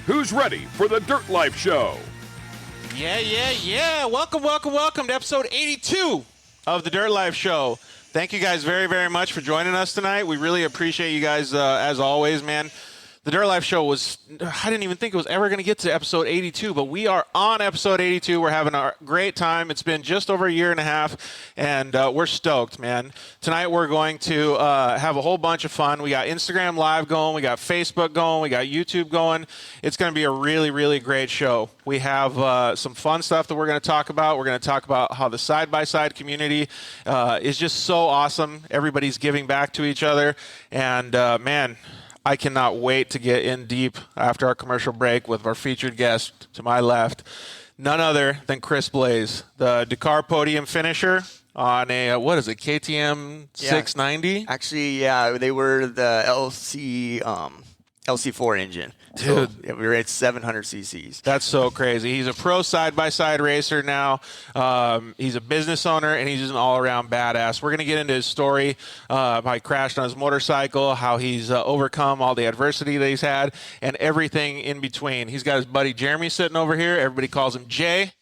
Who's ready for the Dirt Life Show? Yeah. Welcome to episode 82 of the Dirt Life Show. Thank you guys very, very much for joining us tonight. We really appreciate you guys as always, man. The Dirt Life Show I didn't even think it was ever going to get to episode 82, but we are on episode 82. We're having a great time. It's been just over a year and a half, and we're stoked, man. Tonight we're going to have a whole bunch of fun. We got Instagram Live going. We got Facebook going. We got YouTube going. It's going to be a really, really great show. We have some fun stuff that we're going to talk about. We're going to talk about how the side-by-side community is just so awesome. Everybody's giving back to each other, and, man, I cannot wait to get in deep after our commercial break with our featured guest to my left, none other than Chris Blais, the Dakar podium finisher on a, KTM 690? Actually, yeah, they were the LC4 engine. Dude. So, yeah, we were at 700 cc's. That's so crazy. He's a pro side-by-side racer now. He's a business owner, and he's just an all-around badass. We're going to get into his story, how he crashed on his motorcycle, how he's overcome all the adversity that he's had, and everything in between. He's got his buddy Jeremy sitting over here. Everybody calls him Jay.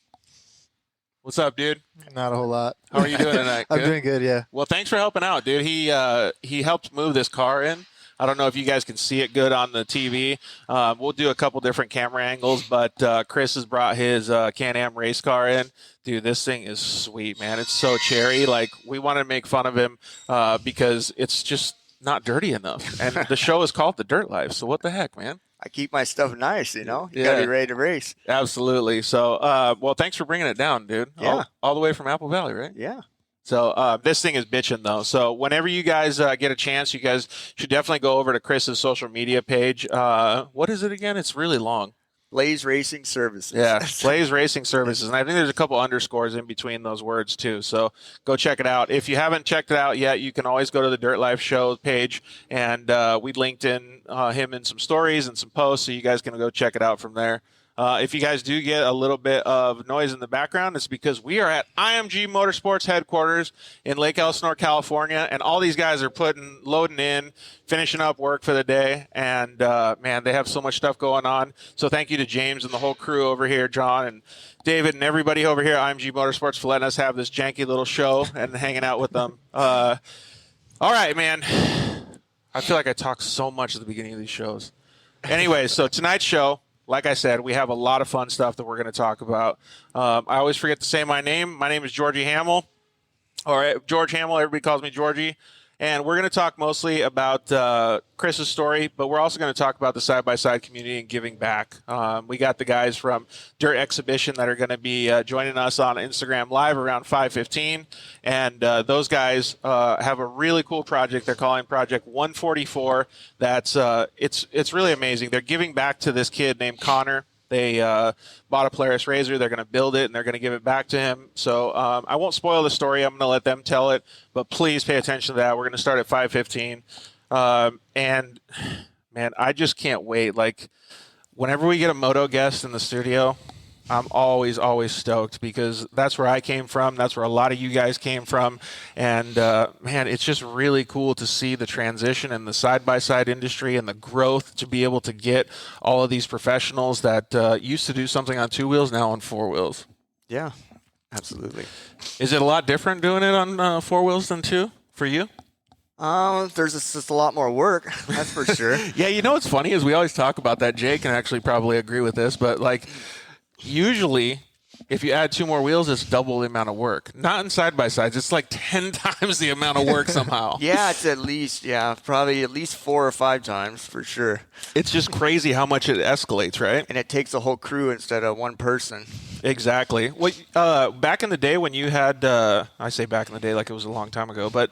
What's up, dude? Not a whole lot. How are you doing tonight? I'm doing good, yeah. Well, thanks for helping out, dude. He helped move this car in. I don't know if you guys can see it good on the TV. We'll do a couple different camera angles, but Chris has brought his Can-Am race car in. Dude, this thing is sweet, man. It's so cherry. Like, we want to make fun of him because it's just not dirty enough. And the show is called The Dirt Life, so what the heck, man? I keep my stuff nice, you know? You Yeah. got to be ready to race. Absolutely. So, well, thanks for bringing it down, dude. Yeah. All the way from Apple Valley, right? Yeah. So this thing is bitching, though. So whenever you guys get a chance, you guys should definitely go over to Chris's social media page. What is it again? It's really long. Blais Racing Services. Yeah, Blais Racing Services. And I think there's a couple underscores in between those words, too. So go check it out. If you haven't checked it out yet, you can always go to the Dirt Life Show page. And we linked in him in some stories and some posts, so you guys can go check it out from there. If you guys do get a little bit of noise in the background, it's because we are at IMG Motorsports headquarters in Lake Elsinore, California, and all these guys are loading in, finishing up work for the day, and man, they have so much stuff going on. So thank you to James and the whole crew over here, John and David and everybody over here at IMG Motorsports for letting us have this janky little show and hanging out with them. All right, man. I feel like I talk so much at the beginning of these shows. Anyway, so tonight's show, like I said, we have a lot of fun stuff that we're going to talk about. I always forget to say my name. My name is Georgie Hamill, or George Hamill. Everybody calls me Georgie. And we're going to talk mostly about Chris's story, but we're also going to talk about the side-by-side community and giving back. We got the guys from Dirt Exhibition that are going to be joining us on Instagram Live around 5:15. And those guys have a really cool project they're calling Project 144. That's it's really amazing. They're giving back to this kid named Connor. They bought a Polaris RZR. They're going to build it, and they're going to give it back to him. So I won't spoil the story. I'm going to let them tell it. But please pay attention to that. We're going to start at 5:15. And, man, I just can't wait. Like, whenever we get a moto guest in the studio, I'm always stoked because that's where I came from. That's where a lot of you guys came from. And, man, it's just really cool to see the transition in the side-by-side industry and the growth to be able to get all of these professionals that used to do something on two wheels now on four wheels. Yeah, absolutely. Is it a lot different doing it on four wheels than two for you? There's just a lot more work, that's for sure. Yeah, you know what's funny is we always talk about that. Jay can actually probably agree with this, but, like, usually, if you add two more wheels, it's double the amount of work. Not in side-by-sides. It's like 10 times the amount of work somehow. Yeah, it's probably at least 4 or 5 times for sure. It's just crazy how much it escalates, right? And it takes a whole crew instead of one person. Exactly. Well, back in the day when you had, I say back in the day like it was a long time ago, but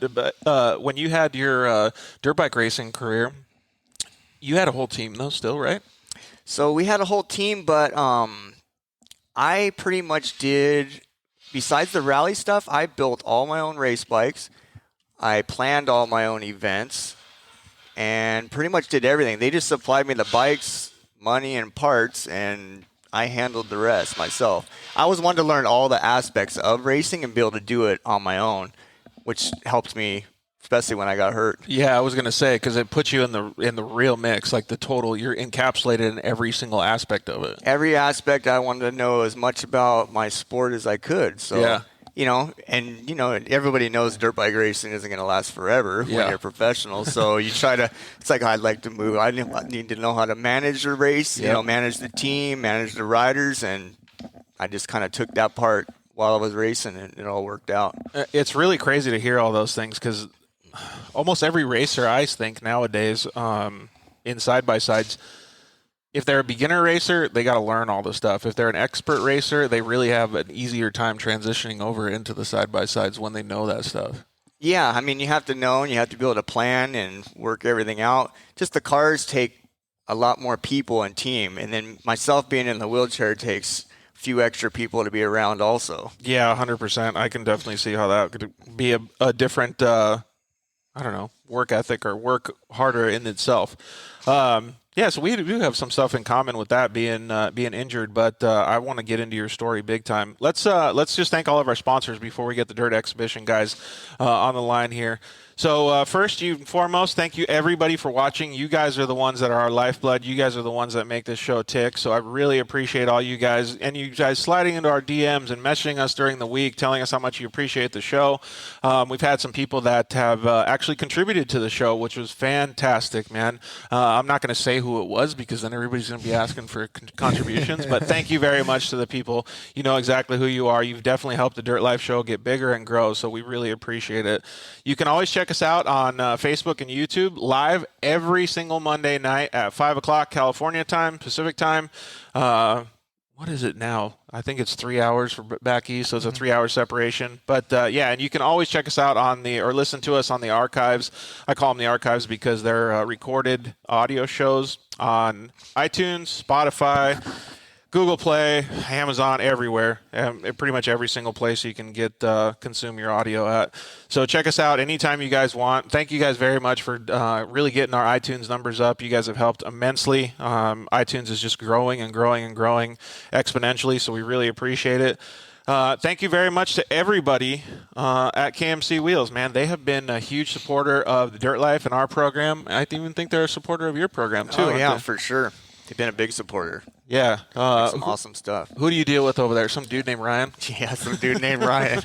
when you had your dirt bike racing career, you had a whole team though still, right? So we had a whole team, but I pretty much did, besides the rally stuff, I built all my own race bikes. I planned all my own events and pretty much did everything. They just supplied me the bikes, money, and parts, and I handled the rest myself. I was one to learn all the aspects of racing and be able to do it on my own, which helped me especially when I got hurt. Yeah, I was gonna say, because it puts you in the real mix, like the total. You're encapsulated in every single aspect of it. Every aspect, I wanted to know as much about my sport as I could. So, Yeah. Everybody knows dirt bike racing isn't going to last forever when you're a professional. So you try to, it's like I'd like to move. I need to know how to manage the race, manage the team, manage the riders. And I just kind of took that part while I was racing, and it all worked out. It's really crazy to hear all those things, because almost every racer, I think, nowadays, in side-by-sides, if they're a beginner racer, they got to learn all this stuff. If they're an expert racer, they really have an easier time transitioning over into the side-by-sides when they know that stuff. Yeah, I mean, you have to know, and you have to be able to plan and work everything out. Just the cars take a lot more people and team, and then myself being in the wheelchair takes a few extra people to be around also. Yeah, 100%. I can definitely see how that could be a different, work ethic or work harder in itself. Yeah, so we do have some stuff in common with that being injured, but I want to get into your story big time. Let's just thank all of our sponsors before we get the Dirt Exhibition guys on the line here. So first and foremost, thank you everybody for watching. You guys are the ones that are our lifeblood. You guys are the ones that make this show tick. So I really appreciate all you guys, and you guys sliding into our DMs and messaging us during the week, telling us how much you appreciate the show. We've had some people that have actually contributed to the show, which was fantastic, man. I'm not going to say who it was, because then everybody's going to be asking for contributions. But thank you very much to the people. You know exactly who you are. You've definitely helped the Dirt Life show get bigger and grow. So we really appreciate it. You can always check us out on Facebook and YouTube live every single Monday night at 5 o'clock California time, Pacific time. What is it now? I think it's 3 hours for back east, so it's a 3-hour separation. But and you can always check us out or listen to us on the archives. I call them the archives because they're recorded audio shows on iTunes, Spotify, Google Play, Amazon, everywhere, pretty much every single place you can get consume your audio at. So check us out anytime you guys want. Thank you guys very much for really getting our iTunes numbers up. You guys have helped immensely. iTunes is just growing and growing and growing exponentially, so we really appreciate it. Thank you very much to everybody at KMC Wheels, man. They have been a huge supporter of the Dirt Life and our program. I even think they're a supporter of your program, too. Oh, yeah, for sure. They've been a big supporter. Yeah. Some awesome stuff. Who do you deal with over there? Some dude named Ryan? Yeah, some dude named Ryan.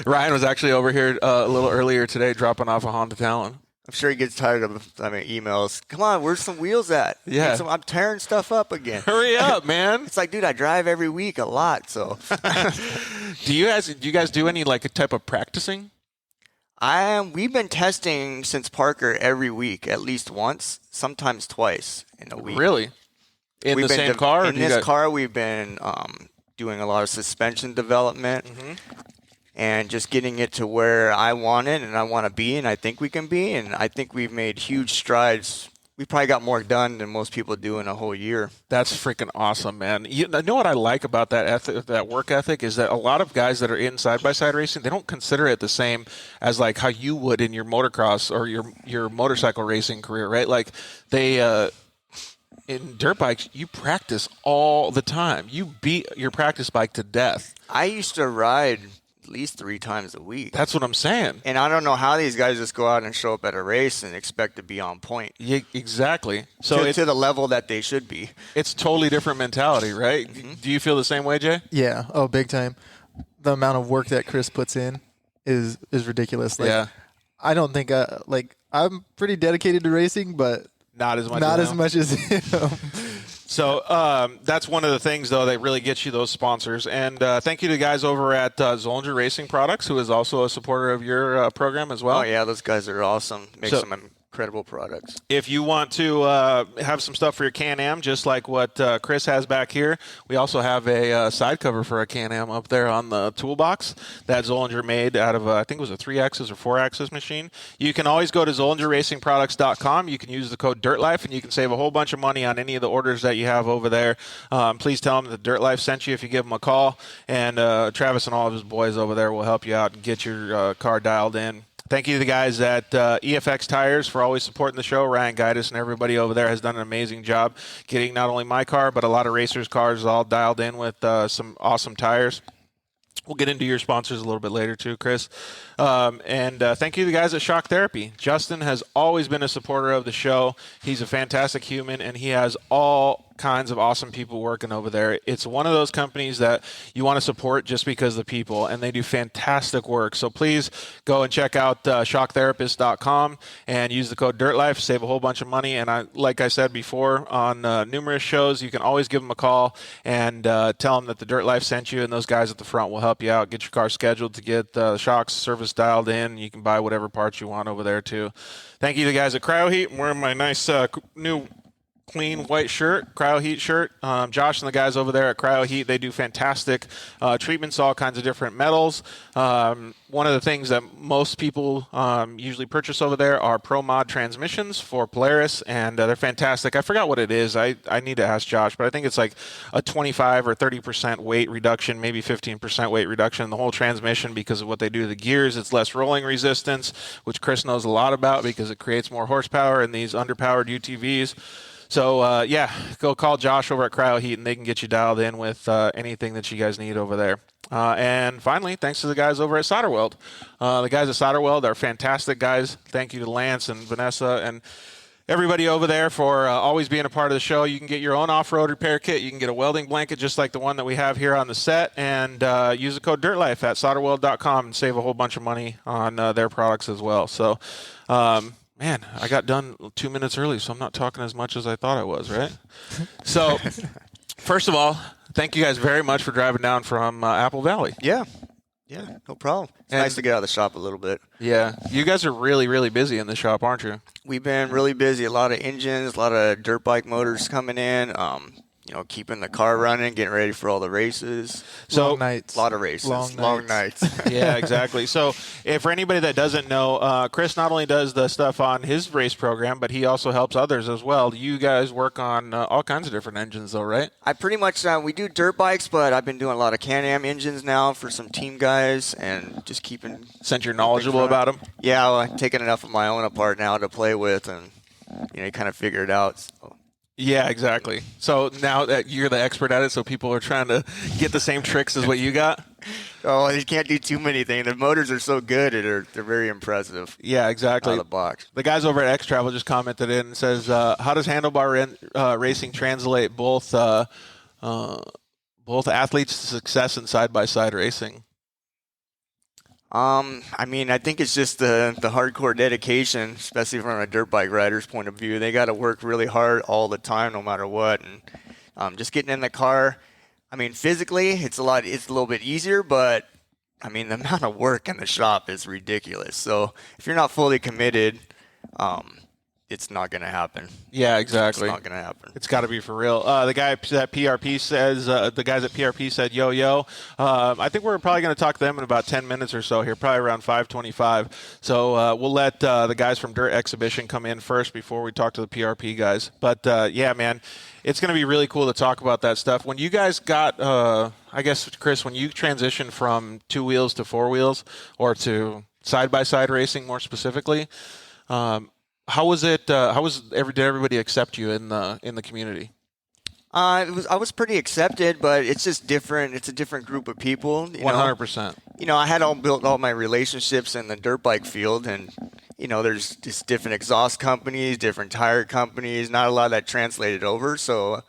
Ryan was actually over here a little earlier today dropping off a Honda Talon. I'm sure he gets tired of emails. Come on, where's some wheels at? Yeah. I'm tearing stuff up again. Hurry up, man. It's like, dude, I drive every week a lot, so. Do you guys do any a type of practicing? We've been testing since Parker every week, at least once, sometimes twice in a week. Really? In the same car? In this car, we've been doing a lot of suspension development and just getting it to where I want it and I want to be and I think we can be. And I think we've made huge strides. We probably got more done than most people do in a whole year. That's freaking awesome, man. You know what I like about that work ethic is that a lot of guys that are in side-by-side racing, they don't consider it the same as how you would in your motocross or your motorcycle racing career, right? Like they in dirt bikes, you practice all the time. You beat your practice bike to death. I used to ride at least 3 times a week. That's what I'm saying. And I don't know how these guys just go out and show up at a race and expect to be on point. Yeah, exactly. So to the level that they should be. It's totally different mentality, right? Mm-hmm. Do you feel the same way, Jay? Yeah. Oh, big time. The amount of work that Chris puts in is ridiculous. Yeah. I don't think I'm pretty dedicated to racing, but not as much. Not as much as him. So that's one of the things, though, that really gets you those sponsors. And thank you to the guys over at Zollinger Racing Products, who is also a supporter of your program as well. Oh, yeah, those guys are awesome. Make some incredible products. If you want to have some stuff for your Can-Am, just like what Chris has back here, we also have a side cover for a Can-Am up there on the toolbox that Zollinger made out of, I think it was a 3-axis or 4-axis machine. You can always go to ZollingerRacingProducts.com. You can use the code DIRTLIFE, and you can save a whole bunch of money on any of the orders that you have over there. Please tell them that Dirt Life sent you if you give them a call, and Travis and all of his boys over there will help you out and get your car dialed in. Thank you to the guys at EFX Tires for always supporting the show. Ryan Gaitis and everybody over there has done an amazing job getting not only my car, but a lot of racers' cars all dialed in with some awesome tires. We'll get into your sponsors a little bit later too, Chris. And thank you to the guys at Shock Therapy. Justin has always been a supporter of the show. He's a fantastic human, and he has all kinds of awesome people working over there. It's one of those companies that you want to support just because of the people, and they do fantastic work. So please go and check out shocktherapist.com and use the code DIRTLIFE, save a whole bunch of money. And like I said before on numerous shows, you can always give them a call and tell them that the Dirt Life sent you, and those guys at the front will help you out, get your car scheduled to get shocks service dialed in. You can buy whatever parts you want over there too. Thank you to the guys at Cryo Heat. I'm wearing my nice new clean white shirt, Cryo Heat shirt. Josh and the guys over there at Cryo Heat, they do fantastic treatments, all kinds of different metals. One of the things that most people usually purchase over there are Pro Mod transmissions for Polaris, and they're fantastic. I forgot what it is. I need to ask Josh, but I think it's like a 25 or 30% weight reduction, maybe 15% weight reduction in the whole transmission because of what they do to the gears. It's less rolling resistance, which Chris knows a lot about because it creates more horsepower in these underpowered UTVs. So, yeah, go call Josh over at Cryo Heat, and they can get you dialed in with anything that you guys need over there. And finally, thanks to the guys over at Solder Weld. The guys at Solder Weld are fantastic guys. Thank you to Lance and Vanessa and everybody over there for always being a part of the show. You can get your own off-road repair kit. You can get a welding blanket just like the one that we have here on the set, and use the code DIRTLIFE at solderweld.com and save a whole bunch of money on their products as well. So, man, I got done 2 minutes early, so I'm not talking as much as I thought I was, right? So, first of all, thank you guys very much for driving down from Apple Valley. Yeah, no problem. It's nice to get out of the shop a little bit. Yeah, you guys are really, really busy in the shop, aren't you? We've been really busy. A lot of engines, a lot of dirt bike motors coming in. Keeping the car running, getting ready for all the races. So long nights. A lot of races. Long nights. Yeah, exactly. So for anybody that doesn't know, Chris not only does the stuff on his race program, but he also helps others as well. You guys work on all kinds of different engines though, right? I pretty much, we do dirt bikes, but I've been doing a lot of Can-Am engines now for some team guys and just keeping... Since you're knowledgeable about them? Yeah, I'm taking enough of my own apart now to play with and, you kind of figure it out. So. Yeah, exactly. So now that you're the expert at it, so people are trying to get the same tricks as what you got? Oh, you can't do too many things. The motors are so good, they're very impressive. Yeah, exactly. Out of the box. The guys over at X Travel just commented in and says, how does handlebar racing translate both athletes to success in side-by-side racing? I think it's just the hardcore dedication, especially from a dirt bike rider's point of view. They got to work really hard all the time, no matter what. And just getting in the car, physically, it's a little bit easier, but the amount of work in the shop is ridiculous. So if you're not fully committed, it's not going to happen. Yeah, exactly. It's not going to happen. It's got to be for real. The guys at PRP said, yo. I think we're probably going to talk to them in about 10 minutes or so here, probably around 5:25. So we'll let the guys from Dirt Exhibition come in first before we talk to the PRP guys. But, yeah, man, it's going to be really cool to talk about that stuff. When you guys got, I guess, Chris, when you transitioned from 2 wheels to 4 wheels or to side-by-side racing more specifically, how was it? Did everybody accept you in the community? I was pretty accepted, but it's just different. It's a different group of people. 100%. I had built all my relationships in the dirt bike field, and there's just different exhaust companies, different tire companies. Not a lot of that translated over. So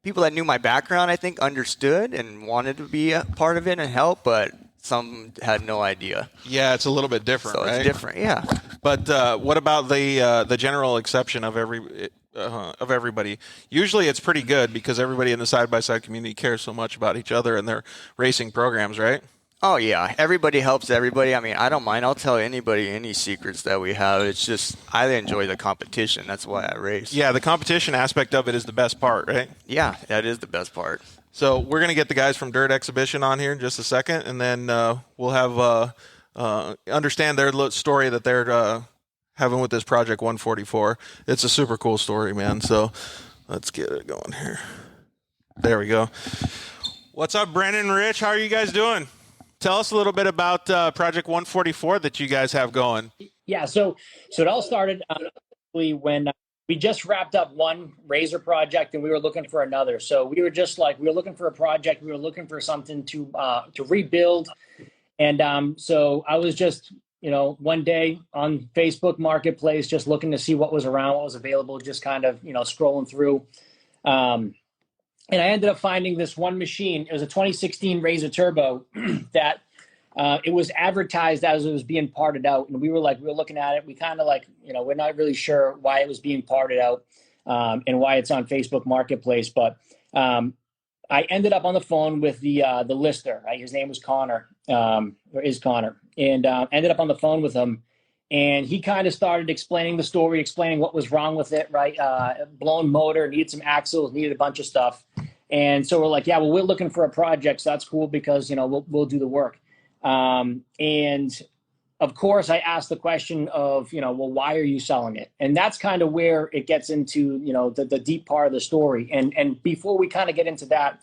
people that knew my background, I think, understood and wanted to be a part of it and help, but some had no idea. Yeah, it's a little bit different, so right? It's different, yeah. But what about the general exception of everybody? Usually it's pretty good because everybody in the side-by-side community cares so much about each other and their racing programs, right? Oh, yeah. Everybody helps everybody. I don't mind. I'll tell anybody any secrets that we have. It's just I enjoy the competition. That's why I race. Yeah, the competition aspect of it is the best part, right? Yeah, that is the best part. So we're going to get the guys from Dirt Exhibition on here in just a second, and then we'll have understand their story that they're having with this Project 144. It's a super cool story, man. So let's get it going here. There we go. What's up, Brandon and Rich? How are you guys doing? Tell us a little bit about Project 144 that you guys have going. Yeah, so it all started when we just wrapped up one razor project and we were looking for another. So we were just like, we were looking for a project. We were looking for something to rebuild. And so I was just, one day on Facebook Marketplace, just looking to see what was around, what was available, just kind of, scrolling through. And I ended up finding this one machine. It was a 2016 Razor Turbo that it was advertised as it was being parted out. And we were looking at it. We kind of we're not really sure why it was being parted out and why it's on Facebook Marketplace. But I ended up on the phone with the lister. Right? His name was Connor, or is Connor. And ended up on the phone with him. And he kind of started explaining the story, explaining what was wrong with it, right? Blown motor, needed some axles, needed a bunch of stuff. And so we're like, yeah, well, we're looking for a project. So that's cool because, we'll do the work. And of course, I asked the question of, well, why are you selling it? And that's kind of where it gets into, the deep part of the story. And before we kind of get into that,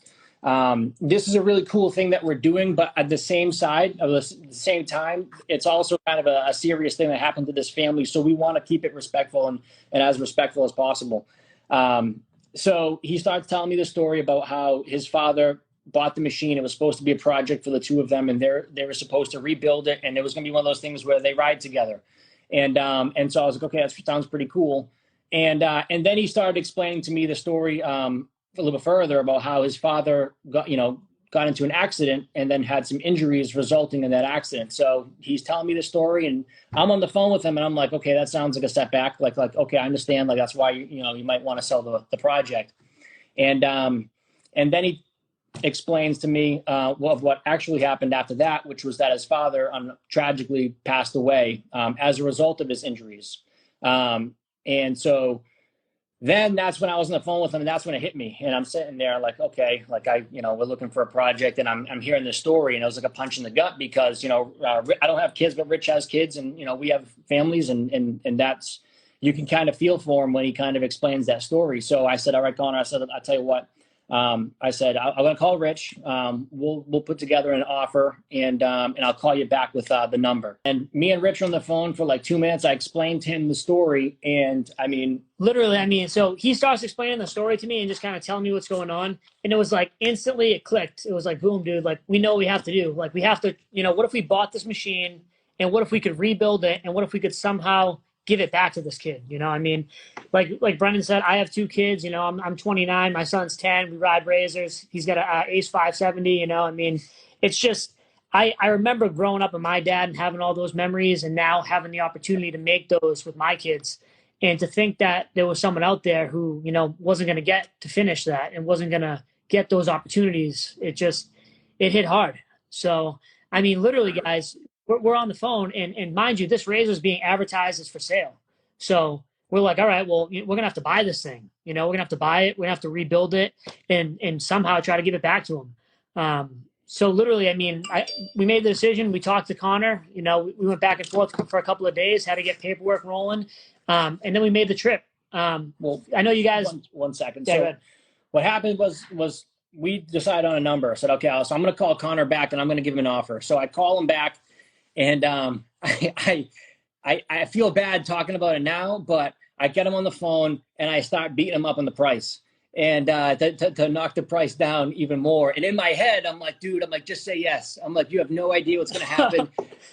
this is a really cool thing that we're doing, but at the same time, it's also kind of a serious thing that happened to this family. So we want to keep it respectful and as respectful as possible. So he starts telling me the story about how his father bought the machine. It was supposed to be a project for the two of them, and they were supposed to rebuild it. And it was going to be one of those things where they ride together. And so I was like, okay, that sounds pretty cool. And then he started explaining to me the story, a little bit further about how his father got into an accident and then had some injuries resulting in that accident. So he's telling me the story and I'm on the phone with him and I'm like, okay, that sounds like a setback. Like, okay, I understand. Like, that's why, you might want to sell the project. And then he explains to me of what actually happened after that, which was that his father tragically passed away as a result of his injuries. And so then that's when I was on the phone with him, and that's when it hit me. And I'm sitting there like, okay, we're looking for a project, and I'm hearing this story, and it was like a punch in the gut because, I don't have kids, but Rich has kids, and, we have families, and that's, you can kind of feel for him when he kind of explains that story. So I said, all right, Connor, I'll tell you what. I said, I'm going to call Rich. We'll put together an offer and I'll call you back with the number. And me and Rich were on the phone for like 2 minutes. I explained to him the story. And so he starts explaining the story to me and just kind of telling me what's going on. And it was like instantly it clicked. It was like, boom, dude, like we know what we have to do. Like we have to, what if we bought this machine and what if we could rebuild it? And what if we could somehow give it back to this kid? Like Brendan said, I have 2 kids, I'm 29, my son's 10, we ride razors. He's got a Ace 570, it's just, I remember growing up with my dad and having all those memories and now having the opportunity to make those with my kids. And to think that there was someone out there who, wasn't going to get to finish that and wasn't going to get those opportunities. It hit hard. So, literally guys, we're on the phone and mind you, this razor is being advertised as for sale. So we're like, all right, well, we're going to have to buy this thing. We're going to have to buy it. We're going to have to rebuild it and somehow try to give it back to him. So literally, we made the decision. We talked to Connor, we went back and forth for a couple of days, had to get paperwork rolling. And then we made the trip. Well, I know you guys. One second. Yeah, so what happened was we decided on a number. I said, okay, so I'm going to call Connor back and I'm going to give him an offer. So I call him back. And I feel bad talking about it now, but I get him on the phone and I start beating him up on the price and to knock the price down even more. And in my head, I'm like, dude, just say yes. I'm like, you have no idea what's going to happen.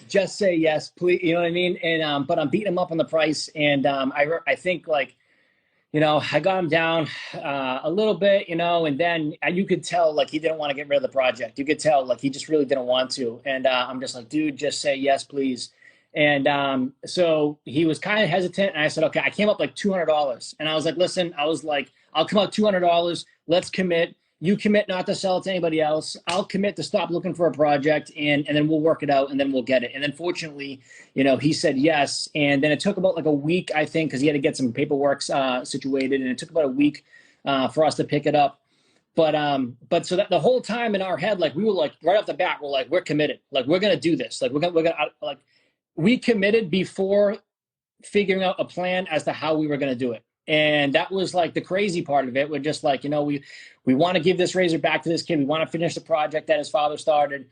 Just say yes, please. You know what I mean? And but I'm beating him up on the price. And I think I got him down a little bit, and then you could tell like he didn't want to get rid of the project. You could tell like he just really didn't want to. And I'm just like, dude, just say yes, please. And so he was kind of hesitant. And I said, okay, I came up like $200. And I was like, listen, I'll come out $200. Let's commit. You commit not to sell it to anybody else. I'll commit to stop looking for a project and then we'll work it out and then we'll get it. And then fortunately, he said yes. And then it took about like a week, I think, because he had to get some paperwork situated. And it took about a week for us to pick it up. But so that the whole time in our head, like we were like right off the bat, we're like, we're committed. Like we're going to do this. Like we're going to like we committed before figuring out a plan as to how we were going to do it. And that was like the crazy part of it. We're just like, we want to give this razor back to this kid. We want to finish the project that his father started.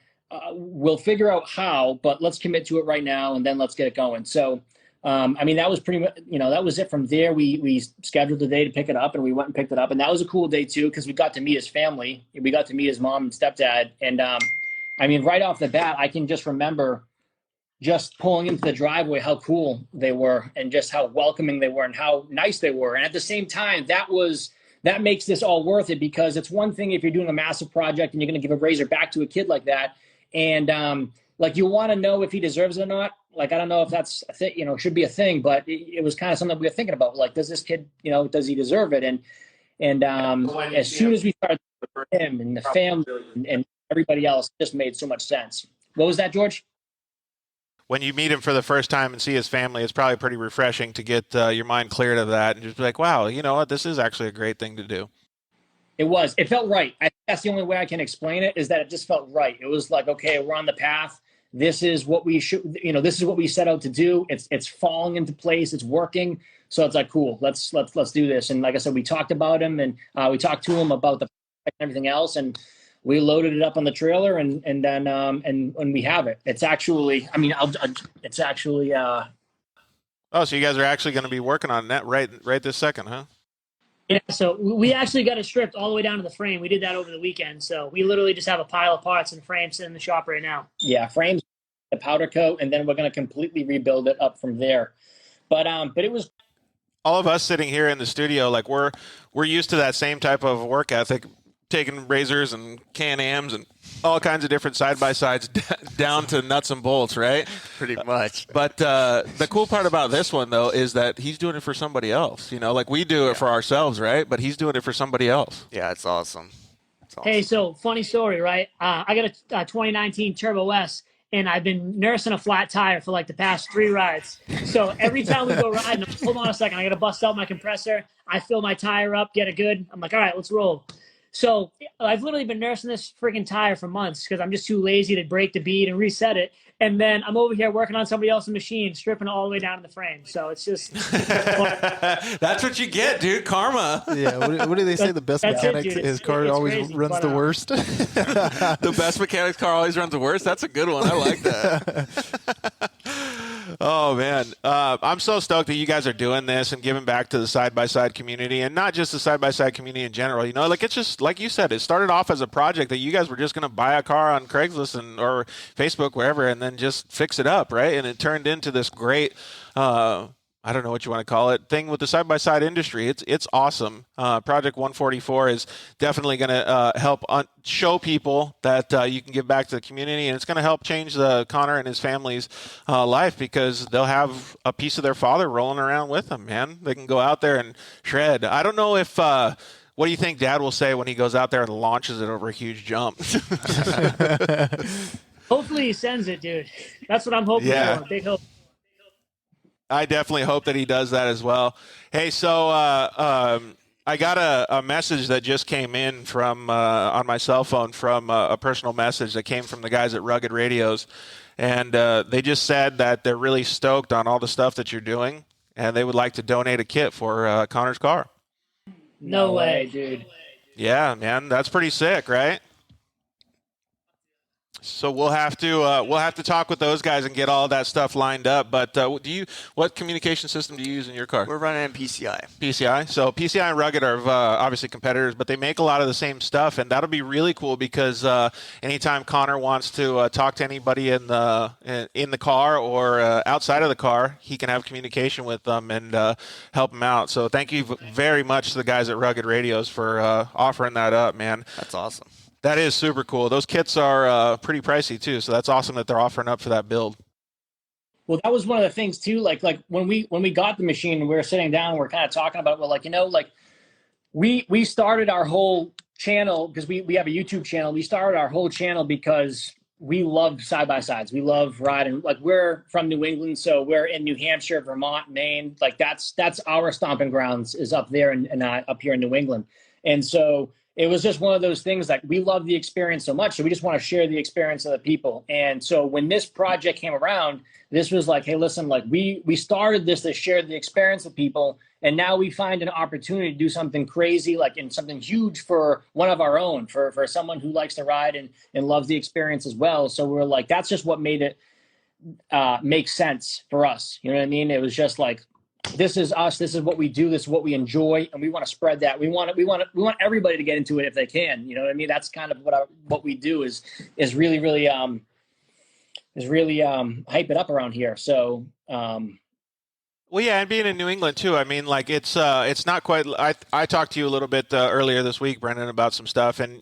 We'll figure out how, but let's commit to it right now and then let's get it going. So I mean, that was pretty much, that was it. From there, we scheduled the day to pick it up, and we went and picked it up. And that was a cool day too, because we got to meet his family. We got to meet his mom and stepdad. And I mean, right off the bat, I can just remember just pulling into the driveway, how cool they were and just how welcoming they were and how nice they were. And at the same time, that makes this all worth it, because it's one thing if you're doing a massive project and you're going to give a razor back to a kid like that. And like, you want to know if he deserves it or not. Like, I don't know if that's a thing, should be a thing, but it was kind of something we were thinking about. Like, does this kid, does he deserve it? And as soon as we started with him and the family and everybody else, it just made so much sense. What was that, George? When you meet him for the first time and see his family, it's probably pretty refreshing to get your mind cleared of that and just be like, wow, you know what? This is actually a great thing to do. It was. It felt right. I think that's the only way I can explain it, is that it just felt right. It was like, okay, we're on the path. This is what we should, this is what we set out to do. It's falling into place. It's working. So it's like, cool, let's do this. And like I said, we talked about him, and we talked to him about the everything else, and we loaded it up on the trailer, and then and we have it. It's actually, I mean, it's actually. Oh, so you guys are actually going to be working on that right this second, huh? Yeah, so we actually got it stripped all the way down to the frame. We did that over the weekend. So we literally just have a pile of parts and frames sitting in the shop right now. Yeah, frames, the powder coat, and then we're going to completely rebuild it up from there. But it was. All of us sitting here in the studio, like we're used to that same type of work ethic, taking razors and Can-Ams and all kinds of different side-by-sides down to nuts and bolts, right? Pretty much. But the cool part about this one, though, is that he's doing it for somebody else. Like we do it for ourselves, right? But he's doing it for somebody else. Yeah, it's awesome. Hey, so funny story, right? I got a 2019 Turbo S, and I've been nursing a flat tire for like the past 3 rides. So every time we go riding, I'm like, hold on a second, I got to bust out my compressor. I fill my tire up, get it good. I'm like, all right, let's roll. So I've literally been nursing this freaking tire for months because I'm just too lazy to break the bead and reset it. And then I'm over here working on somebody else's machine, stripping it all the way down to the frame. So it's just. That's what you get, dude. Karma. Yeah. What do they say? The best mechanic, his car always crazy, runs the worst. The best mechanic's car always runs the worst. That's a good one. I like that. Oh, man. I'm so stoked that you guys are doing this and giving back to the side-by-side community, and not just the side-by-side community in general. Like, it's just, like you said, it started off as a project that you guys were just going to buy a car on Craigslist or Facebook, wherever, and then just fix it up, right? And it turned into this great I don't know what you want to call it, thing with the side-by-side industry. It's awesome. Project 144 is definitely going to help show people that you can give back to the community, and it's going to help change Connor and his family's life, because they'll have a piece of their father rolling around with them, man. They can go out there and shred. I don't know if what do you think Dad will say when he goes out there and launches it over a huge jump? Hopefully he sends it, dude. That's what I'm hoping for. Big hope. I definitely hope that he does that as well. Hey, so I got a message that just came in from on my cell phone from a personal message that came from the guys at Rugged Radios, and they just said that they're really stoked on all the stuff that you're doing, and they would like to donate a kit for Connor's car. No way, dude. Yeah, man, that's pretty sick, right? So we'll have to talk with those guys and get all that stuff lined up. But what communication system do you use in your car? We're running PCI. PCI. So PCI and Rugged are obviously competitors, but they make a lot of the same stuff, and that'll be really cool because anytime Connor wants to talk to anybody in the car or outside of the car, he can have communication with them and help them out. So thank you very much to the guys at Rugged Radios for offering that up, man. That's awesome. That is super cool. Those kits are pretty pricey too, so that's awesome that they're offering up for that build. Well, that was one of the things too. Like when we got the machine, and we were sitting down, and we are kind of talking about, well, we started our whole channel because we have a YouTube channel. We started our whole channel because we love side by sides. We love riding. Like, we're from New England, so we're in New Hampshire, Vermont, Maine. Like that's our stomping grounds is up there and up here in New England, and so. It was just one of those things that we love the experience so much. So we just want to share the experience of the people. And so when this project came around, this was like, hey, listen, like we started this to share the experience with people. And now we find an opportunity to do something crazy, like in something huge for one of our own, for someone who likes to ride and loves the experience as well. So we're like, that's just what made it make sense for us. You know what I mean? It was just like, this is us. This is what we do. This is what we enjoy, and we want to spread that. We want everybody to get into it if they can. You know what I mean? That's kind of what we do is really hype it up around here. So. Well, yeah, and being in New England too. I mean, like it's not quite. I talked to you a little bit earlier this week, Brendan, about some stuff, and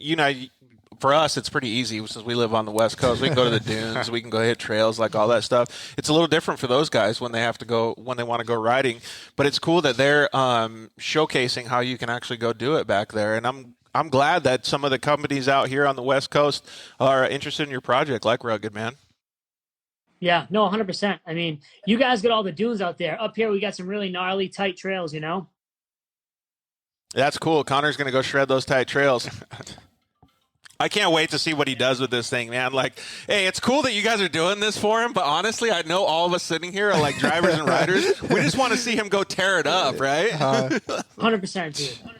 for us, it's pretty easy since we live on the West Coast. We can go to the dunes, we can go hit trails, like all that stuff. It's a little different for those guys when they want to go riding. But it's cool that they're showcasing how you can actually go do it back there. And I'm glad that some of the companies out here on the West Coast are interested in your project, like Rugged, man. Yeah, no, 100%. I mean, you guys got all the dunes out there. Up here, we got some really gnarly, tight trails, That's cool. Connor's going to go shred those tight trails. I can't wait to see what he does with this thing, man. Like, hey, it's cool that you guys are doing this for him, but honestly, I know all of us sitting here are like drivers and riders. We just want to see him go tear it up, right? 100%,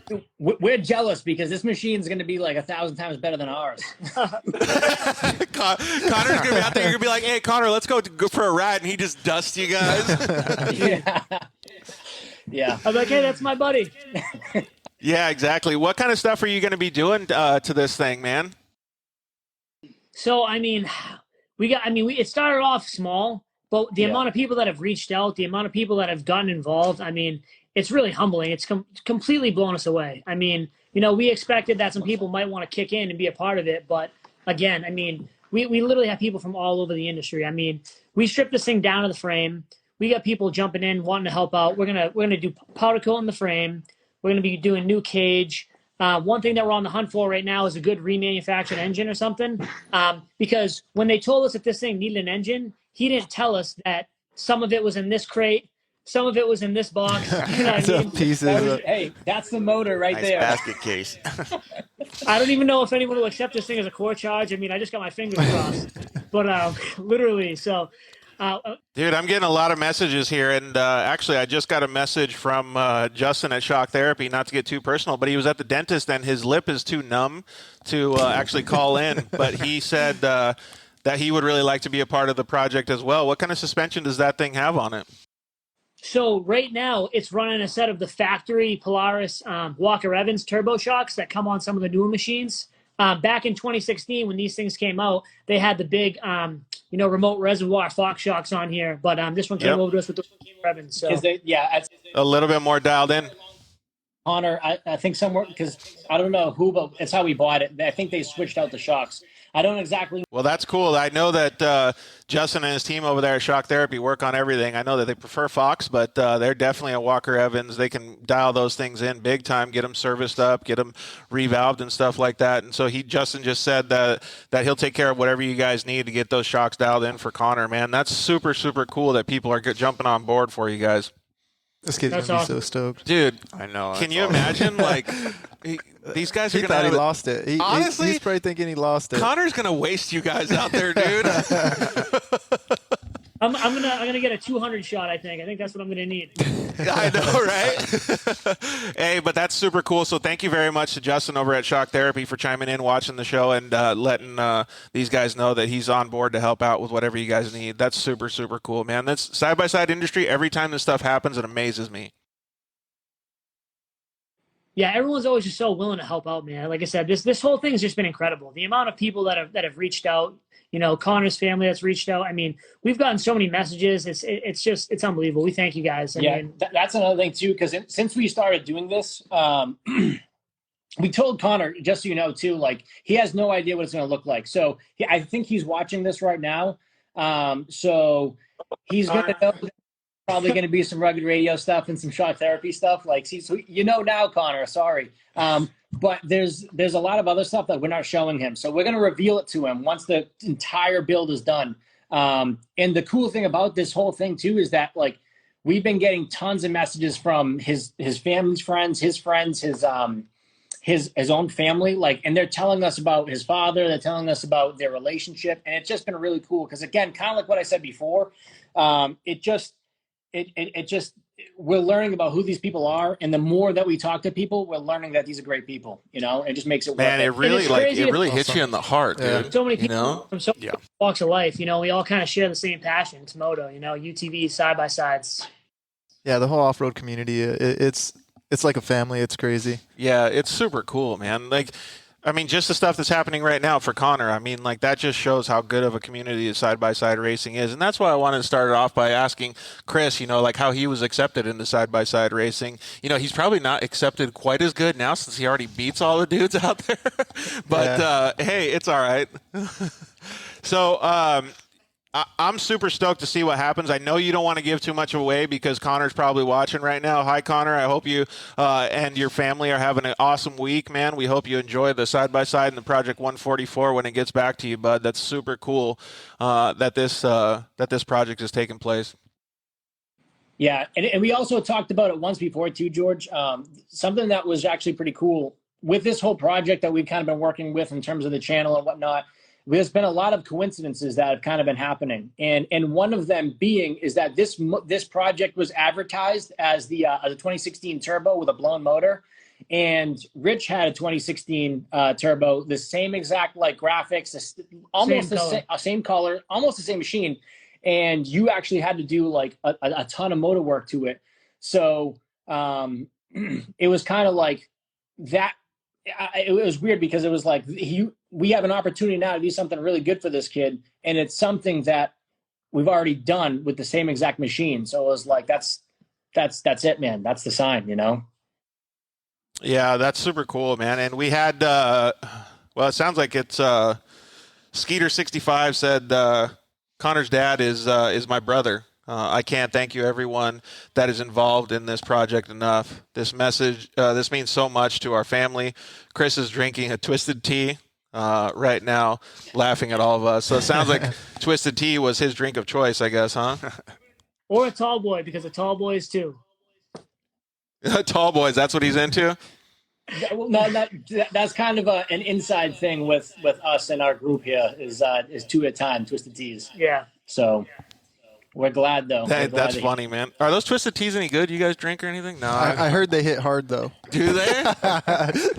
dude. We're jealous because this machine is going to be like 1,000 times better than ours. Connor's going to be out there. You're going to be like, hey, Connor, let's go for a ride. And he just dusts you guys. Yeah. I'm like, hey, that's my buddy. Yeah, exactly. What kind of stuff are you going to be doing to this thing, man? So, I mean, it started off small, but the amount of people that have reached out, the amount of people that have gotten involved, I mean, it's really humbling. It's completely blown us away. I mean, we expected that some people might want to kick in and be a part of it. But again, I mean, we literally have people from all over the industry. I mean, we stripped this thing down to the frame. We got people jumping in, wanting to help out. We're gonna do powder coat in the frame. We're going to be doing new cage. One thing that we're on the hunt for right now is a good remanufactured engine or something. Because when they told us that this thing needed an engine, he didn't tell us that some of it was in this crate, some of it was in this box. You know what I mean? Pieces. Hey, that's the motor right Nice there. basket case. I don't even know if anyone will accept this thing as a core charge. I mean, I just got my fingers crossed. But literally, so... Dude, I'm getting a lot of messages here, and actually I just got a message from Justin at Shock Therapy, not to get too personal, but he was at the dentist and his lip is too numb to actually call in, but he said that he would really like to be a part of the project as well. What kind of suspension does that thing have on it? So right now it's running a set of the factory Polaris Walker Evans turbo shocks that come on some of the newer machines. Back in 2016, when these things came out, they had the big, remote reservoir Fox shocks on here. But this one came over to us with the Evans. So. A little bit more dialed in. Connor, I think somewhere, because I don't know who, but it's how we bought it. I think they switched out the shocks. I don't exactly. Well, that's cool. I know that Justin and his team over there at Shock Therapy work on everything. I know that they prefer Fox, but they're definitely a Walker Evans. They can dial those things in big time, get them serviced up, get them revalved and stuff like that. And so Justin just said that he'll take care of whatever you guys need to get those shocks dialed in for Connor, man. That's super, super cool that people are jumping on board for you guys. This kid's going to be so stoked. Dude, I know. Can you imagine, these guys are going to thought he lost it. Honestly, he's probably thinking he lost it. Connor's going to waste you guys out there, dude. I'm gonna get a 200 shot. I think that's what I'm gonna need. I know, right? Hey, but that's super cool. So thank you very much to Justin over at Shock Therapy for chiming in, watching the show, and letting these guys know that he's on board to help out with whatever you guys need. That's super, super cool, man. That's side-by-side industry. Every time this stuff happens, it amazes me. Yeah, everyone's always just so willing to help out, man. Like I said, this whole thing's just been incredible. The amount of people that have reached out. Connor's family that's reached out. I mean, we've gotten so many messages. It's unbelievable. We thank you guys. That's another thing too, because since we started doing this, we told Connor, just so you know too, like he has no idea what it's going to look like. So I think he's watching this right now. So he's going to know probably going to be some rugged radio stuff and some Shock Therapy stuff. Like, see, so now, Connor. Sorry. But there's a lot of other stuff that we're not showing him. So we're going to reveal it to him once the entire build is done. And the cool thing about this whole thing too is that like we've been getting tons of messages from his family's friends, his friends, his own family, like, and they're telling us about his father. They're telling us about their relationship, and it's just been really cool. Because again, kind of like what I said before, it just we're learning about who these people are, and the more that we talk to people, we're learning that these are great people. It just makes it Man, worth it really crazy to- hits you in the heart, dude. So many people from so Yeah. many walks of life. We all kind of share the same passion. It's moto. UTVs, side by sides. Yeah, the whole off-road community, it's like a family. It's crazy. Yeah, it's super cool, man. Just the stuff that's happening right now for Connor. That just shows how good of a community side-by-side racing is. And that's why I wanted to start it off by asking Chris, how he was accepted into side-by-side racing. He's probably not accepted quite as good now since he already beats all the dudes out there. But, hey, it's all right. So, I'm super stoked to see what happens. I know you don't want to give too much away because Connor's probably watching right now. Hi, Connor. I hope you and your family are having an awesome week, man. We hope you enjoy the side-by-side and the Project 144 when it gets back to you, bud. That's super cool that this project is taking place. Yeah, and we also talked about it once before too, George. Something that was actually pretty cool with this whole project that we've kind of been working with in terms of the channel and whatnot. There's been a lot of coincidences that have kind of been happening, and one of them being is that this project was advertised as the 2016 turbo with a blown motor, and Rich had a 2016 turbo, the same exact graphics, almost same color, almost the same machine, and you actually had to do a ton of motor work to it. So it was kind of like that. It was weird because it was like we have an opportunity now to do something really good for this kid, and it's something that we've already done with the same exact machine. So it was like that's it, man. That's the sign, Yeah, that's super cool, man. And we had it sounds like it's Skeeter65 said Connor's dad is my brother. I can't thank you, everyone that is involved in this project enough. This means so much to our family. Chris is drinking a Twisted Tea right now, laughing at all of us. So it sounds like Twisted Tea was his drink of choice, I guess, huh? Or a tall boy, because a tall boy is too. Tall boys, that's what he's into? No, that's kind of an inside thing with us and our group here is two at a time, Twisted Teas. Yeah. So... we're glad, though. That's funny, man. Are those Twisted Teas any good? You guys drink or anything? No. I heard they hit hard, though. Do they?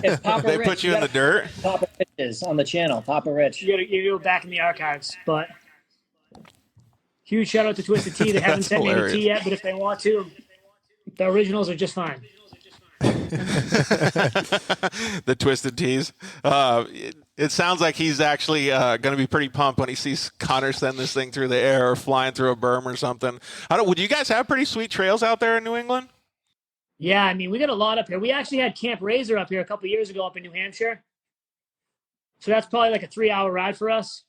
It's Papa They Rich. put you in the dirt? Papa Rich is on the channel. Papa Rich. You gotta go back in the archives. But huge shout out to Twisted Tea. They haven't sent me any tea yet, but if they want to, the originals are just fine. The Twisted Teas. It sounds like he's actually going to be pretty pumped when he sees Connor send this thing through the air or flying through a berm or something. Would you guys have pretty sweet trails out there in New England? Yeah, we got a lot up here. We actually had Camp Razor up here a couple years ago up in New Hampshire. So that's probably like a 3-hour ride for us.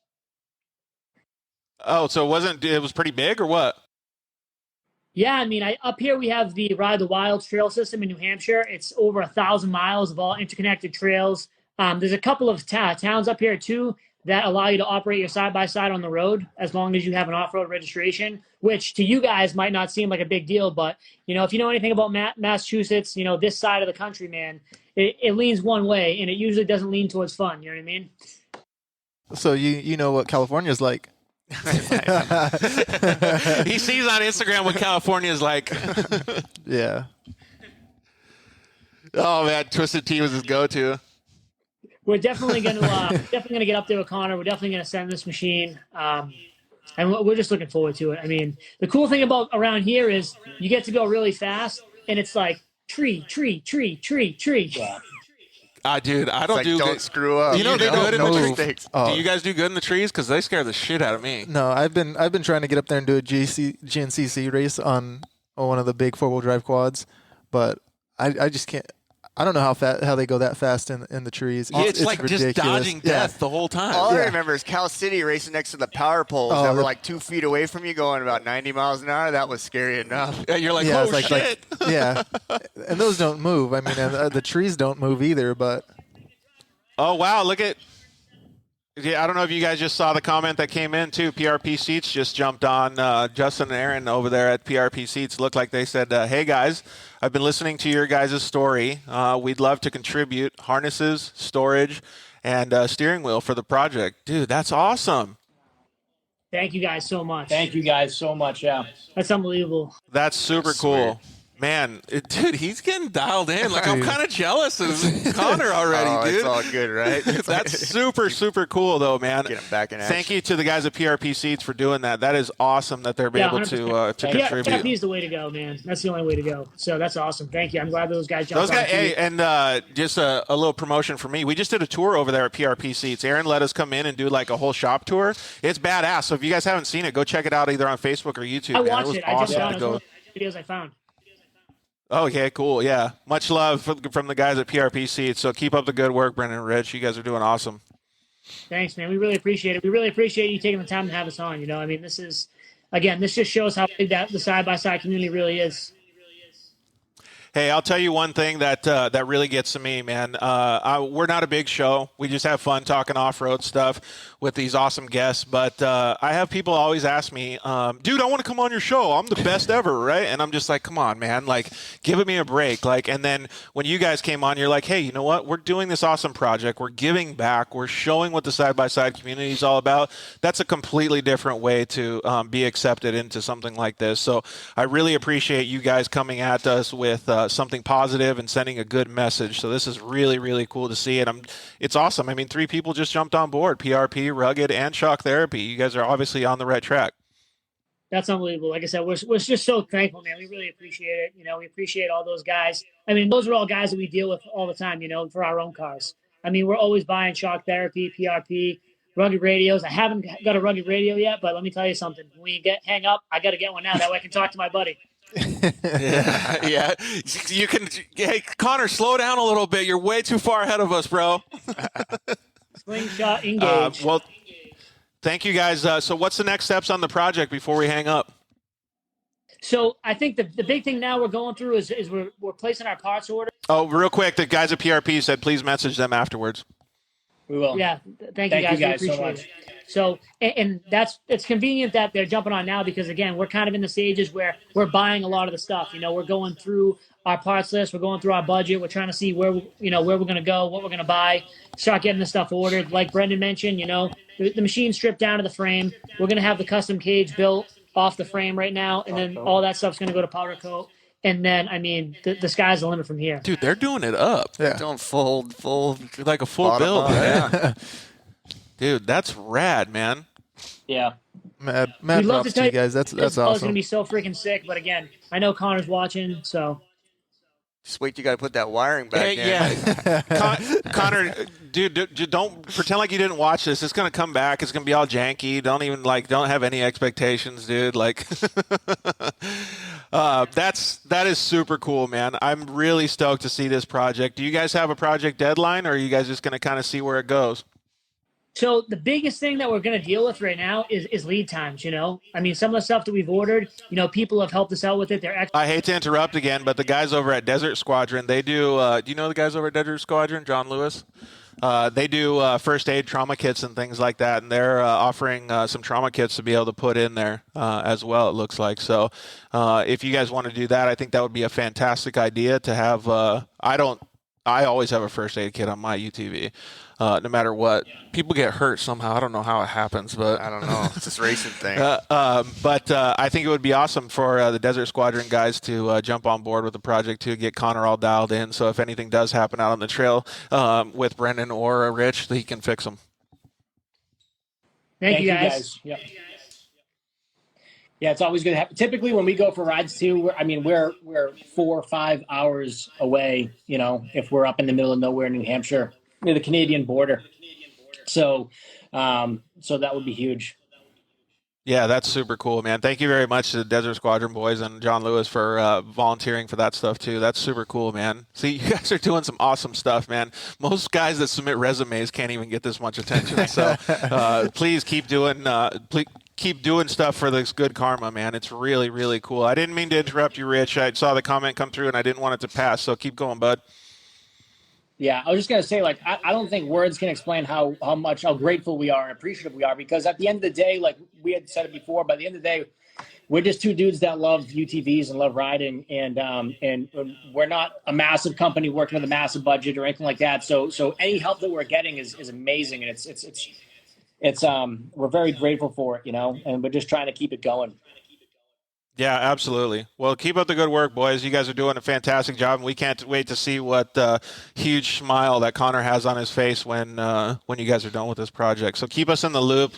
Oh, so it was pretty big or what? Yeah, up here we have the Ride the Wild trail system in New Hampshire. It's over 1,000 miles of all interconnected trails. There's a couple of towns up here, too, that allow you to operate your side-by-side on the road as long as you have an off-road registration, which to you guys might not seem like a big deal. But, if you know anything about Massachusetts, this side of the country, man, it leans one way, and it usually doesn't lean towards fun. You know what I mean? So you know what California's like. He sees on Instagram what California is like. Yeah. Oh, man, Twisted Tea was his go-to. We're definitely going to get up there with Connor. We're definitely going to send this machine, and we're just looking forward to it. The cool thing about around here is you get to go really fast, and it's like tree. Yeah. Dude, I don't don't screw up. They do it in the trees. Mistakes. Do you guys do good in the trees? Because they scare the shit out of me. No, I've been trying to get up there and do a GNCC race on one of the big 4-wheel drive quads, but I just can't. I don't know how they go that fast in the trees. It's like ridiculous. just dodging death the whole time. All I remember is Cal City racing next to the power poles that were like 2 feet away from you going about 90 miles an hour. That was scary enough. Yeah, you're like, Yeah, oh, it's shit. Yeah, and those don't move. And the trees don't move either, but... Oh, wow, look at... Yeah, I don't know if you guys just saw the comment that came in, too. PRP Seats just jumped on. Justin and Aaron over there at PRP Seats looked like they said, hey, guys, I've been listening to your guys' story. We'd love to contribute harnesses, storage, and steering wheel for the project. Dude, that's awesome. Thank you guys so much. Thank you guys so much, yeah. That's unbelievable. That's super cool. Man, dude, he's getting dialed in. Like, I'm kind of jealous of Connor already, dude. It's all good, right? That's super, super cool, though, man. Get him back in action. Thank you to the guys at PRP Seats for doing that. That is awesome that they're able to contribute. PRP is the way to go, man. That's the only way to go. So that's awesome. Thank you. I'm glad those guys jumped on. Hey, and just a little promotion for me. We just did a tour over there at PRP Seats. Aaron let us come in and do like a whole shop tour. It's badass. So if you guys haven't seen it, go check it out either on Facebook or YouTube. I watched it. Awesome. I jumped on. It was one of the videos I found. Oh, okay, cool. Yeah. Much love from the guys at PRP Seats. So keep up the good work, Brendan and Rich. You guys are doing awesome. Thanks, man. We really appreciate it. We really appreciate you taking the time to have us on. I mean, this just shows how big the side-by-side community really is. Hey, I'll tell you one thing that really gets to me, man. We're not a big show. We just have fun talking off-road stuff with these awesome guests. But I have people always ask me, dude, I want to come on your show. I'm the best ever, right? And I'm just like, come on, man. Like, give me a break. Like, and then when you guys came on, you're like, hey, you know what? We're doing this awesome project. We're giving back. We're showing what the side-by-side community is all about. That's a completely different way to be accepted into something like this. So I really appreciate you guys coming at us with something positive and sending a good message. So this is really, really cool to see. And it's awesome. I mean, 3 people just jumped on board, PRP, Rugged, and Shock Therapy. You guys are obviously on the right track. That's unbelievable. Like I said, we're just so thankful, man. We really appreciate it. We appreciate all those guys. I mean, those are all guys that we deal with all the time, for our own cars. I mean, we're always buying Shock Therapy, PRP, Rugged radios. I haven't got a Rugged radio yet, but let me tell you something. When you hang up, I got to get one now. That way I can talk to my buddy. yeah. You can. Hey, Connor, slow down a little bit. You're way too far ahead of us, bro. Slingshot engage. Well, thank you guys. So what's the next steps on the project before we hang up? So I think the big thing now we're going through is we're placing our parts order. Oh, real quick, the guys at PRP said please message them afterwards. We will. Yeah, thank you guys. We appreciate so much. it. So, and it's convenient that they're jumping on now because, again, we're kind of in the stages where we're buying a lot of the stuff. We're going through our parts list. We're going through our budget. We're trying to see where we're going to go, what we're going to buy, start getting the stuff ordered. Like Brendan mentioned, the machine's stripped down to the frame. We're going to have the custom cage built off the frame right now, and then all that stuff's going to go to powder coat. And then, I mean, the sky's the limit from here. Dude, they're doing it up. Yeah. Doing full. Like a full build, right? Yeah. Dude, that's rad, man. Yeah. Mad We'd love props to to you guys. That's It's awesome. going to be so freaking sick. But again, I know Connor's watching, so. Just wait, you got to put that wiring back in. Yeah. Connor, dude, don't pretend like you didn't watch this. It's going to come back. It's going to be all janky. Don't have any expectations, dude. Like, that is super cool, man. I'm really stoked to see this project. Do you guys have a project deadline, or are you guys just going to kind of see where it goes? So the biggest thing that we're going to deal with right now is lead times, I mean, some of the stuff that we've ordered, people have helped us out with it. I hate to interrupt again, but the guys over at Desert Squadron, they do you know the guys over at Desert Squadron, John Lewis? They do first aid trauma kits and things like that, and they're offering some trauma kits to be able to put in there as well, it looks like. So if you guys want to do that, I think that would be a fantastic idea to have. I always have a first aid kit on my UTV. No matter what, people get hurt somehow. I don't know how it happens, but I don't know. It's this racing thing. But I think it would be awesome for the Desert Squadron guys to jump on board with the project to get Connor all dialed in. So if anything does happen out on the trail with Brendan or Rich, he can fix them. Thank you guys. Yep. Yeah, it's always going to happen. Typically, when we go for rides too, we're 4 or 5 hours away. If we're up in the middle of nowhere, New Hampshire, near the Canadian border. So that would be huge. Yeah, that's super cool, man. Thank you very much to the Desert Squadron boys and John Lewis for volunteering for that stuff too. That's super cool, man. See, you guys are doing some awesome stuff, man. Most guys that submit resumes can't even get this much attention. So please keep doing stuff for this good karma, man. It's really, really cool. I didn't mean to interrupt you, Rich. I saw the comment come through and I didn't want it to pass. So keep going, bud. Yeah, I was just going to say, I don't think words can explain how grateful we are and appreciative we are, because at the end of the day, like we had said it before, by the end of the day, we're just 2 dudes that love UTVs and love riding, and we're not a massive company working with a massive budget or anything like that. So any help that we're getting is amazing, and it's we're very grateful for it, and we're just trying to keep it going. Yeah, absolutely. Well, keep up the good work, boys. You guys are doing a fantastic job, and we can't wait to see what huge smile that Connor has on his face when you guys are done with this project. So keep us in the loop.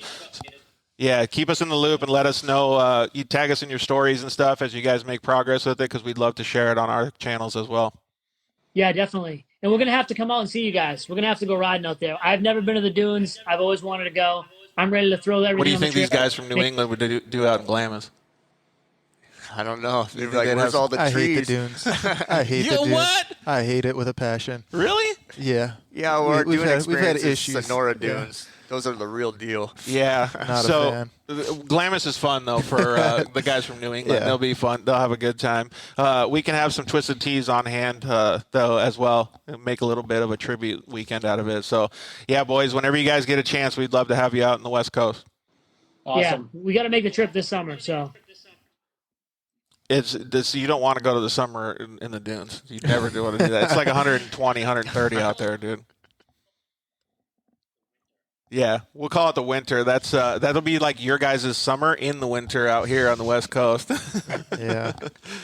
Yeah, keep us in the loop and let us know. You tag us in your stories and stuff as you guys make progress with it, because we'd love to share it on our channels as well. Yeah, definitely. And we're going to have to come out and see you guys. We're going to have to go riding out there. I've never been to the dunes. I've always wanted to go. I'm ready to throw everything. What do you on the think these trail. guys from New England would do out in Glamis? I don't know. They're think like, they'd where's have- all the I hate the trees? dunes. I hate You the know dunes. what? I hate it with a passion. Really? Yeah. Yeah, well, our We've dune had experience is issues. Sonora Yeah. dunes. Those are the real deal. Yeah. Not a so fan. Glamis is fun though for the guys from New England. Yeah. They'll be fun. They'll have a good time. We can have some Twisted Teas on hand though as well, and make a little bit of a tribute weekend out of it. So yeah, boys, whenever you guys get a chance, we'd love to have you out in the West Coast. Awesome. Yeah, we got to make the trip this summer. So It's this. You don't want to go to the summer in the dunes. You never do want to do that. It's like 120, 130 out there, dude. Yeah, we'll call it the winter. That'll be like your guys' summer in the winter out here on the West Coast. Yeah.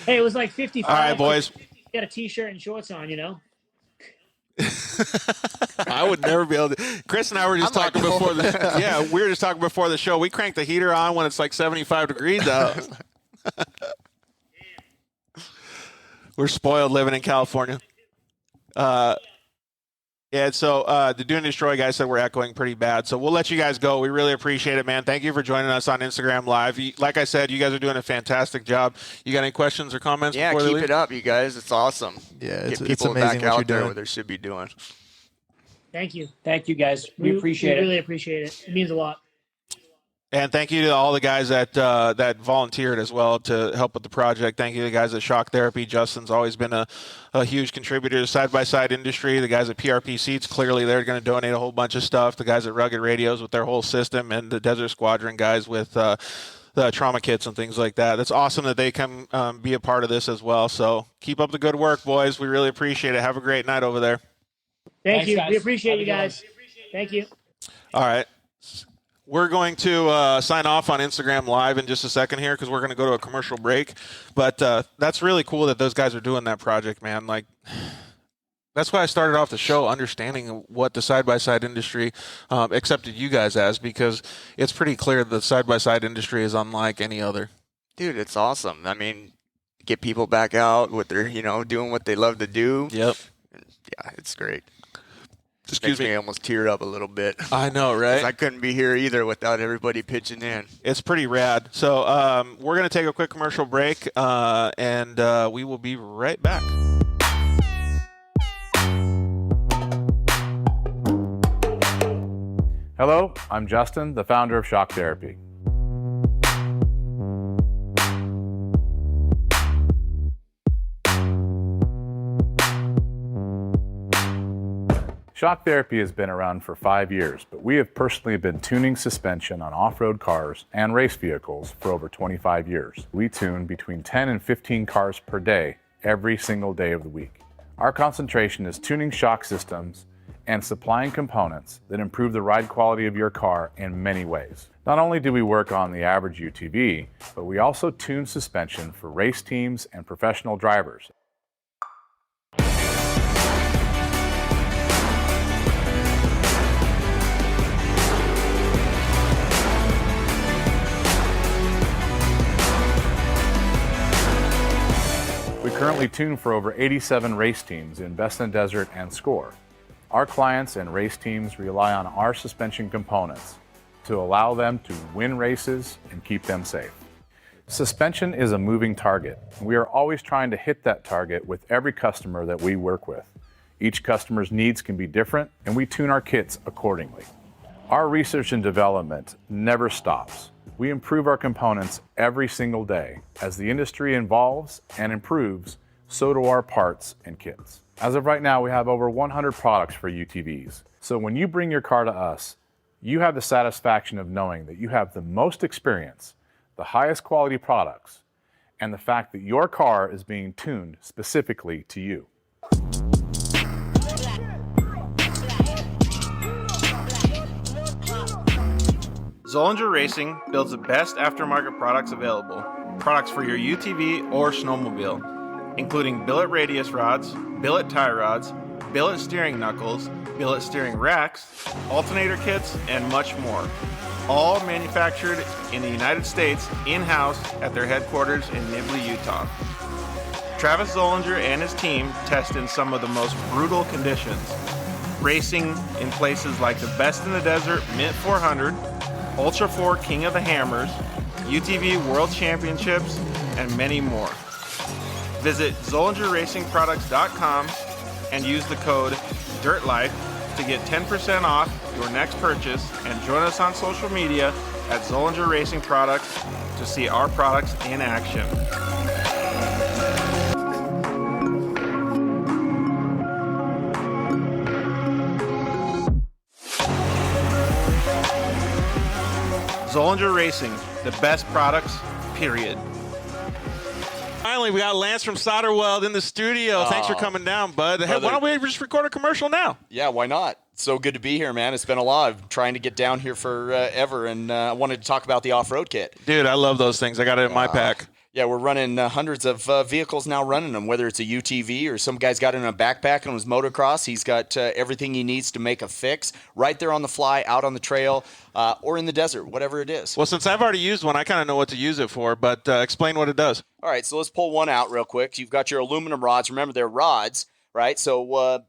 hey, it was like 55. All right, boys. Got a t-shirt and shorts on, you know. I would never be able to. Chris and I were just talking before the. Yeah, we were just talking before the show. We crank the heater on when it's like 75 degrees out. We're spoiled living in California. Yeah, so the Dune Destroy guys said we're echoing pretty bad, so we'll let you guys go. We really appreciate it, man. Thank you for joining us on Instagram Live. Like I said, you guys are doing a fantastic job. You got any questions or comments? Yeah, before they keep leave? it up, you guys. It's awesome. Yeah, Get it's people amazing back what you're out there doing. where they should be doing. Thank you. Thank you, guys. We appreciate we it. really appreciate it. It means a lot. And thank you to all the guys that volunteered as well to help with the project. Thank you to the guys at Shock Therapy. Justin's always been a huge contributor to the side-by-side industry. The guys at PRP Seats, clearly they're going to donate a whole bunch of stuff. The guys at Rugged Radios with their whole system, and the Desert Squadron guys with the trauma kits and things like that. It's awesome that they come be a part of this as well. So keep up the good work, boys. We really appreciate it. Have a great night over there. Thanks, you. We Guys. appreciate Have a you good one. guys. Thank you. All right. We're going to sign off on Instagram Live in just a second here because we're going to go to a commercial break. But that's really cool that those guys are doing that project, man. Like, that's why I started off the show understanding what the side-by-side industry accepted you guys as, because it's pretty clear the side-by-side industry is unlike any other. Dude, it's awesome. I mean, get people back out with their, doing what they love to do. Yep. Yeah, it's great. Excuse Makes me. me almost tear up a little bit. I know, 'Cause right? I couldn't be here either without everybody pitching in. It's pretty rad. So we're going to take a quick commercial break, and we will be right back. Hello, I'm Justin, the founder of Shock Therapy. Shock Therapy has been around for 5 years, but we have personally been tuning suspension on off-road cars and race vehicles for over 25 years. We tune between 10 and 15 cars per day, every single day of the week. Our concentration is tuning shock systems and supplying components that improve the ride quality of your car in many ways. Not only do we work on the average UTV, but we also tune suspension for race teams and professional drivers. We currently tune for over 87 race teams in Best in Desert and Score. Our clients and race teams rely on our suspension components to allow them to win races and keep them safe. Suspension is a moving target. We are always trying to hit that target with every customer that we work with. Each customer's needs can be different, and we tune our kits accordingly. Our research and development never stops. We improve our components every single day. As the industry evolves and improves, so do our parts and kits. As of right now, we have over 100 products for UTVs. So when you bring your car to us, you have the satisfaction of knowing that you have the most experience, the highest quality products, and the fact that your car is being tuned specifically to you. Zollinger Racing builds the best aftermarket products available. products for your UTV or snowmobile, including billet radius rods, billet tie rods, billet steering knuckles, billet steering racks, alternator kits, and much more. All manufactured in the United States in-house at their headquarters in Nibley, Utah. Travis Zollinger and his team test in some of the most brutal conditions, racing in places like the Best in the Desert Mint 400, Ultra 4 King of the Hammers, UTV World Championships, and many more. Visit ZollingerRacingProducts.com and use the code DIRTLIFE to get 10% off your next purchase, and join us on social media at Zollinger Racing Products to see our products in action. Zollinger Racing, the best products, period. Finally, we got Lance from Solderweld in the studio. Thanks for coming down, bud. Hey, why don't we just record a commercial now? Yeah, why not? So good to be here, man. It's been a lot. I'm trying to get down here forever, and I wanted to talk about the off-road kit. Dude, I love those things. I got it in my pack. Yeah, we're running hundreds of vehicles now running them, whether it's a UTV or some guy's got it in a backpack on his motocross. He's got everything he needs to make a fix right there on the fly, out on the trail, or in the desert, whatever it is. Well, since I've already used one, I kind of know what to use it for, but explain what it does. All right, so let's pull one out real quick. You've got your aluminum rods. Remember, they're rods, right? So,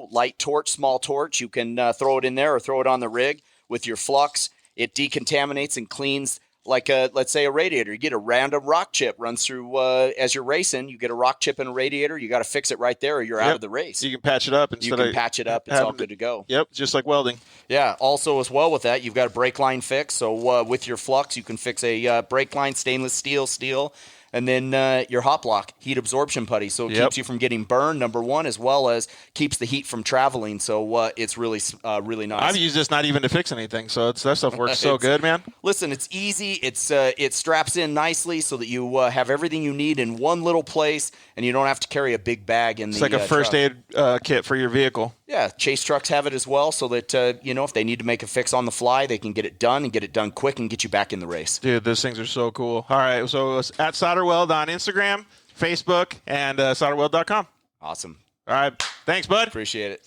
light torch, small torch. You can throw it in there or throw it on the rig with your flux. It decontaminates and cleans like, let's say, a radiator. You get a random rock chip runs through as you're racing. You get a rock chip in a radiator. You got to fix it right there or you're out of the race. You can patch it up. You can patch it up. It's all good to go. Yep, just like welding. Yeah, also as well with that, you've got a brake line fix. So with your flux, you can fix a brake line, stainless steel. And then your hot block, heat absorption putty. So it keeps you from getting burned, number one, as well as keeps the heat from traveling. So it's really nice. I've used this not even to fix anything, so that stuff works so good, man. Listen, it's easy. It straps in nicely so that you have everything you need in one little place, and you don't have to carry a big bag in it's the like a first truck. aid kit for your vehicle. Yeah, chase trucks have it as well, so that if they need to make a fix on the fly, they can get it done and get it done quick and get you back in the race. Dude, those things are so cool. All right, so it's at Solderweld on Instagram, Facebook, and solderweld.com. Awesome. All right, thanks, bud. Appreciate it.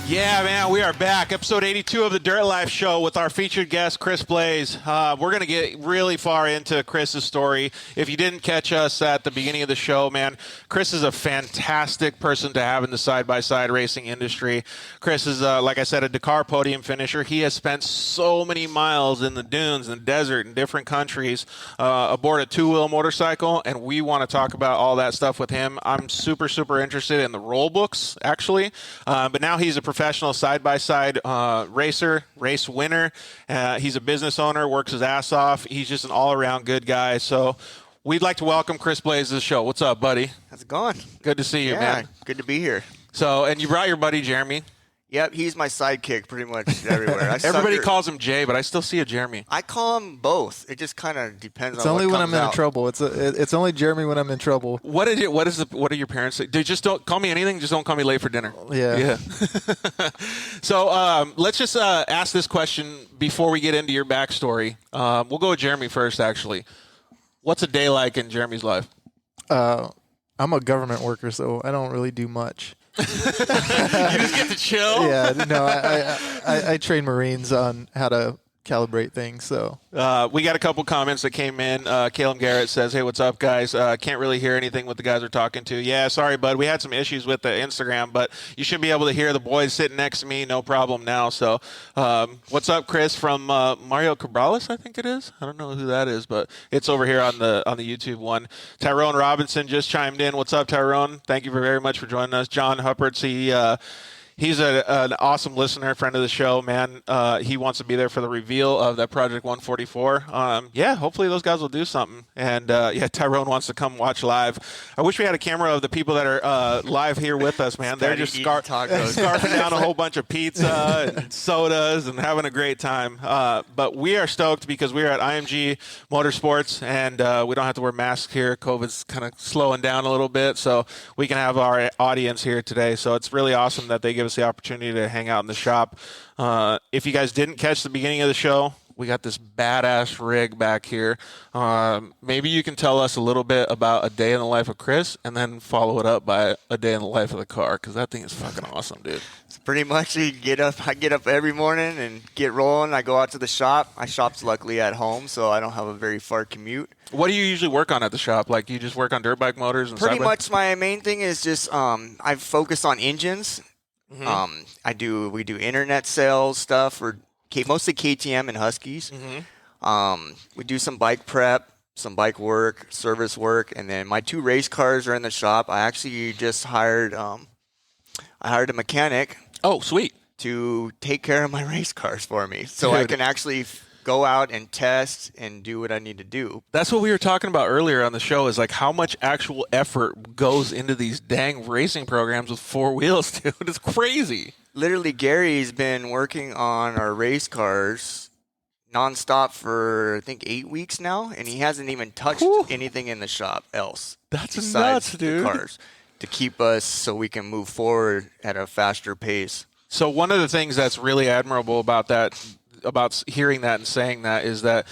Yeah, man, we are back. Episode 82 of the Dirt Life Show with our featured guest, Chris Blais. We're going to get really far into Chris's story. If you didn't catch us at the beginning of the show, man, Chris is a fantastic person to have in the side-by-side racing industry. Chris is, like I said, a Dakar podium finisher. He has spent so many miles in the dunes and the desert in different countries aboard a two-wheel motorcycle, and we want to talk about all that stuff with him. I'm super, super interested in the roll books, actually, but now he's a professional side-by-side racer, race winner. He's a business owner, works his ass off. He's just an all-around good guy. So we'd like to welcome Chris Blais to the show. What's up, buddy? How's it going? Good to see you, man. Good to be here. So, and you brought your buddy Jeremy. Yep, he's my sidekick pretty much everywhere. Everybody calls him Jay, but I still see a Jeremy. I call him both. It just kind of depends It's on only what when comes I'm out. in trouble. It's only Jeremy when I'm in trouble. What do your parents say? Dude, just don't call me anything. Just don't call me late for dinner. Yeah. So let's just ask this question before we get into your backstory. We'll go with Jeremy first, actually. What's a day like in Jeremy's life? I'm a government worker, so I don't really do much. You just get to chill? Yeah, no, I train Marines on how to calibrate things. So we got a couple comments that came in. Caleb Garrett says, "Hey, what's up, guys? Can't really hear anything what the guys are talking to." Yeah, sorry, bud. We had some issues with the Instagram, but you should be able to hear the boys sitting next to me, no problem now. So, what's up, Chris from Mario Cabrales? I think it is. I don't know who that is, but it's over here on the YouTube one. Tyrone Robinson just chimed in. What's up, Tyrone? Thank you very much for joining us. John Huppert's He's an awesome listener, friend of the show, man. He wants to be there for the reveal of that Project 144. Yeah, hopefully those guys will do something. And, Tyrone wants to come watch live. I wish we had a camera of the people that are live here with us, man. They're just scarfing down a whole bunch of pizza and sodas and having a great time. But we are stoked because we are at IMG Motorsports, and we don't have to wear masks here. COVID's kind of slowing down a little bit, so we can have our audience here today. So it's really awesome that they give us us the opportunity to hang out in the shop. If you guys didn't catch the beginning of the show, we got this badass rig back here. Maybe you can tell us a little bit about a day in the life of Chris, and then follow it up by a day in the life of the car, because that thing is fucking awesome, dude. It's pretty much I get up every morning and get rolling. I go out to the shop. My shop's luckily at home, so I don't have a very far commute. What do you usually work on at the shop? Like, you just work on dirt bike motors and Pretty sideway? much my main thing is just I've focused on engines. Mm-hmm. We do internet sales stuff for mostly KTM and Huskies. Mm-hmm. We do some bike prep, some bike work, service work, and then my 2 race cars are in the shop. I actually just hired a mechanic. Oh, sweet. To take care of my race cars for me, so I can actually go out and test and do what I need to do. That's what we were talking about earlier on the show, is like how much actual effort goes into these dang racing programs with 4 wheels, dude. It's crazy. Literally, Gary's been working on our race cars nonstop for, I think, 8 weeks now, and he hasn't even touched anything in the shop else. That's besides nuts, dude. The cars, to keep us so we can move forward at a faster pace. So one of the things that's really admirable about that, about hearing that and saying that, is that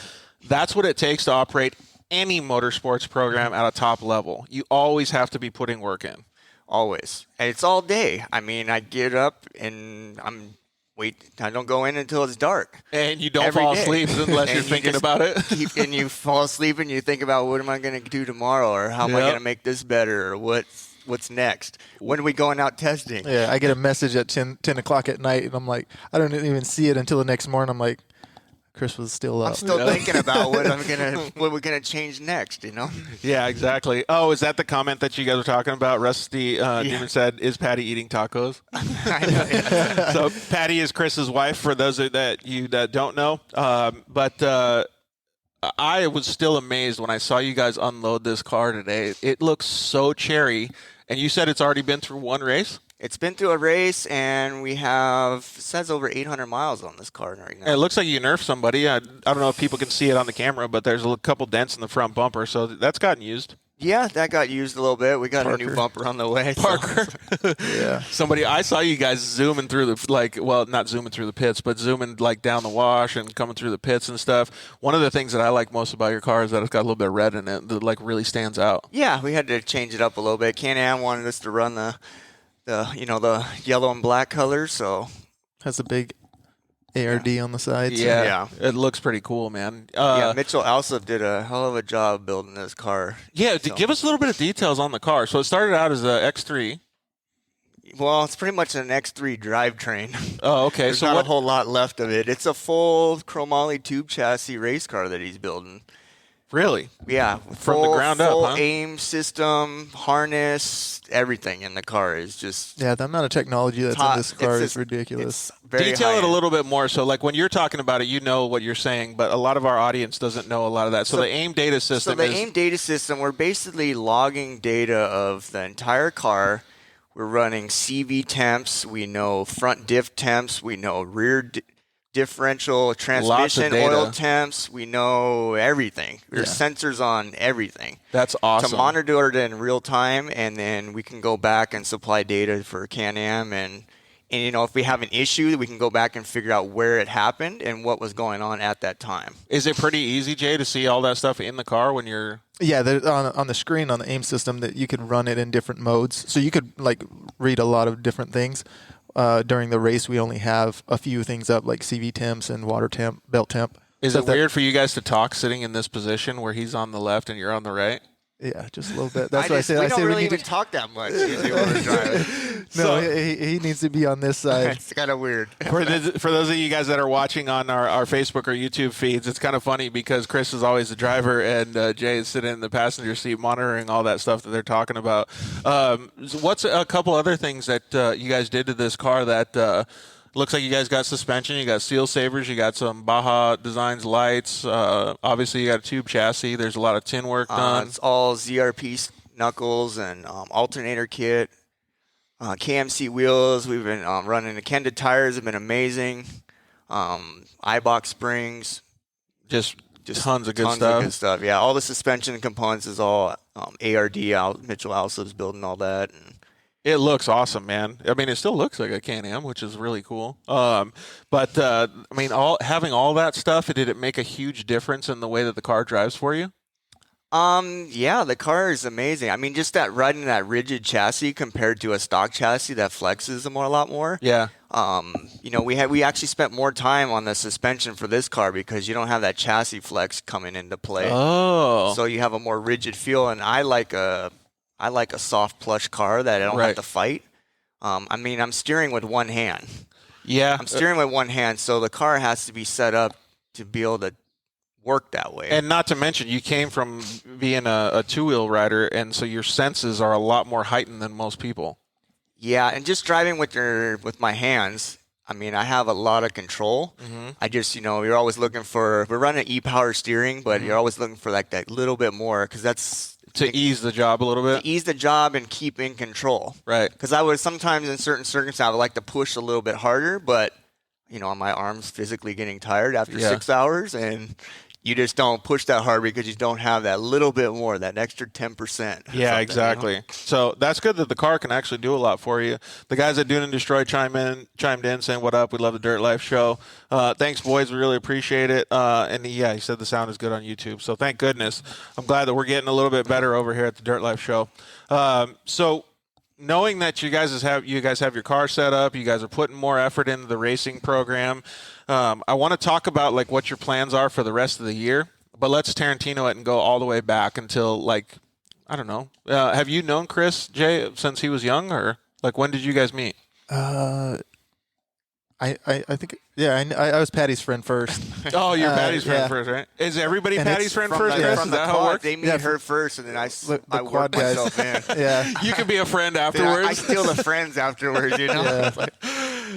that's what it takes to operate any motorsports program at a top level. You always have to be putting work in. Always. And it's all day. I mean, I get up and I don't go in until it's dark. And you don't Every fall day. asleep unless you're thinking about it. And you fall asleep and you think about, what am I going to do tomorrow? Or how am I going to make this better? Or what's next? When are we going out testing? Yeah, I get a message at 10 o'clock at night, and I'm like, I don't even see it until the next morning. I'm like, Chris was still up. I'm still thinking about what we're gonna change next, you know? Yeah, exactly. Oh, is that the comment that you guys were talking about? Rusty Demon said, "Is Patty eating tacos?" I know, yeah. So Patty is Chris's wife, for those that you that don't know. But I was still amazed when I saw you guys unload this car today. It looks so cherry. And you said it's already been through 1 race? It's been through a race, and we have, it says, over 800 miles on this car right now. It looks like you nerfed somebody. I don't know if people can see it on the camera, but there's a couple dents in the front bumper, so that's gotten used. Yeah, that got used a little bit. We got a new bumper on the way. Parker. Yeah. I saw you guys zooming through not zooming through the pits, but zooming down the wash and coming through the pits and stuff. One of the things that I like most about your car is that it's got a little bit of red in it that really stands out. Yeah, we had to change it up a little bit. Can-Am wanted us to run the yellow and black colors, so Has a big ARD on the sides. Yeah. It looks pretty cool, man. Mitchell also did a hell of a job building this car. Yeah, give us a little bit of details on the car. So it started out as a X3. Well, it's pretty much an X3 drivetrain. Oh, okay. There's not a whole lot left of it. It's a full chromoly tube chassis race car that he's building. Really? Yeah. From the ground up, full huh? aim system, harness, everything in the car is just... Yeah, the amount of technology that's in this car is ridiculous. Detail it a little bit more. So, when you're talking about it, you know what you're saying, but a lot of our audience doesn't know a lot of that. So the AIM data system AIM data system, we're basically logging data of the entire car. We're running CV temps. We know front diff temps. We know rear differential, transmission, oil temps. We know everything. There's sensors on everything. That's awesome. To monitor it in real time, and then we can go back and supply data for Can-Am. And if we have an issue, we can go back and figure out where it happened and what was going on at that time. Is it pretty easy, Jay, to see all that stuff in the car when you're... Yeah, on the screen on the AIM system that you could run it in different modes. So you could read a lot of different things. During the race, we only have a few things up, like CV temps and water temp, belt temp. Is it weird for you guys to talk sitting in this position where he's on the left and you're on the right? Yeah, just a little bit. That's what I say. We don't really even talk that much usually when we're driving. No, he needs to be on this side. It's kind of weird. For those of you guys that are watching on our Facebook or YouTube feeds, it's kind of funny because Chris is always the driver and Jay is sitting in the passenger seat monitoring all that stuff that they're talking about. What's a couple other things that you guys did to this car that looks like you guys got suspension, you got seal savers, you got some Baja Designs lights. Obviously, you got a tube chassis. There's a lot of tin work done. It's all ZRP knuckles and alternator kit. KMC wheels. We've been running the Kenda tires. Have been amazing. iBox springs. Just tons of good Tons stuff. of good stuff. Yeah, all the suspension components is all ARD. Mitchell Alsop's building all that. And It looks awesome, man. I mean, it still looks like a Can-Am, which is really cool. But I mean, having all that stuff, did it make a huge difference in the way that the car drives for you? Yeah, the car is amazing. I mean, just that riding that rigid chassis compared to a stock chassis that flexes a lot more. Yeah. You know, we actually spent more time on the suspension for this car because you don't have that chassis flex coming into play. Oh. So you have a more rigid feel, and I like a soft plush car that I don't have to fight. I mean, I'm steering with one hand. Yeah. I'm steering with one hand, so the car has to be set up to be able to work that way. And not to mention, you came from being a two-wheel rider, and so your senses are a lot more heightened than most people. Yeah, and just driving with my hands, I mean, I have a lot of control. Mm-hmm. I just, you know, you're always looking we're running e-power steering, but you're always looking for like that little bit more because that's to ease the job a little bit. To ease the job and keep in control. Right. Because I would sometimes in certain circumstances I would like to push a little bit harder, but you know, my arm's physically getting tired after 6 hours, and you just don't push that hard because you don't have that little bit more, that extra 10%. Yeah, exactly. You know? So that's good that the car can actually do a lot for you. The guys at Dune and Destroy chimed in saying, "What up? We love the Dirt Life show. Thanks, boys. We really appreciate it." And yeah, he said the sound is good on YouTube. So thank goodness. I'm glad that we're getting a little bit better over here at the Dirt Life show. So knowing that you guys have your car set up, you guys are putting more effort into the racing program. I want to talk about like what your plans are for the rest of the year, but let's Tarantino it and go all the way back until like, I don't know. Have you known Chris, Jay, since he was young, or like when did you guys meet? I think, yeah, I was Patty's friend first. Oh, you're Patty's friend first, right? Is everybody And Patty's it's friend From first, the, Chris? from Is the that how it quad, works? they meet her first, and then I quad work guys. myself in. Yeah. You can be a friend Then afterwards. I steal the friends afterwards, you know? Yeah.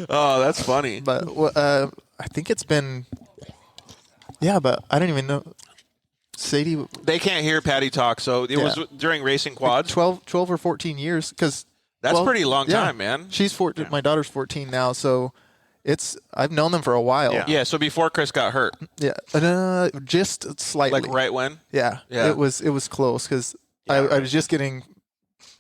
Oh, that's funny. But I think it's been, but I don't even know. Sadie, They can't hear Patty talk, so it was during racing quads. 12 or 14 years, because That's a pretty long time, man. She's 14. My daughter's 14 now, so I've known them for a while. Yeah, so before Chris got hurt. Yeah, just slightly. Like right when? Yeah. It was close because I was just getting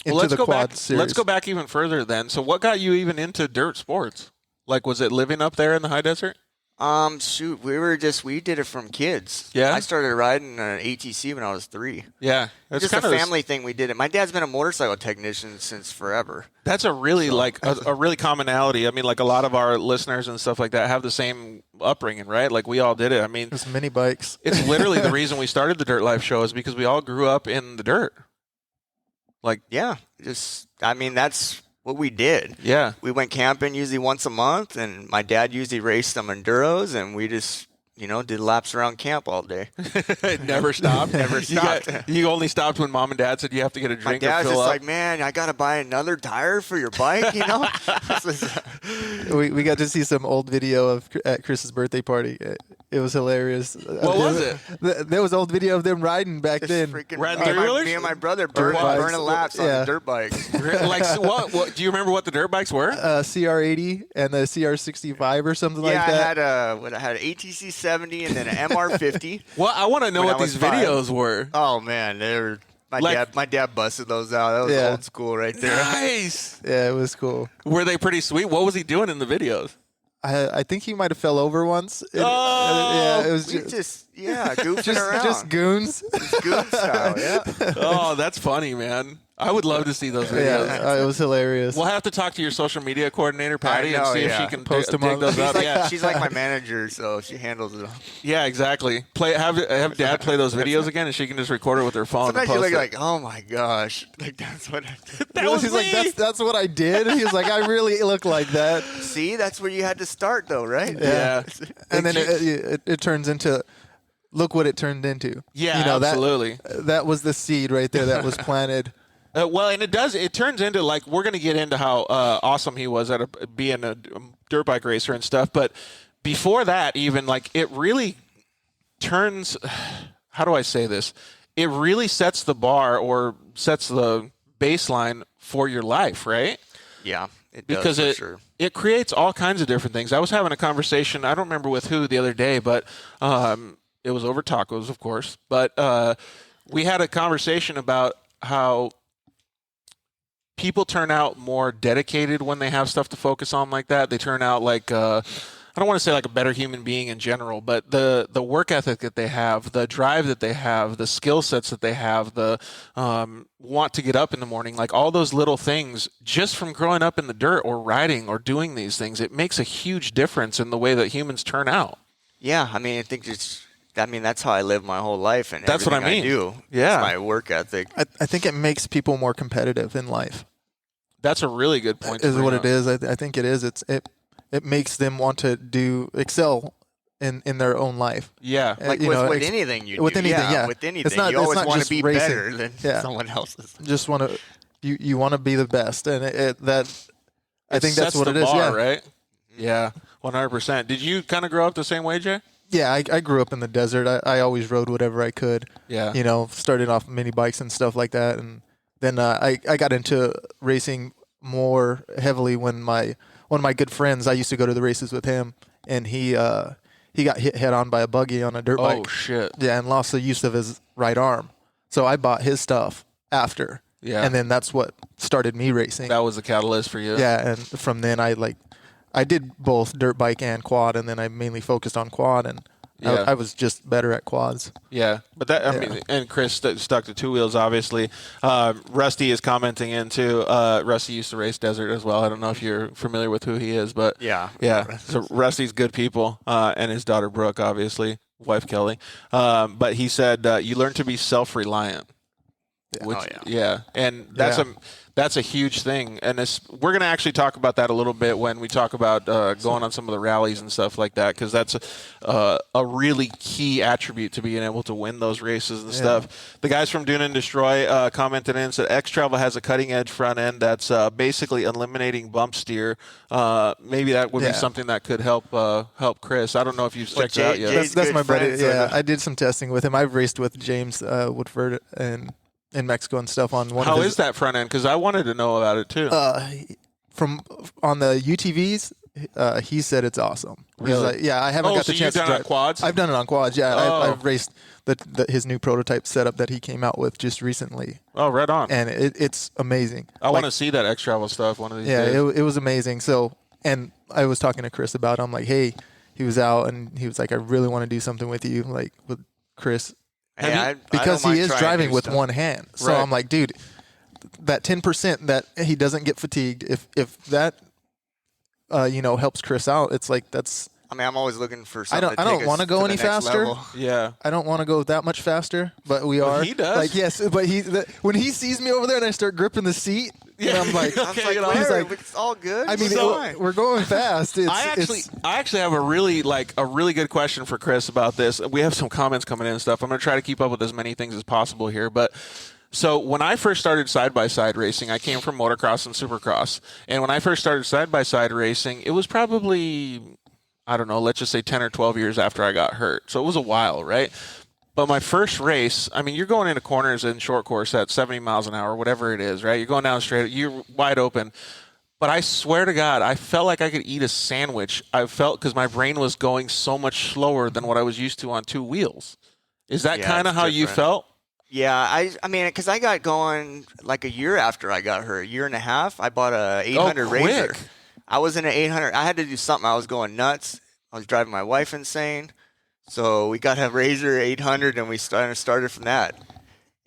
into Let's the go quad back. series. Let's go back even further then. So what got you even into dirt sports? Like, was it living up there in the high desert? Shoot, we did it from kids. Yeah? I started riding an ATC when I was 3. Yeah, It's just a family thing we did it. My dad's been a motorcycle technician since forever. That's a really a really commonality. I mean, like a lot of our listeners and stuff like that have the same upbringing, right? Like we all did it. I mean, There's mini bikes. it's literally the reason we started the Dirt Life show is because we all grew up in the dirt. Like, Yeah, I mean, that's what we did. yeah. We went camping usually once a month, and my dad usually raced some enduros, and we just, did laps around camp all day. It never stopped. Never stopped. You only stopped when mom and dad said you have to get a My drink or dad's fill just up. like, man, I got to buy another tire for your bike, We got to see some old video at Chris's birthday party. It was hilarious. What was it? There was old video of them riding back then. Freaking Riding me, three-wheelers? me and my brother Dirt bikes. burning laps on the dirt bikes. Like, so what? Do you remember what the dirt bikes were? CR80 and the CR65 or something like I that. had an ATC 70 and then an MR50. Well, I want to know When what I was these 5. videos were. Oh man, my dad busted those out. That was Yeah. old school right there. Nice. Yeah, it was cool. Were they pretty sweet? What was he doing in the videos? I think he might have fell over once. Oh! Yeah, it was We goofing around. just goons. goon style, yeah. Oh, that's funny, man. I would love to see those videos. Yeah, it was hilarious. We'll have to talk to your social media coordinator, Patty, and know, see if yeah. she can Post them dig on- those She's up. like, Yeah, she's like my manager, so she handles it all. yeah, exactly. Have Dad play those videos again, and she can just record it with her phone. Sometimes and you post look it. like, oh my gosh, like that's what I did. That was He's me. like, that's what I did. He was like, I really look like that. See, that's where you had to start, though, right? Yeah. And then it turns into, look what it turned into. Yeah, You know, absolutely. That was the seed right there that was planted. Well, and it turns into, like, we're going to get into how awesome he was at being a dirt bike racer and stuff. But before that, even, like, it really turns, how do I say this? It really sets the bar or sets the baseline for your life, right? Yeah, it Because does, for sure. it creates all kinds of different things. I was having a conversation, I don't remember with who the other day, but it was over tacos, of course. But we had a conversation about how people turn out more dedicated when they have stuff to focus on like that. They turn out like I don't want to say like a better human being in general, but the work ethic that they have, the drive that they have, the skill sets that they have, the want to get up in the morning, like all those little things just from growing up in the dirt or riding or doing these things, it makes a huge difference in the way that humans turn out. Yeah, I mean, that's how I live my whole life, and that's what I mean. do. Yeah, it's my work ethic. I think it makes people more competitive in life. That's a really good point. Is what it is. I think it is. It makes them want to excel in their own life. Yeah. Like with anything you do. With anything, yeah. With anything. You always want to be racing. better than someone else's. Just want to, you want to be the best. And I think that's what it is. Bar, yeah. Right? Yeah. 100%. Did you kind of grow up the same way, Jay? Yeah, I grew up in the desert. I always rode whatever I could. Yeah. Started off mini bikes and stuff like that. And then I got into racing more heavily when one of my good friends, I used to go to the races with him, and he got hit head on by a buggy on a dirt bike. Oh, shit. Yeah, and lost the use of his right arm. So I bought his stuff after. Yeah. And then that's what started me racing. That was the catalyst for you. Yeah, and from then I did both dirt bike and quad, and then I mainly focused on quad, and I was just better at quads. Yeah, but I mean, and Chris stuck to two wheels, obviously. Rusty is commenting in too. Rusty used to race Desert as well. I don't know if you're familiar with who he is, but yeah. So Rusty's good people, and his daughter Brooke, obviously, wife Kelly. But he said you learn to be self-reliant. And that's a huge thing, and we're going to actually talk about that a little bit when we talk about going on some of the rallies and stuff like that, because that's a really key attribute to being able to win those races and stuff. The guys from Dune and Destroy commented in and said X-Travel has a cutting-edge front end that's basically eliminating bump steer. Maybe that would be something that could help Chris. I don't know if you've checked it out yet. That's my buddy. Yeah, I did some testing with him. I've raced with James Woodford and in Mexico and stuff on one. How is that front end? Because I wanted to know about it too. From on the UTVs, he said it's awesome. Really? I haven't got the chance to drive. You've done it on quads? I've done it on quads. Yeah, I've raced his new prototype setup that he came out with just recently. Oh, right on. And it's amazing. I want to see that X-Travel stuff one of these days. Yeah, it was amazing. So, and I was talking to Chris about it. I'm like, hey, he was out and he was like, I really want to do something with you, like with Chris. Because he is driving with one hand. So I'm like, dude, that 10% that he doesn't get fatigued, if that helps Chris out, it's like that's. I mean, I'm always looking for something. I don't want to go any faster. Level. Yeah, I don't want to go that much faster, but we are. He does. Like yes, but when he sees me over there and I start gripping the seat, and I'm like, it's all good. I mean, we're going fast. I actually have a really good question for Chris about this. We have some comments coming in and stuff. I'm going to try to keep up with as many things as possible here, but. So when I first started side-by-side racing, I came from motocross and supercross. And when I first started side-by-side racing, it was probably, I don't know, let's just say 10 or 12 years after I got hurt. So it was a while, right? But my first race, I mean, you're going into corners in short course at 70 miles an hour, whatever it is, right? You're going down straight, you're wide open. But I swear to God, I felt like I could eat a sandwich. I felt because my brain was going so much slower than what I was used to on two wheels. Is that kind of how you felt? Yeah, I mean, because I got going like a year after I got hurt, a year and a half. I bought a 800 Razor. I was in an 800. I had to do something. I was going nuts. I was driving my wife insane. So we got a Razor 800, and we started from that.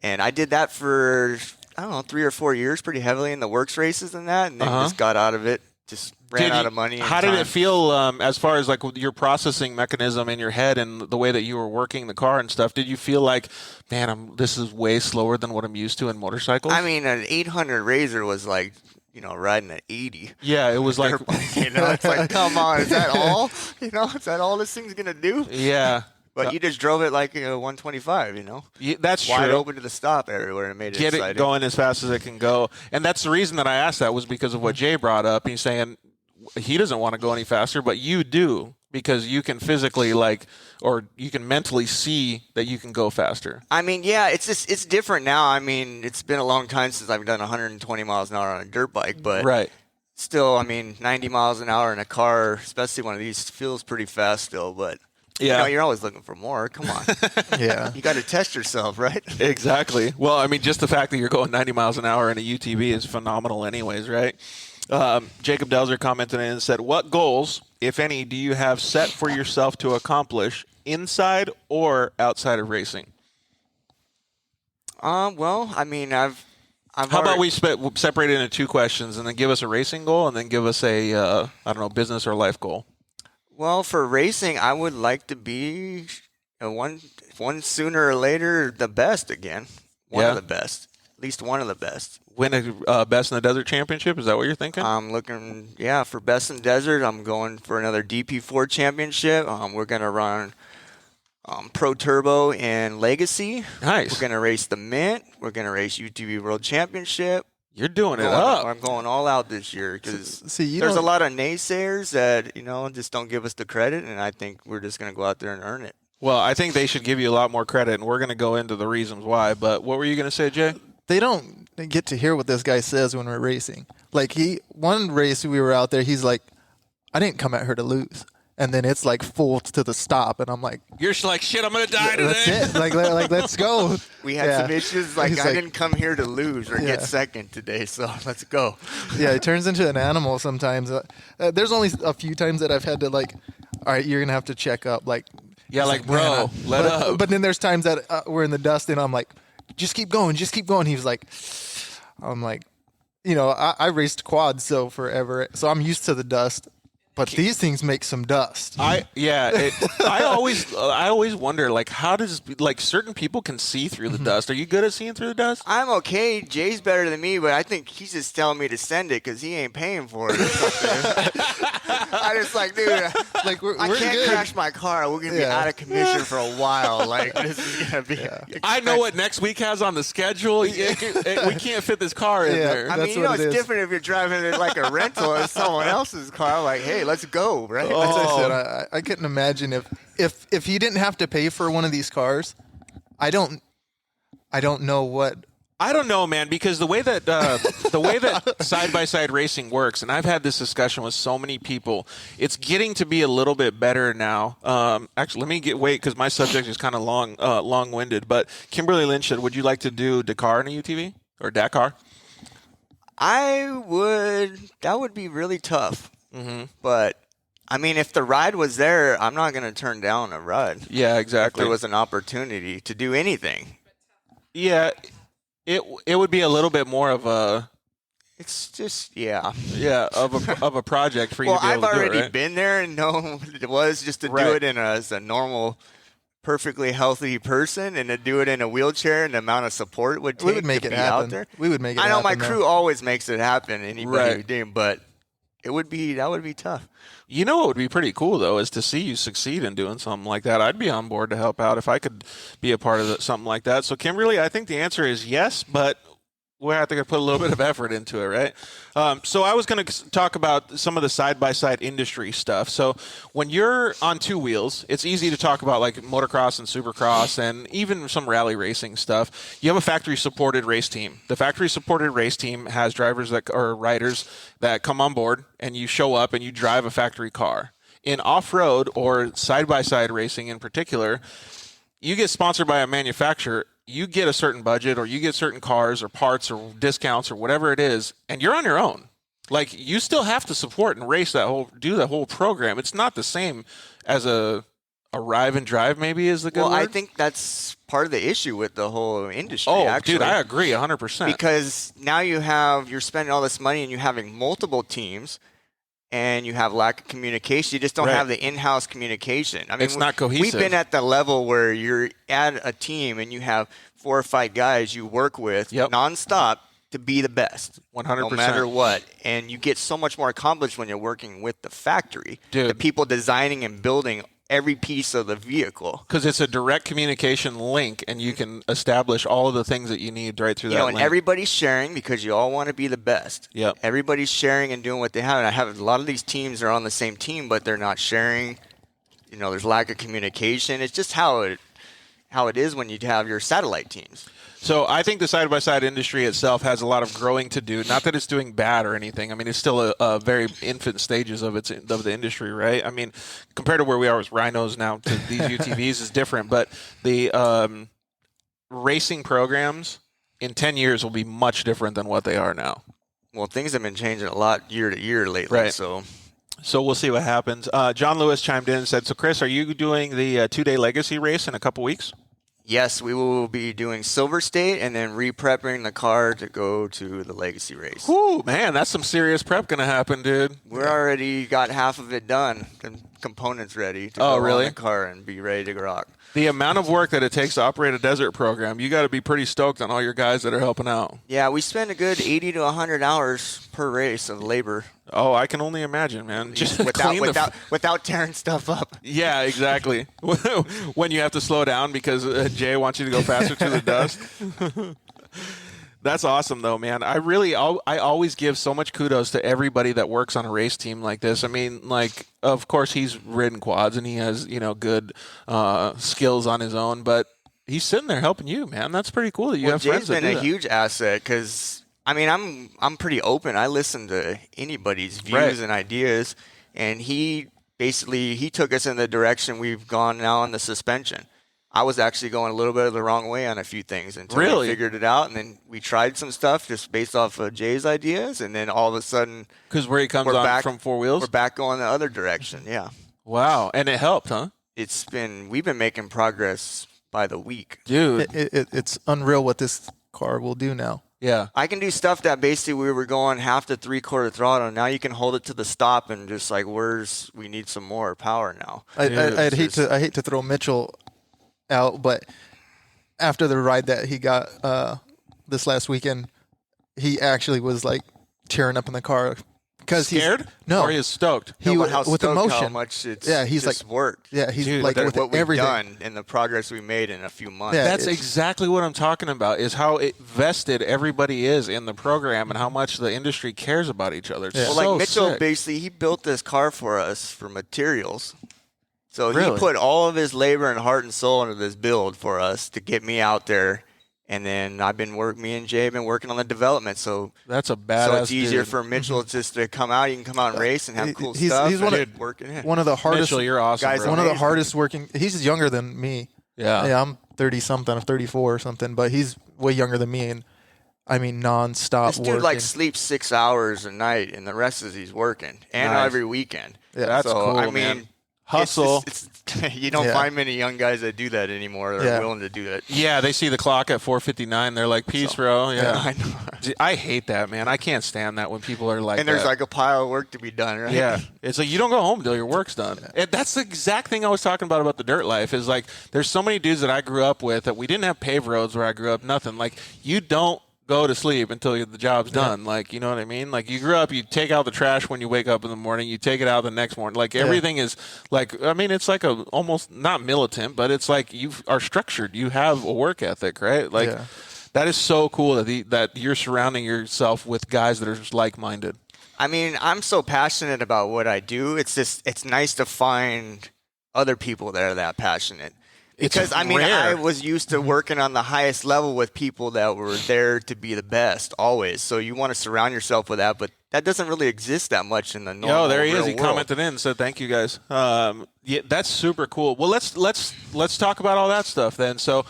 And I did that for, I don't know, 3 or 4 years pretty heavily in the works races and that, and then just got out of it. Just ran out of money. How did it feel as far as like your processing mechanism in your head and the way that you were working the car and stuff? Did you feel like, man, this is way slower than what I'm used to in motorcycles? I mean, an 800 Razor was like, riding at 80. Yeah, it was like, it's like, come on, is that all? Is that all this thing's gonna do? Yeah. But you just drove it like 125, Yeah, that's wide true. open to the stop everywhere, and it made it exciting. Get it going as fast as it can go. And that's the reason that I asked that was because of what Jay brought up. He's saying he doesn't want to go any faster, but you do because you can physically or you can mentally see that you can go faster. I mean, yeah, it's different now. I mean, it's been a long time since I've done 120 miles an hour on a dirt bike, but still, I mean, 90 miles an hour in a car, especially one of these, feels pretty fast still, but. Yeah. You know, you're always looking for more. Come on. Yeah. You got to test yourself, right? Exactly. Well, I mean, just the fact that you're going 90 miles an hour in a UTV is phenomenal anyways, right? Jacob Delzer commented in and said, what goals, if any, do you have set for yourself to accomplish inside or outside of racing? Well, I mean, I've How about we separate it into two questions and then give us a racing goal and then give us a, I don't know, business or life goal? Well, for racing, I would like to be one sooner or later the best again. One of the best. At least one of the best. Win a Best in the Desert championship? Is that what you're thinking? I'm looking, for Best in Desert. I'm going for another DP4 championship. We're going to run Pro Turbo and Legacy. Nice. We're going to race the Mint. We're going to race UTV World Championship. You're doing it up. I'm going all out this year because See, there's a lot of naysayers that, just don't give us the credit, and I think we're just going to go out there and earn it. Well, I think they should give you a lot more credit, and we're going to go into the reasons why. But what were you going to say, Jay? They don't get to hear what this guy says when we're racing. Like one race we were out there, he's like, I didn't come at her to lose. And then it's like full to the stop, and I'm like, you're just like, shit, I'm going to die today. That's it. Like let's go. We had some issues. Like, I didn't come here to lose or get second today, so let's go. Yeah, it turns into an animal sometimes. There's only a few times that I've had to all right, you're going to have to check up. Like, yeah, like, bro, let up. But then there's times that we're in the dust, and I'm like, just keep going. He was like, I'm like, I raced quads so forever, so I'm used to the dust. But these things make some dust. I always wonder, like, how does, like, certain people can see through the dust. Are you good at seeing through the dust? I'm okay. Jay's better than me, but I think he's just telling me to send it because he ain't paying for it or something. I just like, dude, Like we're I can't good. crash my car. We're gonna be out of commission for a while. Like, this is gonna be. I know what next week has on the schedule. We can't fit this car in there. I mean, That's what it's different if you're driving it like a rental of someone else's car. Like, hey, let's go, right? As I said, I couldn't imagine if he didn't have to pay for one of these cars. I don't know what. I don't know, man, because the way that side-by-side racing works, and I've had this discussion with so many people, it's getting to be a little bit better now. Actually, let me wait because my subject is kind of long-winded. But Kimberly Lynch said, "Would you like to do Dakar in a UTV or Dakar?" I would. That would be really tough. Mm-hmm. But I mean, if the ride was there, I'm not going to turn down a ride. Yeah, exactly. If there was an opportunity to do anything. Yeah. It would be a little bit more of a. It's just of a project for you. Well, to be able I've to do already it, right? been there and know what it was just to do it as a normal, perfectly healthy person, and to do it in a wheelchair and the amount of support it would take. We would make to it be happen. out there. We would make it. I know happen, my crew always makes it happen. Anybody who did, but that would be tough. You know what would be pretty cool, though, is to see you succeed in doing something like that. I'd be on board to help out if I could be a part of something like that. So, Kimberly, I think the answer is yes, but we'll have to put a little bit of effort into it, right? So I was going to talk about some of the side-by-side industry stuff. So when you're on two wheels, it's easy to talk about like motocross and supercross and even some rally racing stuff. You have a factory-supported race team. The factory-supported race team has drivers or riders that come on board, and you show up and you drive a factory car. In off-road or side-by-side racing in particular, you get sponsored by a manufacturer. You get a certain budget, or you get certain cars or parts or discounts or whatever it is, and you're on your own. Like, you still have to support and race do the whole program. It's not the same as a arrive and drive, maybe, is the good word. I think that's part of the issue with the whole industry. Oh, actually. dude, I agree 100%. Because now you're spending all this money and you're having multiple teams, and you have lack of communication. You just don't have the in-house communication. I mean, it's not cohesive. We've been at the level where you're at a team and you have 4 or 5 guys you work with nonstop to be the best. 100%. No matter what. And you get so much more accomplished when you're working with the factory. Dude. The people designing and building every piece of the vehicle. Because it's a direct communication link, and you can establish all of the things that you need right through that And link. everybody's sharing because you all want to be the best. Yep. Everybody's sharing and doing what they have. And I have a lot of these teams are on the same team, but they're not sharing. There's lack of communication. It's just how how it is when you have your satellite teams. So I think the side-by-side industry itself has a lot of growing to do. Not that it's doing bad or anything. I mean, it's still a very infant stages of the industry, right? I mean, compared to where we are with Rhinos now to these UTVs is different. But the racing programs in 10 years will be much different than what they are now. Well, things have been changing a lot year to year lately. Right. So we'll see what happens. John Lewis chimed in and said, so Chris, are you doing the 2-day legacy race in a couple weeks? yes, we will be doing Silver State and then re-prepping the car to go to the Legacy race. Whew, man, that's some serious prep going to happen, dude. We're already got half of it done, the components ready to Oh, go really? on the car and be ready to rock. The amount of work that it takes to operate a desert program, you got to be pretty stoked on all your guys that are helping out. Yeah, we spend a good 80 to 100 hours per race of labor. Oh, I can only imagine, man. Just clean without tearing stuff up. Yeah, exactly. When you have to slow down because Jay wants you to go faster to the dust. That's awesome, though, man. I always give so much kudos to everybody that works on a race team like this. I mean, like, of course, he's ridden quads and he has, good skills on his own, but he's sitting there helping you, man. That's pretty cool that you have friends that do that. Jay's been a huge asset because, I mean, I'm pretty open. I listen to anybody's views and ideas, and he took us in the direction we've gone now on the suspension. I was actually going a little bit of the wrong way on a few things until we figured it out, and then we tried some stuff just based off of Jay's ideas, and then all of a sudden, because where he comes on from four wheels, we're back going the other direction. Yeah. Wow, and it helped, huh? We've been making progress by the week, dude. It's unreal what this car will do now. Yeah, I can do stuff that basically we were going half to 3/4 throttle. Now you can hold it to the stop and just like, we need some more power now. I hate to throw Mitchell out, but after the ride that he got this last weekend, he actually was like tearing up in the car because scared. Or he's stoked. He with stoked emotion. How much it's he's just like worked. Yeah, he's dude, like with what we've everything done and the progress we made in a few months. Yeah, that's exactly what I'm talking about. Is how vested everybody is in the program and how much the industry cares about each other. Yeah. Well, like Mitchell, basically, he built this car for us for materials. So he put all of his labor and heart and soul into this build for us to get me out there. And then me and Jay have been working on the development. So that's a badass. So it's easier dude. for Mitchell just to come out. He can come out and race and have cool he's stuff. He's one of the hardest. Mitchell, you're awesome, guys. bro. One of the hardest working. He's younger than me. Yeah, I'm 30 something. I'm 34 or something. But he's way younger than me, and I mean nonstop. This dude like sleeps 6 hours a night, and the rest is he's working and every weekend. Yeah, that's cool. I mean, man. Hustle. You don't find many young guys that do that anymore. They're willing to do that. Yeah, they see the clock at 4:59. They're like, "Peace, bro." Yeah, I know. I hate that, man. I can't stand that when people are like, and there's like a pile of work to be done, right? Yeah, it's like you don't go home until your work's done. And that's the exact thing I was talking about the dirt life. Is like there's so many dudes that I grew up with that we didn't have paved roads where I grew up. Nothing. Like you don't go to sleep until the job's done. Like, you know what I mean? Like you grew up, you take out the trash when you wake up in the morning, you take it out the next morning. Like everything is like, I mean, it's like a almost not militant, but it's like you are structured. You have a work ethic, right? Like that is so cool that you're surrounding yourself with guys that are just like-minded. I mean, I'm so passionate about what I do. It's nice to find other people that are that passionate. Because, I mean, I was used to working on the highest level with people that were there to be the best always. So you want to surround yourself with that, but that doesn't really exist that much in the normal there he is. real He world. commented in, so thank you guys. Yeah, that's super cool. Well, let's talk about all that stuff then. So,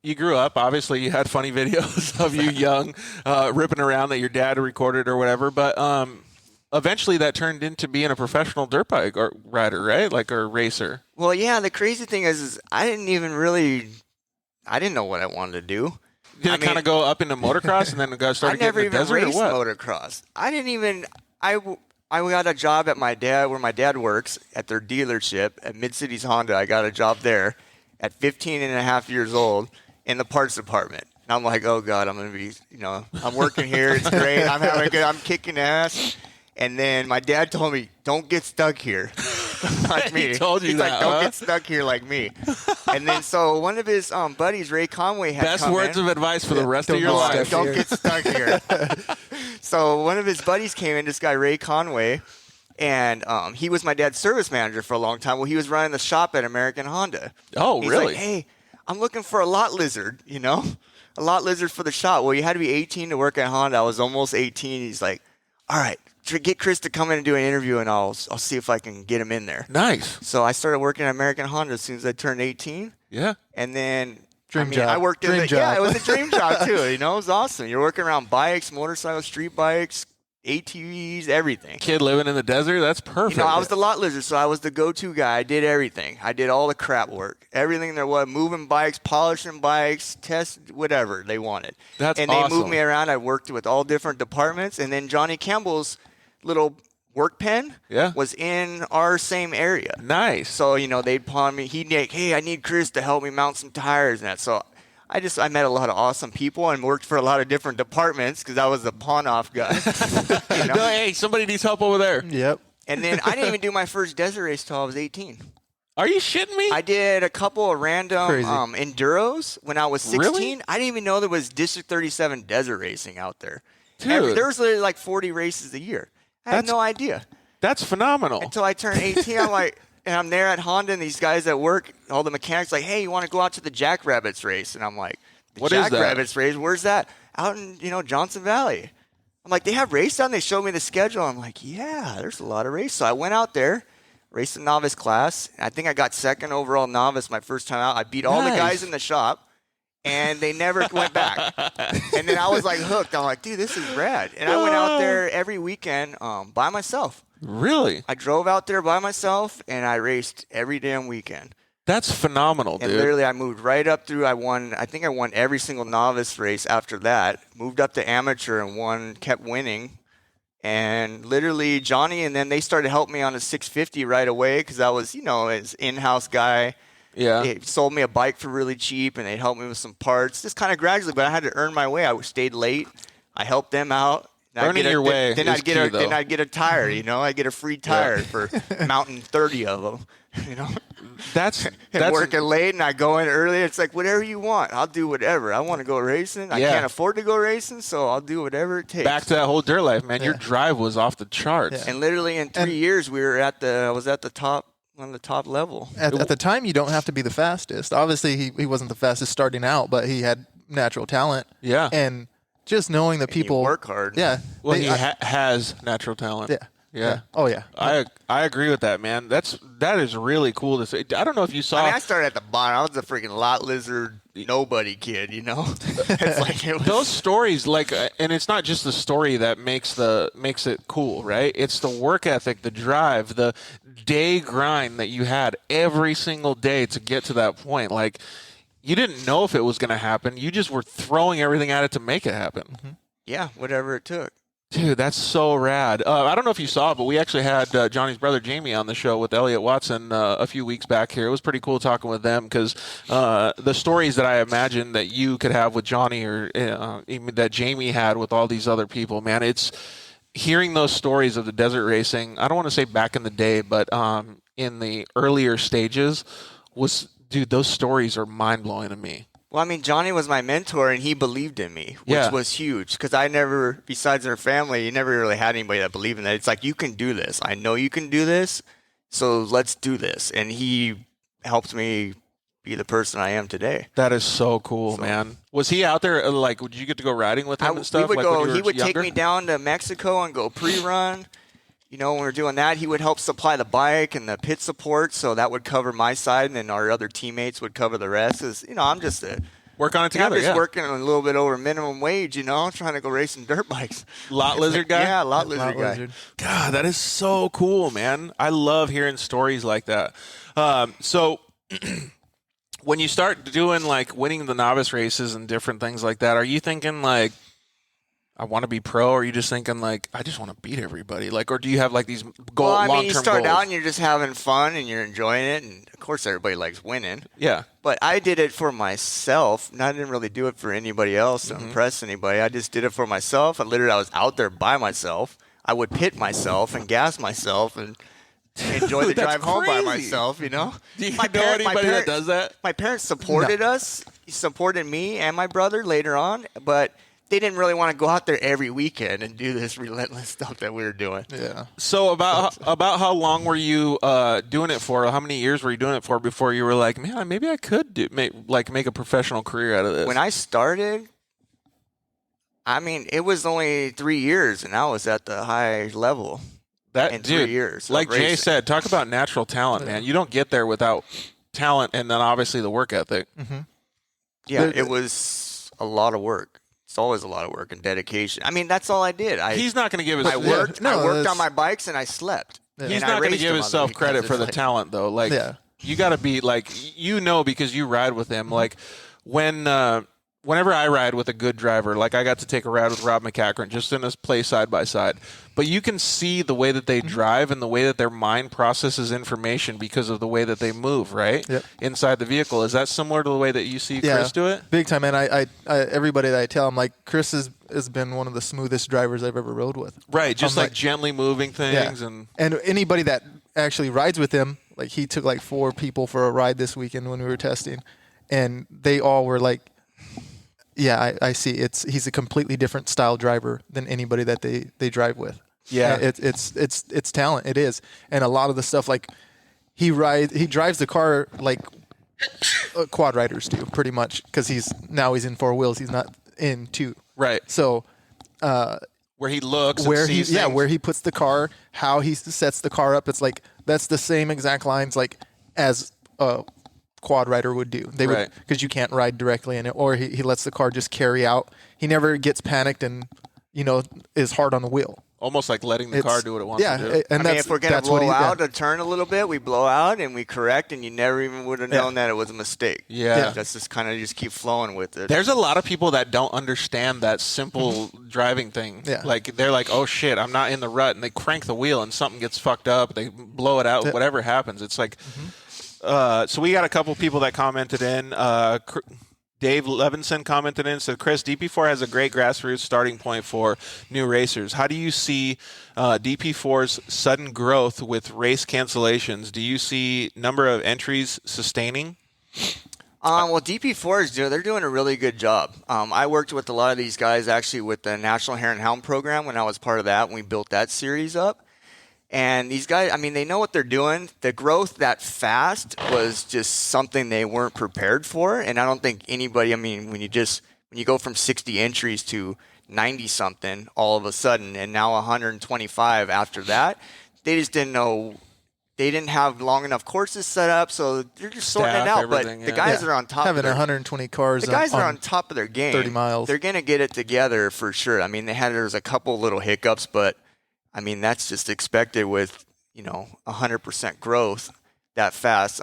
you grew up. Obviously, you had funny videos of you young, ripping around that your dad recorded or whatever. But eventually, that turned into being a professional dirt bike rider, right? Like a racer. Well, yeah. The crazy thing is I didn't know what I wanted to do. Did it kind of go up into motocross and then it started getting in the desert, or what? I never even raced motocross. I didn't even. I got a job at where my dad works at their dealership at Mid-Cities Honda. I got a job there at 15 and a half years old in the parts department. And I'm like, oh God, I'm going to be, I'm working here. It's great. I'm kicking ass. And then my dad told me, don't get stuck here like me. He told you He's that, like, don't get stuck here like me. And then so one of his buddies, Ray Conway, had best come words in. of advice for the rest of your life. Don't get stuck here. So one of his buddies came in, this guy Ray Conway, And he was my dad's service manager for a long time. Well, he was running the shop at American Honda. Oh, He's really? like, hey, I'm looking for a lot lizard, you know? A lot lizard for the shop. Well, you had to be 18 to work at Honda. I was almost 18. He's like, all right, get Chris to come in and do an interview, and I'll see if I can get him in there. Nice. So I started working at American Honda as soon as I turned 18. Yeah. And then Dream job. I worked in Dream the, job. yeah, it was a dream job too. You know, it was awesome. You're working around bikes, motorcycles, street bikes, ATVs, everything. Kid living in the desert, that's perfect. You know, I was the lot lizard, so I was the go-to guy. I did everything. I did all the crap work. Everything there was, moving bikes, polishing bikes, test, whatever they wanted. That's and awesome. they moved me around. I worked with all different departments. And then Johnny Campbell's little work pen was in our same area. Nice. So, you know, they'd pawn me. He'd like, hey, I need Chris to help me mount some tires and that. So I met a lot of awesome people and worked for a lot of different departments because I was the pawn-off guy. You know? No, hey, somebody needs help over there. Yep. And then I didn't even do my first desert race till I was 18. Are you shitting me? I did a couple of random Crazy. enduros when I was 16. Really? I didn't even know there was District 37 desert racing out there. Dude. There was literally like 40 races a year. I had no idea. That's phenomenal. Until I turned 18, I'm like, and I'm there at Honda, and these guys at work, all the mechanics, like, hey, you want to go out to the Jackrabbits race? And I'm like, What is that? Jackrabbits race? Where's that? Out in, Johnson Valley. I'm like, they have race down? They showed me the schedule. I'm like, yeah, there's a lot of races. So I went out there, raced the novice class. I think I got second overall novice my first time out. I beat all the guys in the shop. And they never went back. And then I was like hooked. I'm like, dude, this is rad. And I went out there every weekend by myself. Really? I drove out there by myself, and I raced every damn weekend. That's phenomenal, dude. And literally, I moved right up through. I think I won every single novice race after that. Moved up to amateur and kept winning. And literally, Johnny and then they started helping me on a 650 right away because I was, his in-house guy. Yeah. They sold me a bike for really cheap, and they helped me with some parts. Just kind of gradually, but I had to earn my way. I stayed late. I helped them out. Earning your way Then is I'd get key, a though. then I'd get a tire. I'd get a free tire for mounting 30 of them. That's Working late, and I go in early. It's like whatever you want. I'll do whatever. I want to go racing. I can't afford to go racing, so I'll do whatever it takes. back to that whole dirt life, man. Your drive was off the charts. And literally in 3 years, I was at the top. On the top level. At the time, you don't have to be the fastest. Obviously, he wasn't the fastest starting out, but he had natural talent. Yeah. And just knowing that people work hard. Yeah. Well, he has natural talent. Yeah. Yeah. Oh yeah. I agree with that, man. That is really cool to say. I don't know if you saw. I started at the bottom. I was a freaking lot lizard nobody kid, It's like it was, those stories, and it's not just the story that makes it cool, right? It's the work ethic, the drive, the day grind that you had every single day to get to that point. Like, you didn't know if it was going to happen. You just were throwing everything at it to make it happen. Mm-hmm. yeah, whatever it took. Dude, that's so rad. I don't know if you saw it, but we actually had Johnny's brother Jamie on the show with Elliot Watson a few weeks back here. It was pretty cool talking with them because the stories that I imagine that you could have with Johnny or even that Jamie had with all these other people, man, it's hearing those stories of the desert racing. I don't want to say back in the day, but in the earlier stages dude, those stories are mind-blowing to me. Well, Johnny was my mentor, and he believed in me, which was huge. Because I never, besides our family, you never really had anybody that believed in that. It's like, you can do this. I know you can do this, so let's do this. And he helped me be the person I am today. That is so cool, man. Was he out there, did you get to go riding with him and stuff? He would take younger? me down to Mexico and go pre-run. When we were doing that, he would help supply the bike and the pit support, so that would cover my side, and then our other teammates would cover the rest. I'm just work on it together. I'm just working a little bit over minimum wage, trying to go racing dirt bikes. Lot lizard guy? Yeah, lot lizard guy. God, that is so cool, man. I love hearing stories like that. So when you start doing winning the novice races and different things like that, are you thinking I want to be pro, or are you just thinking I just want to beat everybody? Or do you have these long-term goals? You start out and you're just having fun and you're enjoying it, and of course everybody likes winning. Yeah. But I did it for myself. I didn't really do it for anybody else to impress anybody. I just did it for myself. I was out there by myself. I would pit myself and gas myself and enjoy the drive home by myself, Do you know parents anybody that does that? My parents supported us. He supported me and my brother later on, but they didn't really want to go out there every weekend and do this relentless stuff that we were doing. Yeah. So about how long were you doing it for? How many years were you doing it for before you were like, man, maybe I could make a professional career out of this? When I started, I mean, it was only 3 years, and I was at the high level in 3 years. Like Jay racing. said, talk about natural talent, man. You don't get there without talent and then obviously the work ethic. Mm-hmm. Yeah, it was a lot of work. It's always a lot of work and dedication. I mean, that's all I did. He's not going to give his. I worked that's- on my bikes and I slept. He's not going to give himself credit for the talent, though. Like, you got to be like, because you ride with him. Like, whenever I ride with a good driver, like I got to take a ride with Rob McCachran, just in this play side by side. But you can see the way that they drive and the way that their mind processes information because of the way that they move, right? Yep. Inside the vehicle. Is that similar to the way that you see Chris do it? Big time, man. I everybody that I tell, I'm like, Chris has been one of the smoothest drivers I've ever rode with. Right, just like gently moving things. And anybody that actually rides with him, like he took like 4 people for a ride this weekend when we were testing, and they all were like, yeah, I see. He's a completely different style driver than anybody that they drive with. Yeah, it's talent. It is, and a lot of the stuff like he drives the car like quad riders do, pretty much, because he's in 4 wheels. He's not in 2. Right. So where he looks, where and sees things. where he puts the car, how he sets the car up. It's like that's the same exact lines like as a quad rider would do. They would, because you can't ride directly in it, or he lets the car just carry out. He never gets panicked and is hard on the wheel. Almost like letting the car do what it wants to do. And I mean, if we're going to blow out a turn a little bit, we blow out and we correct, and you never even would have known that it was a mistake. Yeah. That's just kind of just keep flowing with it. There's a lot of people that don't understand that simple driving thing. Yeah. Like, they're like, oh, shit, I'm not in the rut, and they crank the wheel, and something gets fucked up. They blow it out, whatever happens. It's like, so we got a couple people that commented in. Dave Levinson commented in and said, Chris, DP4 has a great grassroots starting point for new racers. How do you see DP4's sudden growth with race cancellations? Do you see number of entries sustaining? Well, DP4 they're doing a really good job. I worked with a lot of these guys actually with the National Hare and Hound program when I was part of that, when we built that series up. And these guys, I mean, they know what they're doing. The growth that fast was just something they weren't prepared for. And I don't think anybody, I mean, when you go from 60 entries to 90 something all of a sudden, and now 125 after that, they just didn't know. They didn't have long enough courses set up, so they're just sorting it out. But the guys are on top having of their 120 cars. The guys are on top of their game. 30 miles. They're going to get it together for sure. I mean, there was a couple little hiccups, but I mean, that's just expected with, 100% growth that fast.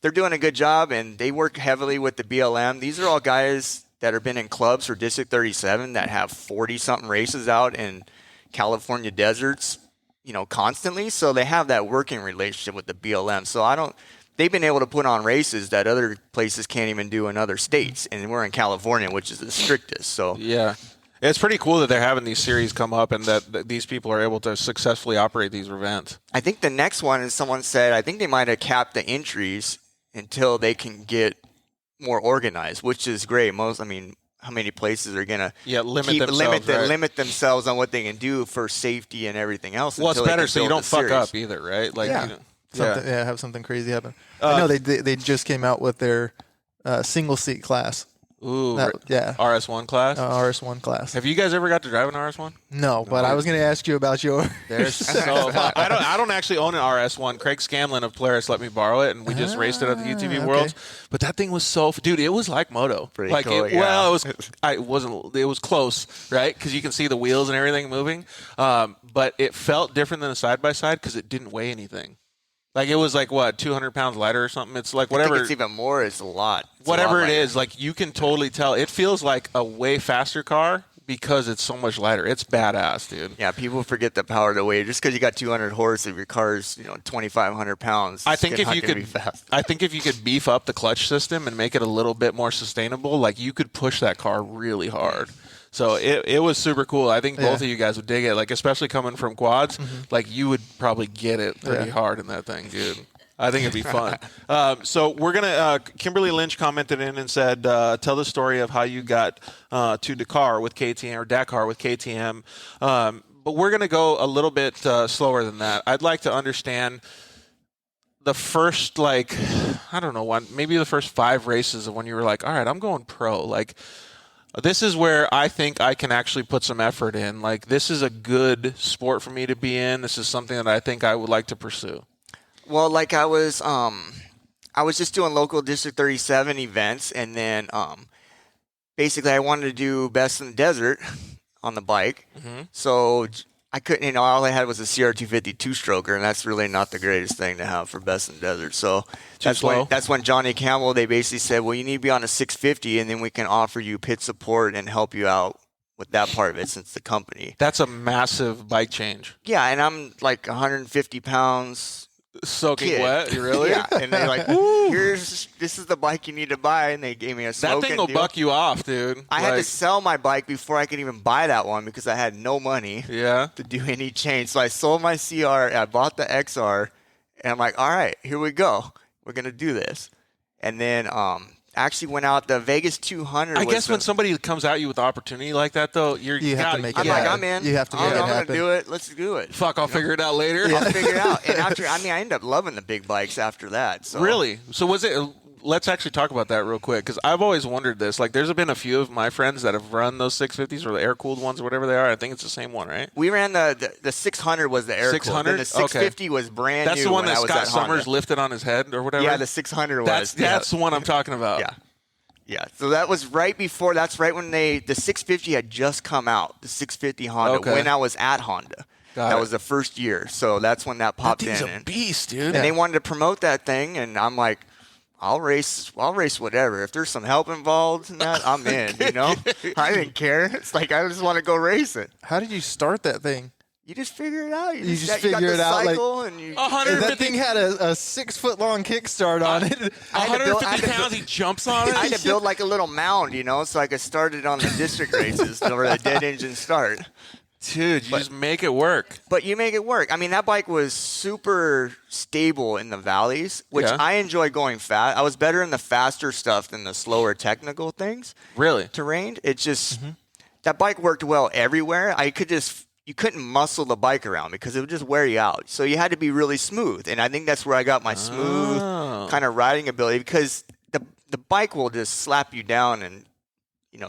They're doing a good job, and they work heavily with the BLM. These are all guys that have been in clubs for District 37 that have 40-something races out in California deserts, constantly. So they have that working relationship with the BLM. So they've been able to put on races that other places can't even do in other states. And we're in California, which is the strictest. So yeah. It's pretty cool that they're having these series come up and that these people are able to successfully operate these events. I think the next one is someone said, I think they might have capped the entries until they can get more organized, which is great. How many places are going to limit themselves on what they can do for safety and everything else? Well, it's better so you don't fuck up either, right? Like, have something crazy happen. I know they just came out with their single seat class. Ooh, RS1 class? RS1 class. Have you guys ever got to drive an RS1? No, but I was going to ask you about yours. I don't actually own an RS1. Craig Scanlon of Polaris let me borrow it, and we just raced it at the UTV Worlds. But that thing was dude, it was like moto. Pretty cool, it was close, right? Because you can see the wheels and everything moving. But it felt different than a side-by-side because it didn't weigh anything. Like, it was like, 200 pounds lighter or something? It's like whatever. I think it's even more. It's a lot. Whatever it is, like, you can totally tell. It feels like a way faster car because it's so much lighter. It's badass, dude. Yeah, people forget the power of the weight. Just because you got 200 horse, if your car's 2,500 pounds, I think if you could beef up the clutch system and make it a little bit more sustainable, like, you could push that car really hard. So it was super cool. I think both of you guys would dig it, like, especially coming from quads. Like, you would probably get it pretty hard in that thing, dude. I think it'd be fun. So we're gonna. Kimberly Lynch commented in and said, "Tell the story of how you got to Dakar with KTM or Dakar with KTM." But we're gonna go a little bit slower than that. I'd like to understand the first, like, I don't know, maybe the first 5 races of when you were like, all right, I'm going pro. Like, this is where I think I can actually put some effort in. Like, this is a good sport for me to be in. This is something that I think I would like to pursue. Well, like I was just doing local District 37 events, and then basically I wanted to do Best in the Desert on the bike. Mm-hmm. So I couldn't, all I had was a CR250 two-stroker, and that's really not the greatest thing to have for Best in the Desert. So that's when Johnny Campbell, they basically said, well, you need to be on a 650, and then we can offer you pit support and help you out with that part of it since the company. That's a massive bike change. Yeah, and I'm like 150 pounds. Soaking kid. Wet, really? Yeah, and they're like, this is the bike you need to buy, and they gave me a smoking That thing will deal. buck you off, dude. I had to sell my bike before I could even buy that one because I had no money to do any change. So I sold my CR, I bought the XR, and I'm like, all right, here we go. We're going to do this. And then actually went out the Vegas 200. I guess when somebody comes at you with opportunity like that, though, you have to make it I'm happen. like, I'm in. You have to make it I'm happen. going to do it. Let's do it. Fuck, I'll figure it out later. I'll figure it out. And after, I ended up loving the big bikes after that. So. Really? So was it? Let's actually talk about that real quick, because I've always wondered this. Like, there's been a few of my friends that have run those 650s or the air-cooled ones or whatever they are. I think it's the same one, right? We ran the 600 was the air-cooled. 600? Then the 650 was brand new. That's the one that when I was Scott at Summers Honda. lifted on his head or whatever? Yeah, the 600 was. That's the one I'm talking about. Yeah. Yeah, so that was right before. That's right when the 650 had just come out. The 650 Honda when I was at Honda. That was the first year, so that's when that popped That thing's in. a beast, dude. And they wanted to promote that thing, and I'm like, I'll race whatever. If there's some help involved in that, I'm in. You know, I didn't care. It's like I just want to go race it. How did you start that thing? You just figure it out. You just got figure the it out, like, cycle and you. And that thing had a 6-foot-long kickstart on it. 150 pounds, he jumps on it? I had to build like a little mound, so I could start it on the district races or the dead engine start. Dude, you just make it work. But you make it work. I mean, that bike was super stable in the valleys, which I enjoy going fast. I was better in the faster stuff than the slower technical things. Really? Terrain. It just, that bike worked well everywhere. You couldn't muscle the bike around because it would just wear you out. So you had to be really smooth. And I think that's where I got my smooth kind of riding ability, because the bike will just slap you down and,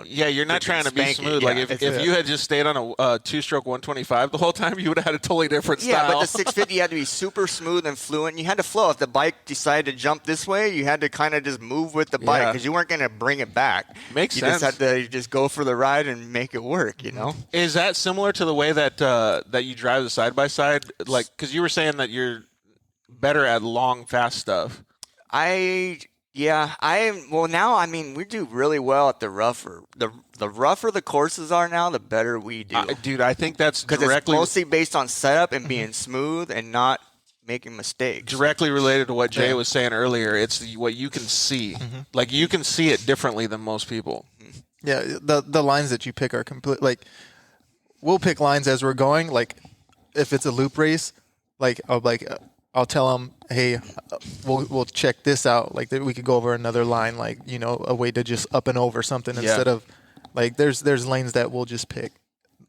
Yeah, you're not trying to be smooth. Yeah, like if you had just stayed on a two-stroke 125 the whole time, you would have had a totally different style. Yeah, but the 650 had to be super smooth and fluent. You had to flow. If the bike decided to jump this way, you had to kind of just move with the bike because you weren't going to bring it back. Makes sense. You just had to just go for the ride and make it work, Is that similar to the way that that you drive the side-by-side? Like, because you were saying that you're better at long, fast stuff. Now, I mean, we do really well at the rougher. The rougher the courses are now, the better we do. Dude, I think that's because it's mostly based on setup and being smooth and not making mistakes. Directly related to what Jay was saying earlier. It's what you can see. Like, you can see it differently than most people. Yeah, the lines that you pick are complete. Like, we'll pick lines as we're going. Like, if it's a loop race, I'll tell them, hey, we'll check this out. Like, we could go over another line, like, a way to just up and over something instead of, like, there's lanes that we'll just pick.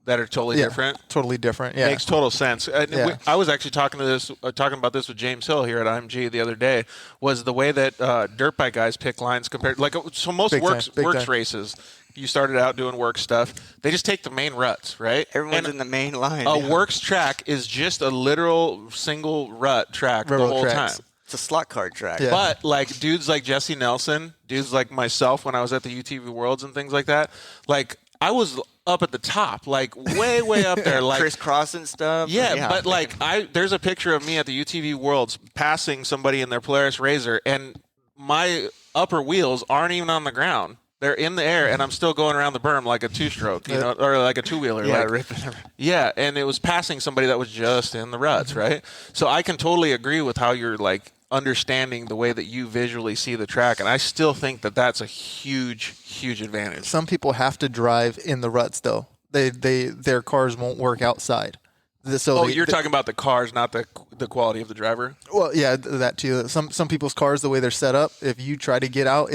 That are totally different? Totally different, yeah. Makes total sense. I was actually talking about this with James Hill here at IMG the other day, was the way that dirt bike guys pick lines compared, like, so most works races, you started out doing work stuff, they just take the main ruts, right? Everyone's in the main line. A works track is just a literal single rut track the whole time. It's a slot car track. Yeah. But, like, dudes like Jesse Nelson, dudes like myself when I was at the UTV Worlds and things like that, like, I was up at the top, like, way, way up there. Like, crisscrossing stuff. Yeah, but, like, there's a picture of me at the UTV Worlds passing somebody in their Polaris Razor, and my upper wheels aren't even on the ground. They're in the air, and I'm still going around the berm like a two-stroke, or like a two-wheeler. Yeah, like, ripping. Yeah, and it was passing somebody that was just in the ruts, right? So I can totally agree with how you're, like, understanding the way that you visually see the track, and I still think that that's a huge, huge advantage. Some people have to drive in the ruts, though. Their cars won't work outside. You're talking about the cars, not the quality of the driver. Well, yeah, that too. Some people's cars, the way they're set up, if you try to get out,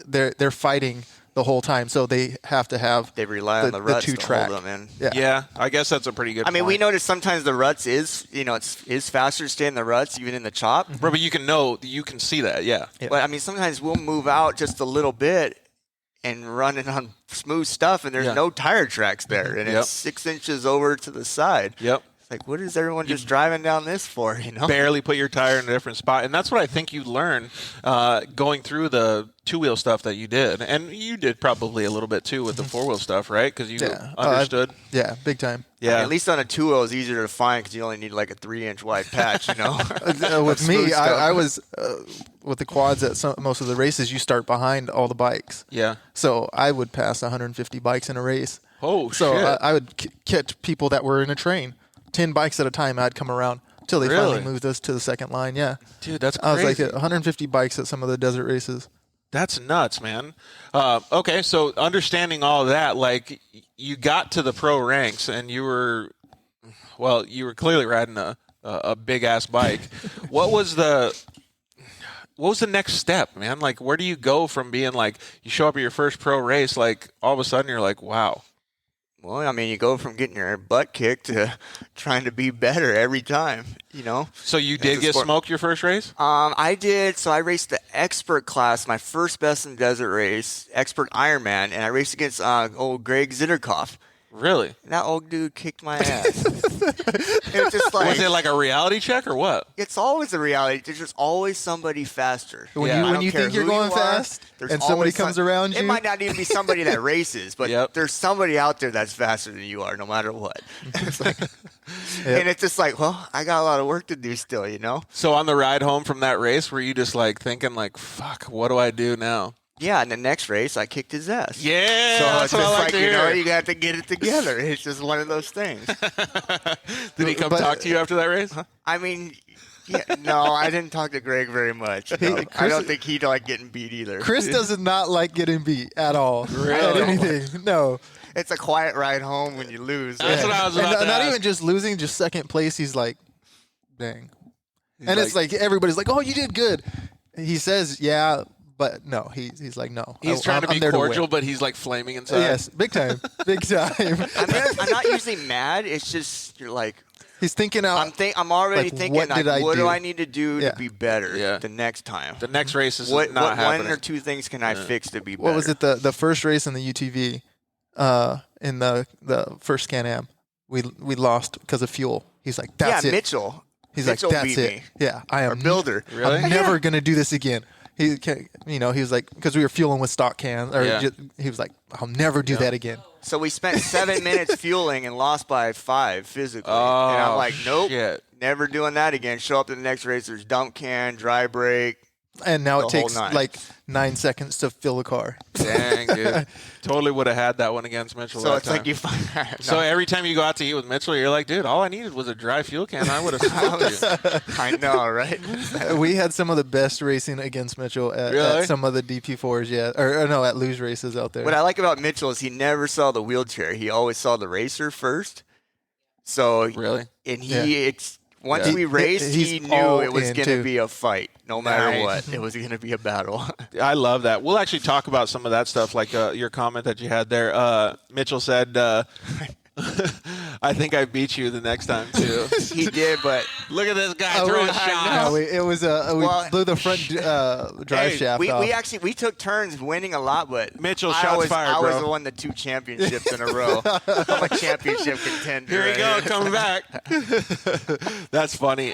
they're fighting the whole time, so they have to have They rely on the ruts two to track. hold them in. Yeah, I guess that's a pretty good I mean, point. we notice sometimes the ruts is faster to stay in the ruts, even in the chop. Right, but you can see that, yeah. But I mean, sometimes we'll move out just a little bit and run it on smooth stuff, and there's no tire tracks there, and it's 6 inches over to the side. Yep. Like, what is everyone just driving down this for, you know? Barely put your tire in a different spot. And that's what I think you learn going through the two-wheel stuff that you did. And you did probably a little bit, too, with the four-wheel stuff, right? Because you understood. Yeah, big time. Yeah. I mean, at least on a 2-wheel, it's easier to find because you only need like a 3-inch wide patch, you know? With me, I was with the quads at most of the races, you start behind all the bikes. Yeah. So I would pass 150 bikes in a race. Oh, so shit. I would catch people that were in a train. 10 bikes at a time. I'd come around until they finally moved us to the second line. Yeah, dude, that's crazy. I was like at 150 bikes at some of the desert races. That's nuts, man. Okay, so understanding all of that, like you got to the pro ranks, and you were clearly riding a big ass bike. What was the next step, man? Like, where do you go from being like you show up at your first pro race, like all of a sudden you're like, wow. Well, I mean, you go from getting your butt kicked to trying to be better every time, you know? So you did get smoked your first race? I did. So I raced the expert class, my first best in desert race, expert Ironman, and I raced against old Greg Zitterkoff. Really? And that old dude kicked my ass. It was just like... Was it like a reality check or what? It's always a reality. There's just always somebody faster. When you think you're going fast and somebody comes around you? It might not even be somebody that races, but there's somebody out there that's faster than you are, no matter what. It's like, and it's just like, well, I got a lot of work to do still, you know? So on the ride home from that race, were you just like thinking like, fuck, what do I do now? Yeah, in the next race, I kicked his ass. Yeah, so that's it's what just I like like, to you know, hear. you got to get it together. It's just one of those things. Did he come talk to you after that race? I mean, no, I didn't talk to Greg very much. No. I don't think he'd like getting beat either. Chris does not like getting beat at all. Really? At anything. No. It's a quiet ride home when you lose. That's what I was about to Not ask. even just losing, just second place. He's like, dang. It's like everybody's like, oh, you did good. He says, yeah. But no, he's like, no. He's trying to be cordial, but he's like flaming inside. Yes, big time. Big time. I'm not usually mad. It's just, you're like, he's thinking out. I'm already like, thinking, what like, did I what do? do I need to do to be better the next time? The next race is what not happening. one or two things can I fix to be better? What was it? The first race in the UTV, in the first Can-Am, we lost because of fuel. He's like, that's it. Mitchell. He's Mitchell like, that's beat it. me. Yeah, I am. Our builder. Really? I'm never gonna do this again. He was like, because we were fueling with stock cans. He was like, I'll never do that again. So we spent 7 minutes fueling and lost by 5 physically. Oh, and I'm like, nope, shit. never doing that again. Show up to the next race. There's dump can, dry brake. And now The it takes whole nine. like 9 seconds to fill a car. Dang, dude. Totally would have had that one against Mitchell. So that it's time. like you find. So every time you go out to eat with Mitchell, you're like, dude, all I needed was a dry fuel can. I would have smoked you. I know, right? We had some of the best racing against Mitchell at some of the DP4s, or no, at luge races out there. What I like about Mitchell is he never saw the wheelchair. He always saw the racer first. So Really? and once we raced, He's he knew all it was in, going too. to be a fight, no matter Nice. what. It was going to be a battle. I love that. We'll actually talk about some of that stuff, like your comment that you had there. Mitchell said, I think I beat you the next time, too. He did, but Look at this guy throwing shots. No, it was we blew the front drive shaft we off. we took turns winning a lot, but Mitchell, I shots was, fired, I bro. was the one that 2 championships in a row. I'm a championship contender. Here we go, right coming back. That's funny.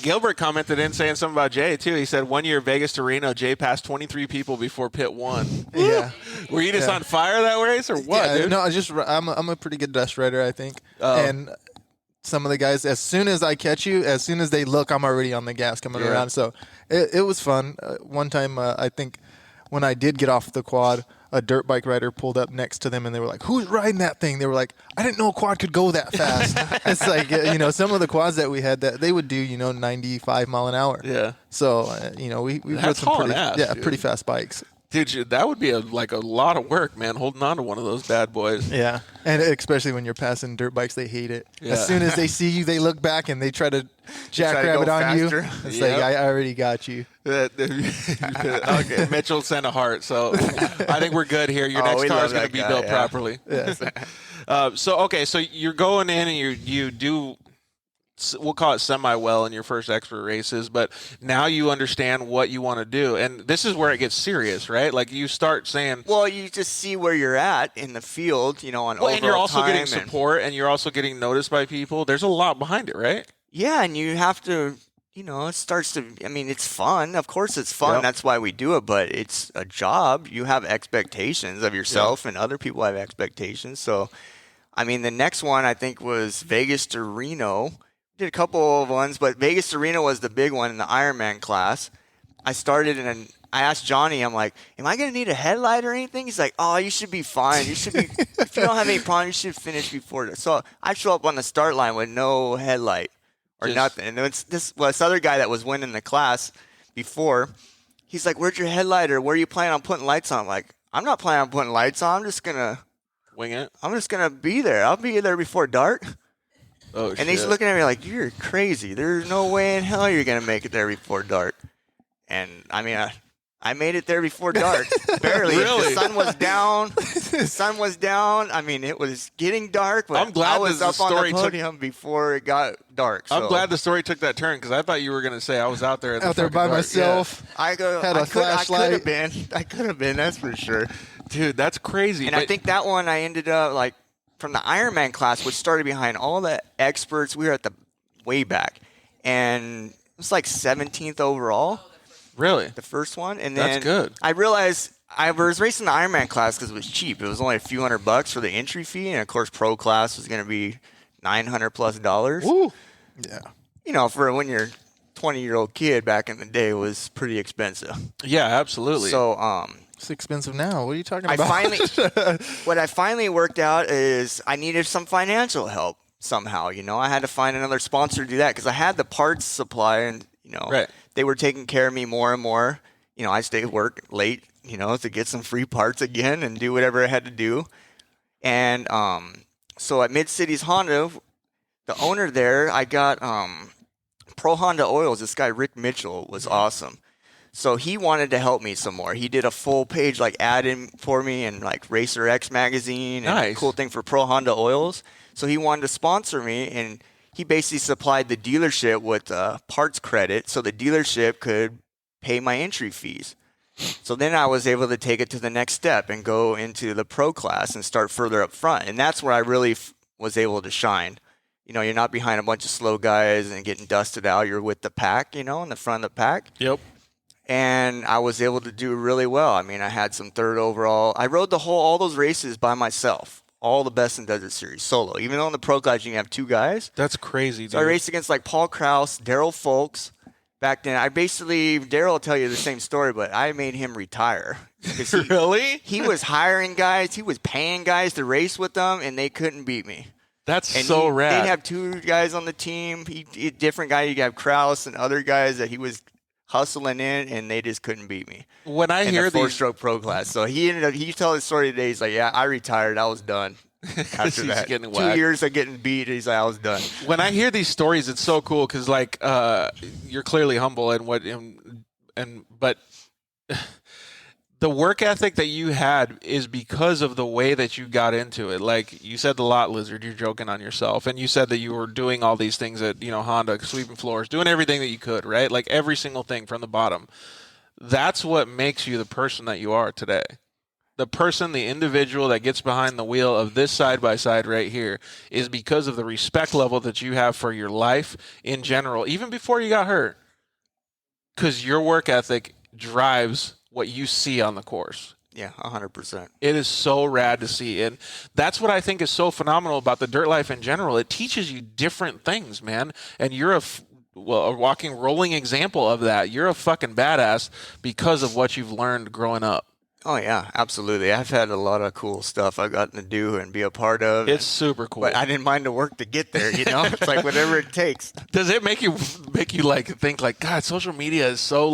Gilbert commented in saying something about Jay, too. He said 1 year Vegas to Reno, Jay passed 23 people before pit 1. Yeah. Were you just on fire that race or what, Yeah, dude? no, I'm a pretty good dust rider, I think. And some of the guys, as soon as I catch you, as soon as they look, I'm already on the gas coming around. So it was fun. One time, I think when I did get off the quad, a dirt bike rider pulled up next to them, and they were like, "Who's riding that thing?" They were like, "I didn't know a quad could go that fast." It's like some of the quads that we had that they would do 95 mile an hour. Yeah. So we That's rode some hauling ass, dude. pretty fast bikes. Dude, that would be a lot of work, man, holding on to one of those bad boys. Yeah, and especially when you're passing dirt bikes, they hate it. Yeah. As soon as they see you, they look back and they try to jackrabbit on faster. you. It's like, I already got you. Okay, Mitchell sent a heart, so I think we're good here. Your next we car love is going that to be guy, built yeah. properly. So you're going in and you do, we'll call it semi-well in your first expert races, but now you understand what you want to do. And this is where it gets serious, right? Like you start saying... Well, you just see where you're at in the field, on overall and you're also getting time support and you're also getting noticed by people. There's a lot behind it, right? Yeah, and you have to, it starts to, it's fun. Of course it's fun. Yep. That's why we do it, but it's a job. You have expectations of yourself and other people have expectations. So, the next one I think was Vegas to Reno. Did a couple of ones, but Vegas to Reno was the big one in the Ironman class. I started and I asked Johnny, I'm like, am I going to need a headlight or anything? He's like, oh, you should be fine. You should be, if you don't have any problem, you should finish before that. So I show up on the start line with no headlight or nothing. And it's this other guy that was winning the class before, he's like, where's your headlight or where are you planning on putting lights on? I'm like, I'm not planning on putting lights on. I'm just going to wing it. I'm just going to be there. I'll be there before dark. Oh, and he's looking at me like, you're crazy. There's no way in hell you're going to make it there before dark. And I made it there before dark. Barely. Really? The sun was down. It was getting dark, but I'm glad I was the up on story the podium before it got dark. I'm glad the story took that turn because I thought you were going to say I was out there. Out there by myself. Yeah. Had a flashlight. I could have been, that's for sure. Dude, that's crazy. And I think that one I ended up from the Ironman class, which started behind all the experts. We were at the way back, and it was 17th overall. Really? The first one. And then that's good. I realized I was racing the Ironman class because it was cheap. It was only a few $100 for the entry fee, and of course, pro class was going to be $900+. Woo. Yeah. For when you're 20-year-old kid back in the day, it was pretty expensive. Yeah, absolutely. So, it's expensive now. What are you talking about? What I finally worked out is I needed some financial help somehow. I had to find another sponsor to do that because I had the parts supply and, right. They were taking care of me more and more. I stayed work late, to get some free parts again and do whatever I had to do. And so at Mid-Cities Honda, the owner there, I got Pro Honda Oils. This guy, Rick Mitchell, was awesome. So he wanted to help me some more. He did a full page ad in for me and Racer X magazine and a cool thing for Pro Honda Oils. So he wanted to sponsor me, and he basically supplied the dealership with parts credit so the dealership could pay my entry fees. So then I was able to take it to the next step and go into the pro class and start further up front. And that's where I really was able to shine. You're not behind a bunch of slow guys and getting dusted out. You're with the pack, in the front of the pack. Yep. And I was able to do really well. I had some third overall. I rode all those races by myself. All the best in Desert Series, solo. Even though in the pro class you can have two guys. That's crazy, dude. So I raced against Paul Krause, Daryl Folks. Back then, Daryl will tell you the same story, but I made him retire. Really? He was hiring guys. He was paying guys to race with them, and they couldn't beat me. That's so rad. They'd have two guys on the team. Different guy. You have Krause and other guys that he was hustling in, and they just couldn't beat me. When I hear the four-stroke pro class, so he told his story today. He's like, "Yeah, I retired. I was done after that. 2 years of getting beat." He's like, "I was done." When I hear these stories, it's so cool because you're clearly humble but the work ethic that you had is because of the way that you got into it. Like you said, the lot lizard, you're joking on yourself. And you said that you were doing all these things at, Honda, sweeping floors, doing everything that you could, right? Like every single thing from the bottom. That's what makes you the person that you are today. The person, the individual that gets behind the wheel of this side-by-side right here is because of the respect level that you have for your life in general, even before you got hurt. Because your work ethic drives what you see on the course. Yeah, 100%. It is so rad to see. And that's what I think is so phenomenal about the dirt life in general. It teaches you different things, man. And you're a walking, rolling example of that. You're a fucking badass because of what you've learned growing up. Oh, yeah, absolutely. I've had a lot of cool stuff I've gotten to do and be a part of. It's super cool. But I didn't mind the work to get there, It's like whatever it takes. Does it make you think God, social media is so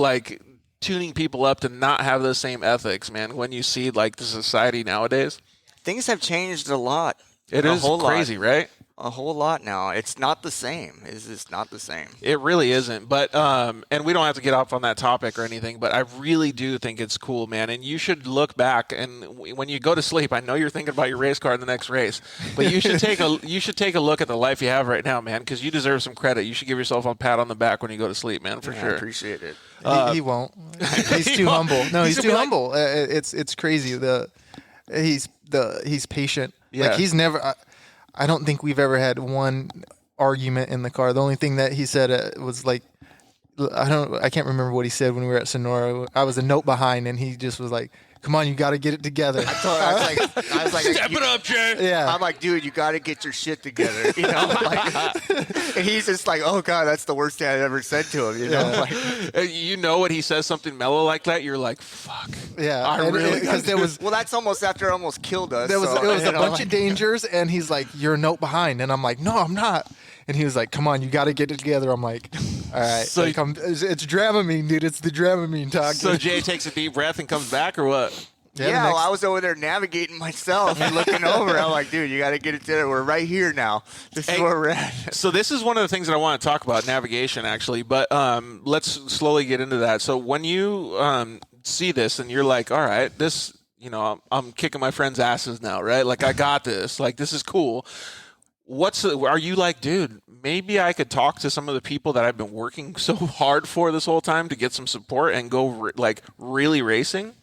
tuning people up to not have the same ethics, man, when you see like the society nowadays? Things have changed a lot. It is crazy, right? A whole lot now. It's not the same. It's just not the same. It really isn't. But and we don't have to get off on that topic or anything, but I really do think it's cool, man. And you should look back, and when you go to sleep, I know you're thinking about your race car in the next race, but you should take a look at the life you have right now, man, because you deserve some credit. You should give yourself a pat on the back when you go to sleep, man, for sure. I appreciate it. He won't. He's too humble. No, he's too humble. It's crazy. He's patient. Yeah. Like he's never. I don't think we've ever had one argument in the car. The only thing that he said was like, I can't remember what he said when we were at Sonora. I was a note behind, and he just was like, "Come on, you got to get it together." I was like, Step it up, Jay. Yeah. I'm like, dude, you got to get your shit together, you know. And he's just like, oh god, that's the worst thing I ever said to him, you know. Like, You know when he says something mellow like that, you're like, fuck. Yeah, I really because there was well, that's almost after it almost killed us. it was a bunch like, of dangers, and he's like, "You're a note behind," and I'm like, "No, I'm not." And he was like, "Come on, you got to get it together." I'm like, "All right." So like, it's Dramamine, dude. It's the Dramamine talking. So Jay takes a deep breath and comes back, or what? Yeah, well, I was over there navigating myself and looking over. I'm like, dude, you got to get it together. We're right here now. This is where we're at. So this is one of the things that I want to talk about, navigation, actually. But let's slowly get into that. So when you see this and you're like, all right, this, you know, I'm kicking my friends' asses now, right? Like, I got this. Like, this is cool. Are you like, dude, maybe I could talk to some of the people that I've been working so hard for this whole time to get some support and go, really racing?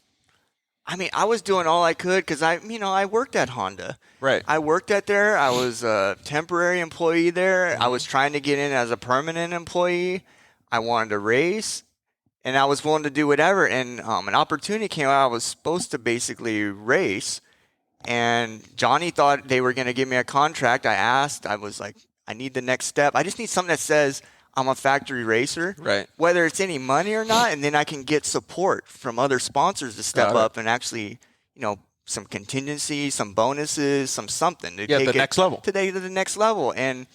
I mean, I was doing all I could because I worked at Honda. Right. I worked at there. I was a temporary employee there. Mm-hmm. I was trying to get in as a permanent employee. I wanted to race, and I was willing to do whatever. And an opportunity came out. I was supposed to basically race, and Johnny thought they were going to give me a contract. I asked. I was like, I need the next step. I just need something that says I'm a factory racer, right? Whether it's any money or not, and then I can get support from other sponsors to step up and actually, you know, some contingency, some bonuses, something to take the next level. Today to the next level, and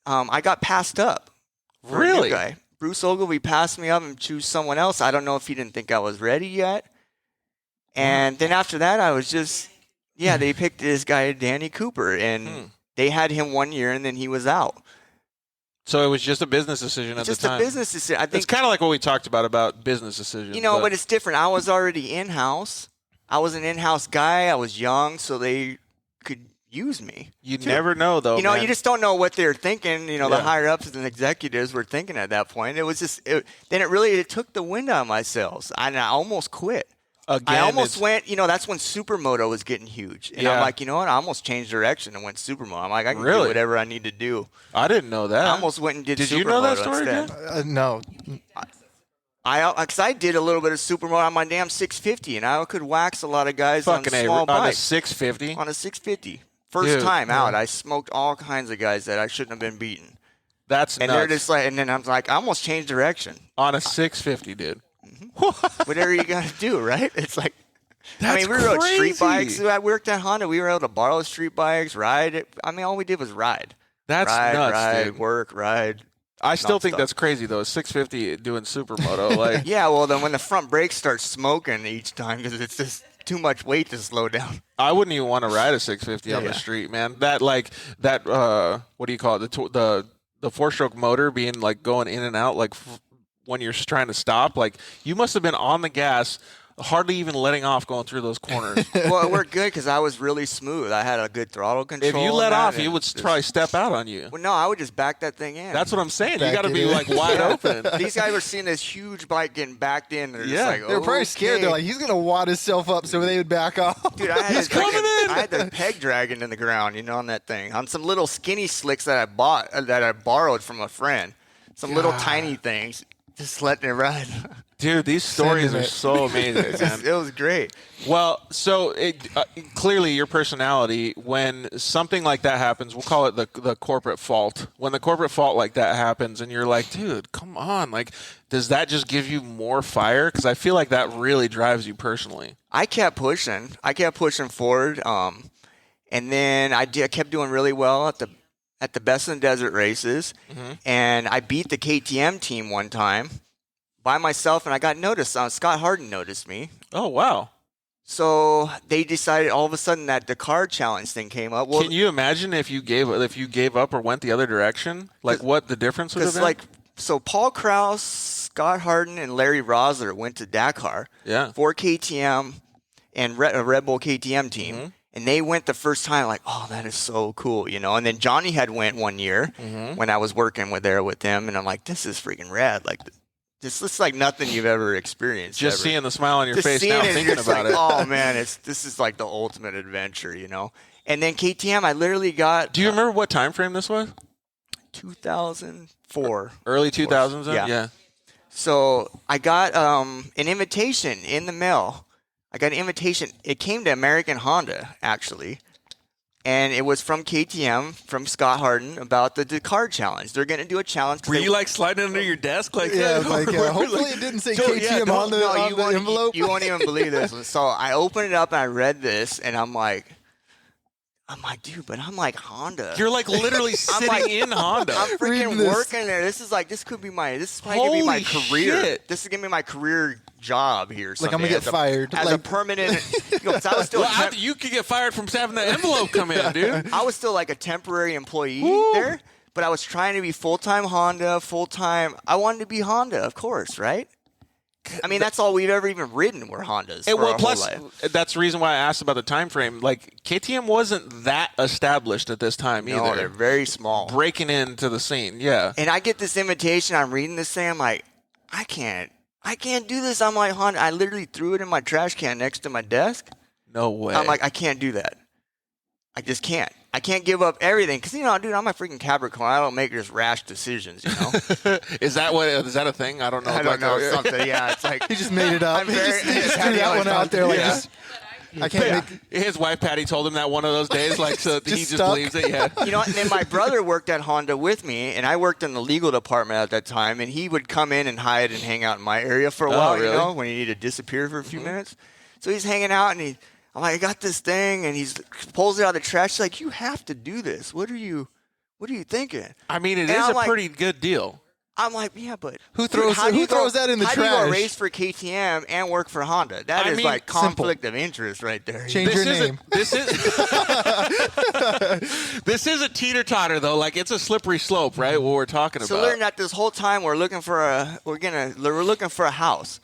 I got passed up. For a new guy. Bruce Ogilvy passed me up and chose someone else. I don't know if he didn't think I was ready yet. And then after that, I was just, they picked this guy, Danny Cooper, and they had him 1 year, and then he was out. So it was just a business decision at the time. Just a business decision. I think it's kind of like what we talked about business decisions. You know, but it's different. I was already in-house. I was an in-house guy. I was young, so they could use me. You never know, though. You know, man. you just don't know what they're thinking. You know, the higher ups and executives were thinking at that point. It was just then it took the wind out of my sails. I almost quit. Again, I almost went, you know, that's when Supermoto was getting huge. And I'm like, you know what? I almost changed direction and went Supermoto. I'm like, I can do whatever I need to do. I didn't know that. I almost went and did Supermoto. Did you know that story, instead. No. Because I did a little bit of Supermoto on my damn 650, and I could wax a lot of guys on small bikes. On a 650? On a 650. First time out, I smoked all kinds of guys that I shouldn't have been beating. That's nuts. They're just like, and then I'm like, I almost changed direction. On a 650, dude. Whatever you got to do, right? It's like, we rode street bikes. I worked at Honda. We were able to borrow street bikes, ride it. I mean, all we did was ride. That's nuts, dude. Work, ride. I still think that's crazy, though. 650 doing Supermoto. Like, yeah, well, then when the front brakes start smoking each time because it's just too much weight to slow down. I wouldn't even want to ride a 650 on the street, man. What do you call it? The four-stroke motor being like going in and out, like when you're trying to stop, like you must have been on the gas, hardly even letting off going through those corners. Well, it worked good because I was really smooth. I had a good throttle control. If you let off, he would probably step out on you. Well, no, I would just back that thing in. That's what I'm saying. You got to be like wide open. These guys were seeing this huge bike getting backed in. They're just like, they're probably scared. They're like, he's gonna wad himself up, so they would back off. Dude, he's coming in. I had the peg dragging in the ground, you know, on that thing, on some little skinny slicks that I borrowed from a friend. Some little tiny things, just letting it ride. Dude, these stories are so amazing, man. It was great. Well, so clearly your personality, when something like that happens, we'll call it the corporate fault. When the corporate fault like that happens and you're like, dude, come on. Like, does that just give you more fire? Because I feel like that really drives you personally. I kept pushing. Forward. And then I kept doing really well at the Best in the Desert races. Mm-hmm. And I beat the KTM team one time. by myself, and I got noticed. Scott Harden noticed me. Oh, wow. So they decided all of a sudden that Dakar challenge thing came up. Well, can you imagine if you gave up or went the other direction? Like what the difference would have been? So Paul Krause, Scott Harden, and Larry Rosler went to Dakar for KTM and a Red Bull KTM team. And they went the first time like, oh, that is so cool, you know. And then Johnny had went one year when I was working with him. And I'm like, this is freaking rad. Like, this looks like nothing you've ever experienced. Just seeing the smile on your Just face now thinking about it. Oh, man, this is like the ultimate adventure, you know. And then KTM, I literally got. Do you remember what time frame this was? 2004. Early 2000s? Yeah. So I got an invitation in the mail. I got an invitation. It came to American Honda, actually. And it was from KTM, from Scott Harden, about the Dakar challenge. They're going to do a challenge. Were you like sliding under your desk like Yeah, that? like hopefully it didn't say KTM on the envelope. You won't even believe this. So I opened it up and I read this, and I'm like, dude, but I'm like Honda. You're like literally sitting in Honda. I'm freaking working there. This is probably gonna be my career. Shit. This is gonna be my career job here. Like I'm gonna get fired as a permanent. I was still. You could get fired from having that envelope come in, dude. I was still like a temporary employee there, but I was trying to be full-time Honda. I wanted to be Honda, of course, right? I mean, that's all we've ever even ridden were Hondas. Plus, that's the reason why I asked about the time frame. Like, KTM wasn't that established at this time either. No, they're very small. Breaking into the scene, yeah. And I get this invitation. I'm reading this thing. I'm like, I can't do this. I'm like, Honda. I literally threw it in my trash can next to my desk. No way. I'm like, I can't do that. I just can't. I can't give up everything because, you know, dude, I'm a freaking Capricorn. I don't make just rash decisions, you know. Is that a thing? I don't know. I don't know. Something. Yeah, it's like he just made it up. He just threw that one out there. Like, I can't make. His wife Patty told him that one of those days, like, so he just believes it. Yeah. You know, and then my brother worked at Honda with me, and I worked in the legal department at that time, and he would come in and hide and hang out in my area for a while, really? You know, when he needed to disappear for a few minutes. So he's hanging out, and I'm like, I got this thing, and he pulls it out of the trash. He's like, you have to do this. What are you thinking? I mean, it is a pretty good deal. I'm like, yeah, but who throws that in the trash? How do you go race for KTM and work for Honda? That is like conflict of interest right there. Change your name. This is a teeter-totter though. Like, it's a slippery slope, right? What we're talking about. So learn that this whole time we're looking for a house.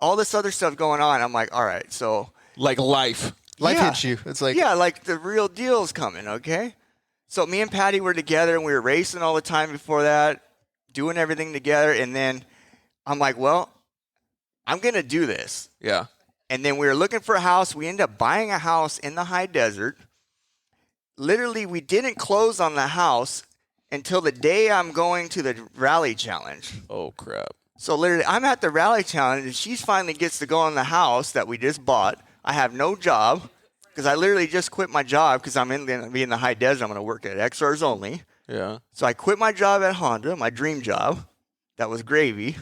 All this other stuff going on. I'm like, all right, so like life hits you. It's like like the real deal's coming. Okay, so me and Patty were together and we were racing all the time before that, doing everything together, and then I'm like, well, I'm gonna do this. Yeah. And then we were looking for a house. We ended up buying a house in the high desert. Literally, we didn't close on the house until the day I'm going to the rally challenge. Oh crap. So literally, I'm at the rally challenge, and she finally gets to go in the house that we just bought. I have no job because I literally just quit my job because I'm going to be in the high desert. I'm going to work at XRs only. Yeah. So I quit my job at Honda, my dream job. That was gravy.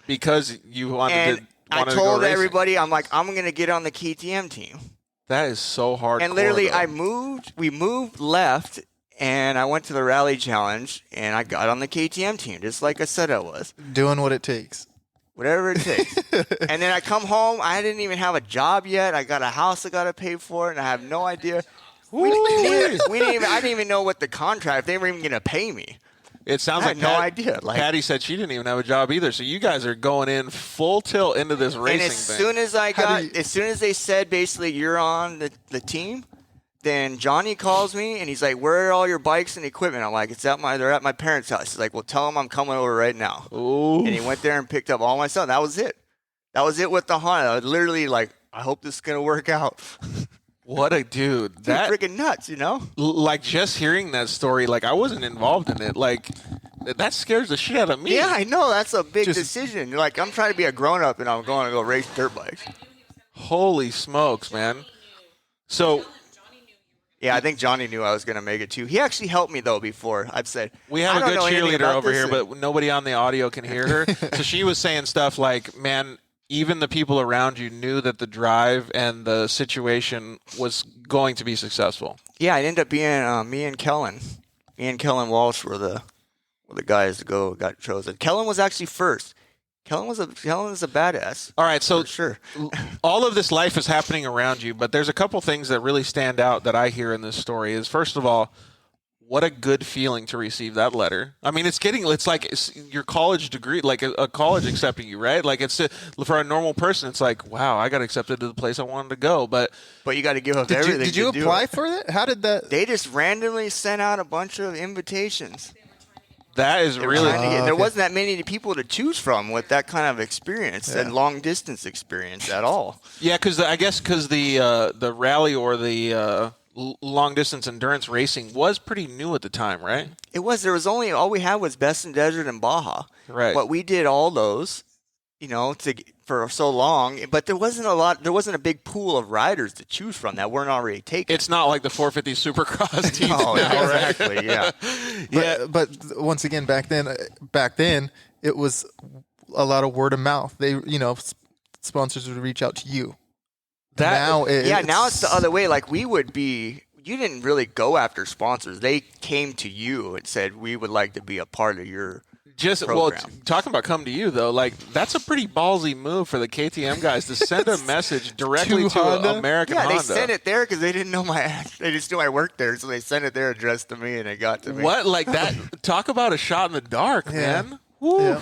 Because you wanted to I told everybody, I'm like, I'm going to get on the KTM team. That is so hard. And literally, we moved left, and I went to the rally challenge, and I got on the KTM team, just like I said I was. Doing what it takes. Whatever it takes. And then I come home. I didn't even have a job yet. I got a house I got to pay for, and I have no idea. I didn't even know what the contract, if they were even going to pay me. It sounds like no idea. Like, Patty said she didn't even have a job either. So you guys are going in full tilt into this racing and thing. As soon as they said basically you're on the team, then Johnny calls me and he's like, "Where are all your bikes and equipment?" I'm like, they're at my parents' house. He's like, "Well, tell them I'm coming over right now." Ooh. And he went there and picked up all my stuff. That was it. That was it with the Honda. I was literally like, I hope this is gonna work out. What a dude. That freaking nuts, you know? Like, just hearing that story, like, I wasn't involved in it. Like, that scares the shit out of me. Yeah, I know. That's a big decision. Like, I'm trying to be a grown-up, and I'm going to go race dirt bikes. Holy smokes, man. So... Yeah, I think Johnny knew I was going to make it, too. He actually helped me, though, before. I've said, we have a good cheerleader over here, but nobody on the audio can hear her. So she was saying stuff like, man... Even the people around you knew that the drive and the situation was going to be successful. Yeah, it ended up being me and Kellen. Me and Kellen Walsh were the guys that got chosen. Kellen was actually first. Kellen was a badass. All right, so for sure. all of this life is happening around you, but there's a couple things that really stand out that I hear in this story. Is first of all, what a good feeling to receive that letter. I mean, it's like your college degree, like a college accepting you, right? Like for a normal person, it's like, wow, I got accepted to the place I wanted to go. But you got to give up everything. Did you apply for that? How did that? They just randomly sent out a bunch of invitations. that is really There wasn't that many people to choose from with that kind of experience and long distance experience at all. yeah, because the rally or the long distance endurance racing was pretty new at the time, right? It was. There was all we had was Best in Desert and Baja. Right. But we did all those, for so long. But there wasn't a lot. There wasn't a big pool of riders to choose from that weren't already taken. It's not like the 450 Supercross team. No, exactly. Yeah. But once again, back then, it was a lot of word of mouth. They, sponsors would reach out to you. Now it's the other way. Like you didn't really go after sponsors. They came to you and said, we would like to be a part of your program. Talking about come to you though, like that's a pretty ballsy move for the KTM guys to send a message directly to American Honda. Yeah, they sent it there because they didn't know they just knew I worked there, so they sent it there addressed to me, and it got to me. What, like that? Talk about a shot in the dark, man. Woo. Yeah.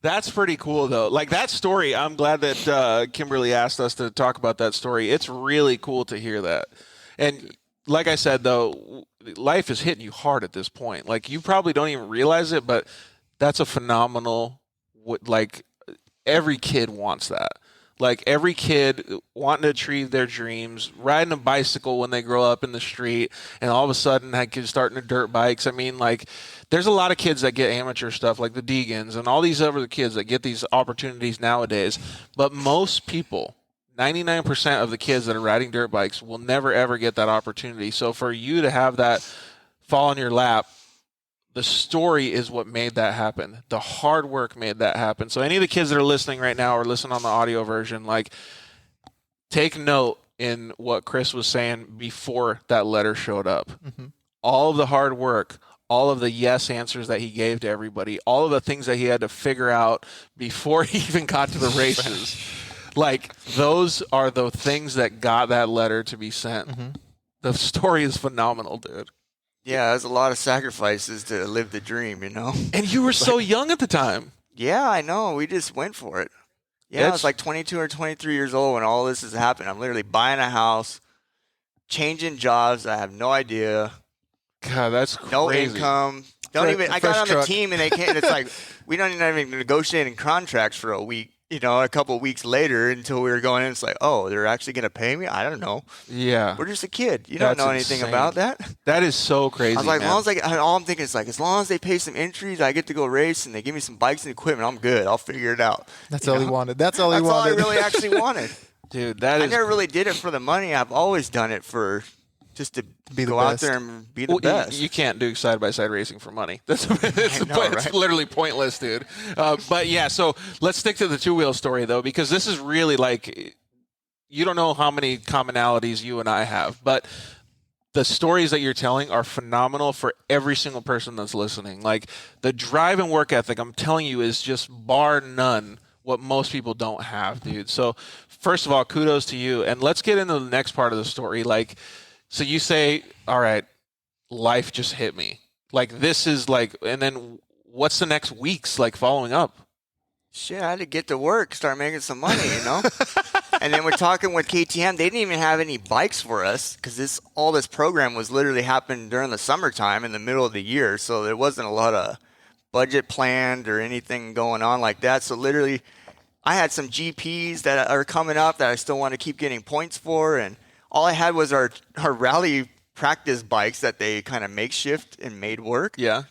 That's pretty cool, though. Like that story, I'm glad that Kimberly asked us to talk about that story. It's really cool to hear that. And like I said, though, life is hitting you hard at this point. Like you probably don't even realize it, but that's a phenomenal, like every kid wants that. Like every kid wanting to achieve their dreams, riding a bicycle when they grow up in the street, and all of a sudden that kid's starting to dirt bikes. I mean, like there's a lot of kids that get amateur stuff like the Degans and all these other kids that get these opportunities nowadays. But most people, 99% of the kids that are riding dirt bikes will never, ever get that opportunity. So for you to have that fall in your lap, the story is what made that happen. The hard work made that happen. So any of the kids that are listening right now or listen on the audio version, like take note in what Chris was saying before that letter showed up. Mm-hmm. All of the hard work, all of the yes answers that he gave to everybody, all of the things that he had to figure out before he even got to the races. Like those are the things that got that letter to be sent. Mm-hmm. The story is phenomenal, dude. Yeah, there's a lot of sacrifices to live the dream, And you were so young at the time. Yeah, I know. We just went for it. Yeah, I was like 22 or 23 years old when all this has happened. I'm literally buying a house, changing jobs. I have no idea. God, that's crazy. No income. I got on the team and they can't. It's like we don't even negotiating contracts for a week. A couple of weeks later until we were going in, it's like, oh, they're actually going to pay me? I don't know. Yeah. We're just a kid. You don't know anything about that. That is so crazy, I was like, man. all I'm thinking is like, as long as they pay some entries, I get to go race and they give me some bikes and equipment, I'm good. I'll figure it out. That's all he wanted. That's all I really actually wanted. Dude, I never really did it for the money. I've always done it for just to go out there and be the best. You can't do side-by-side racing for money. It's literally pointless, dude. But yeah, so let's stick to the two-wheel story, though, because this is really like, you don't know how many commonalities you and I have, but the stories that you're telling are phenomenal for every single person that's listening. Like the drive and work ethic, I'm telling you, is just bar none what most people don't have, dude. So first of all, kudos to you. And let's get into the next part of the story. Like, so you say, all right, life just hit me. Like this is like, and then what's the next weeks like following up? Shit, I had to get to work, start making some money, And then we're talking with KTM. They didn't even have any bikes for us because all this program was literally happening during the summertime in the middle of the year. So there wasn't a lot of budget planned or anything going on like that. So literally I had some GPs that are coming up that I still want to keep getting points for. And all I had was our rally practice bikes that they kind of makeshift and made work. Yeah.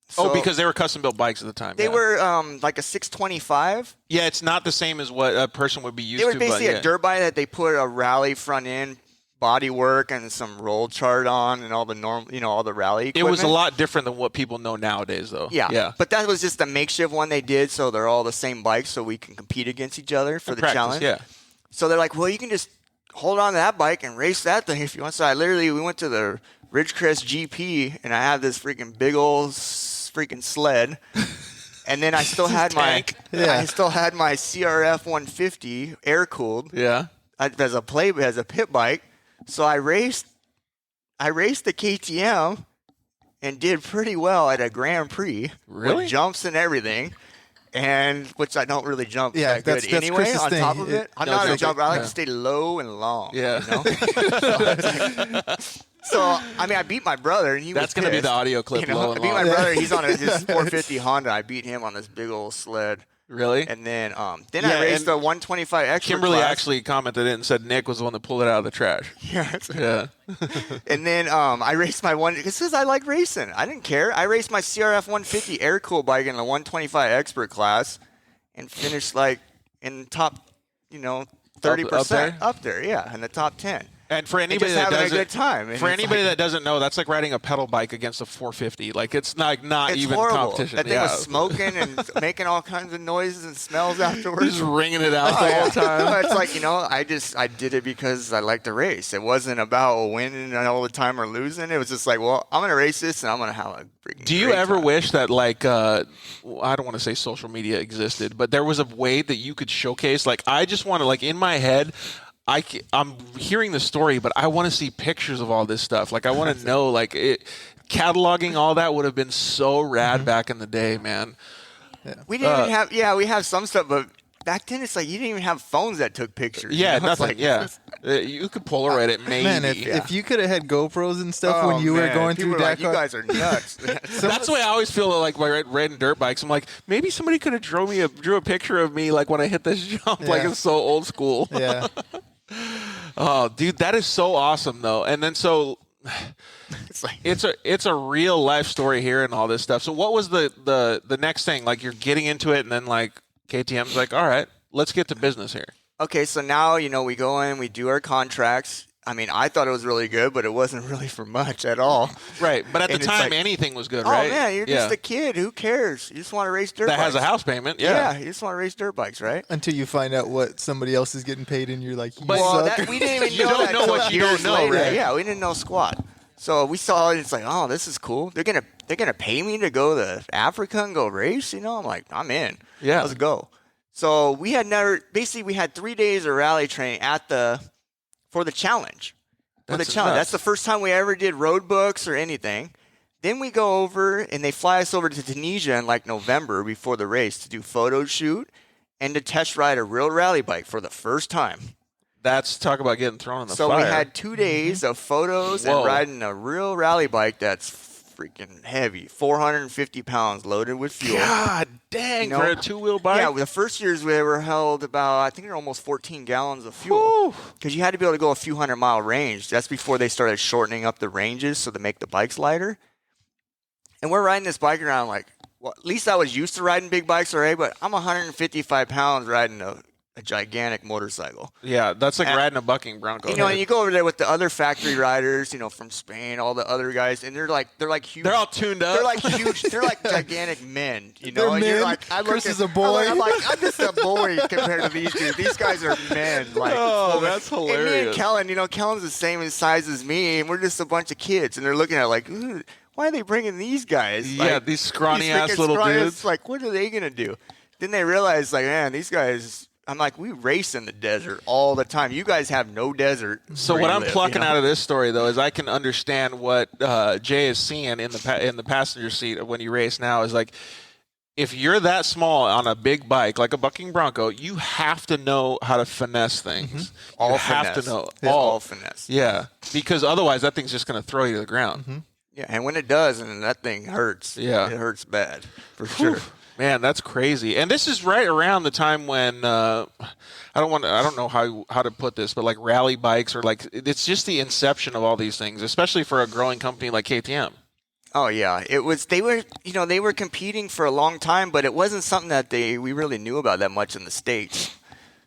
So because they were custom built bikes at the time. They were like a 625. Yeah, it's not the same as what a person would be used to. They were basically a dirt bike that they put a rally front end body work and some roll chart on and all the all the rally equipment. It was a lot different than what people know nowadays, though. Yeah. But that was just a makeshift one they did, so they're all the same bikes, so we can compete against each other for the challenge. Yeah. So they're like, well, you can just hold on to that bike and race that thing if you want. So we went to the Ridgecrest GP, and I have this freaking big old freaking sled, And then I still had my CRF 150 air cooled. Yeah. As a pit bike. So I raced the KTM and did pretty well at a Grand Prix. Really? With jumps and everything. And which I don't really jump that good that's anyway. Chris's On thing. top of it, I'm No, not a jump- jumper. I like yeah. to stay low and long. Yeah. You know? So I mean, I beat my brother, and he That's was going to be the pissed. audio clip. You know, low I and beat my long. brother. He's on this 450 Honda. I beat him on this big old sled. Really? And then I Yeah, raced and the 125 extra Kimberly class. actually commented it and said Nick was the one that pulled it out of the trash. Yeah. And then I raced my because I like racing. I didn't care. I raced my CRF 150 air cool bike in the 125 expert class and finished like in top, 30% up there. Yeah, in the top 10. And for anybody just that having a doesn't, good time. And for it's anybody like- that doesn't know, that's like riding a pedal bike against a 450. Like it's not It's even horrible. competition. That thing yeah. was smoking and making all kinds of noises and smells afterwards. Just ringing it out Oh, the yeah. whole time. But it's like, I did it because I like to race. It wasn't about winning all the time or losing. It was just like, well, I'm going to race this and I'm going to have a freaking Do you great ever time. wish that I don't want to say social media existed, but there was a way that you could showcase, I just want to, in my head, I'm hearing the story, but I want to see pictures of all this stuff. I want to know, cataloging all that would have been so rad back in the day, man. We didn't even have, we have some stuff, but back then it's like you didn't even have phones that took pictures. Yeah, It's nothing. like- Yeah, you could Polaroid it, maybe. Man, if you could have had GoPros and stuff Oh, when you were man. going People through are like, Dakar, you guys are nuts. That's the way I always feel like when I riding dirt bikes. I'm like, maybe somebody could have drew a picture of me when I hit this jump. Yeah. It's so old school. yeah. Oh, dude, that is so awesome though. And then It's like, it's a real life story here and all this stuff. So what was the next thing? You're getting into it and then KTM's like, all right, let's get to business here. okay, so now, we go in, we do our contracts. I mean, I thought it was really good, but it wasn't really for much at all. Right. But at the And it's time, like, anything was good, Oh, right? man, you're Yeah. just a kid. Who cares? You just want to race dirt that bikes. has a house payment. Yeah, Yeah. you just want to race dirt bikes, right? Until you find out what somebody else is getting paid, and you're like, you But- Well, suck. we didn't even You know don't that know till what you years don't know, later. right? Yeah, we didn't know squat. So we saw it. It's like, oh, this is cool. They're gonna pay me to go to Africa and go race. I'm like, I'm in. Yeah. Let's go. So we had 3 days of rally training for the challenge. That's Challenge. nuts. That's the first time we ever did road books or anything. Then we go over and they fly us over to Tunisia in November before the race to do photo shoot and to test ride a real rally bike for the first time. That's talk about getting thrown in the So fire. we had 2 days of photos Whoa. and riding a real rally bike that's freaking heavy, 450 pounds loaded with fuel. God dang, for a two-wheel bike? Yeah, the first years we were held about, I think they were almost 14 gallons of fuel. Because you had to be able to go a few 100-mile range. That's before they started shortening up the ranges so to make the bikes lighter. And we're riding this bike around well, at least I was used to riding big bikes already, but I'm 155 pounds riding a gigantic motorcycle. Yeah, that's like riding a bucking bronco. And you go over there with the other factory riders, from Spain, all the other guys, and they're like huge. They're all tuned up. They're like huge. They're like gigantic men, They're And men. you're like, I look Chris at- is a boy. I'm I'm just a boy compared to these dudes. These guys are men. Oh, that's And me and hilarious. Kellen, Kellen's the same in size as me, and we're just a bunch of kids, and they're looking at "Ooh, why are they bringing these guys? Yeah, these scrawny-ass freaking little scrawny- dudes. It's like, what are they gonna do? Then they realize, man, these guys. I'm like, we race in the desert all the time. You guys have no desert. So where what you I'm live, plucking out of this story, though, is I can understand what Jay is seeing in the passenger seat when you race now. Is if you're that small on a big bike, like a bucking bronco, you have to know how to finesse things. All you finesse. have to know It's all finesse. Yeah, because otherwise that thing's just going to throw you to the ground. Yeah, and when it does, and that thing hurts. Yeah. It hurts bad, for sure. Man, that's crazy. And this is right around the time when I don't know how to put this, but rally bikes or it's just the inception of all these things, especially for a growing company like KTM. Oh yeah, it was. They were competing for a long time, but it wasn't something that we really knew about that much in the States.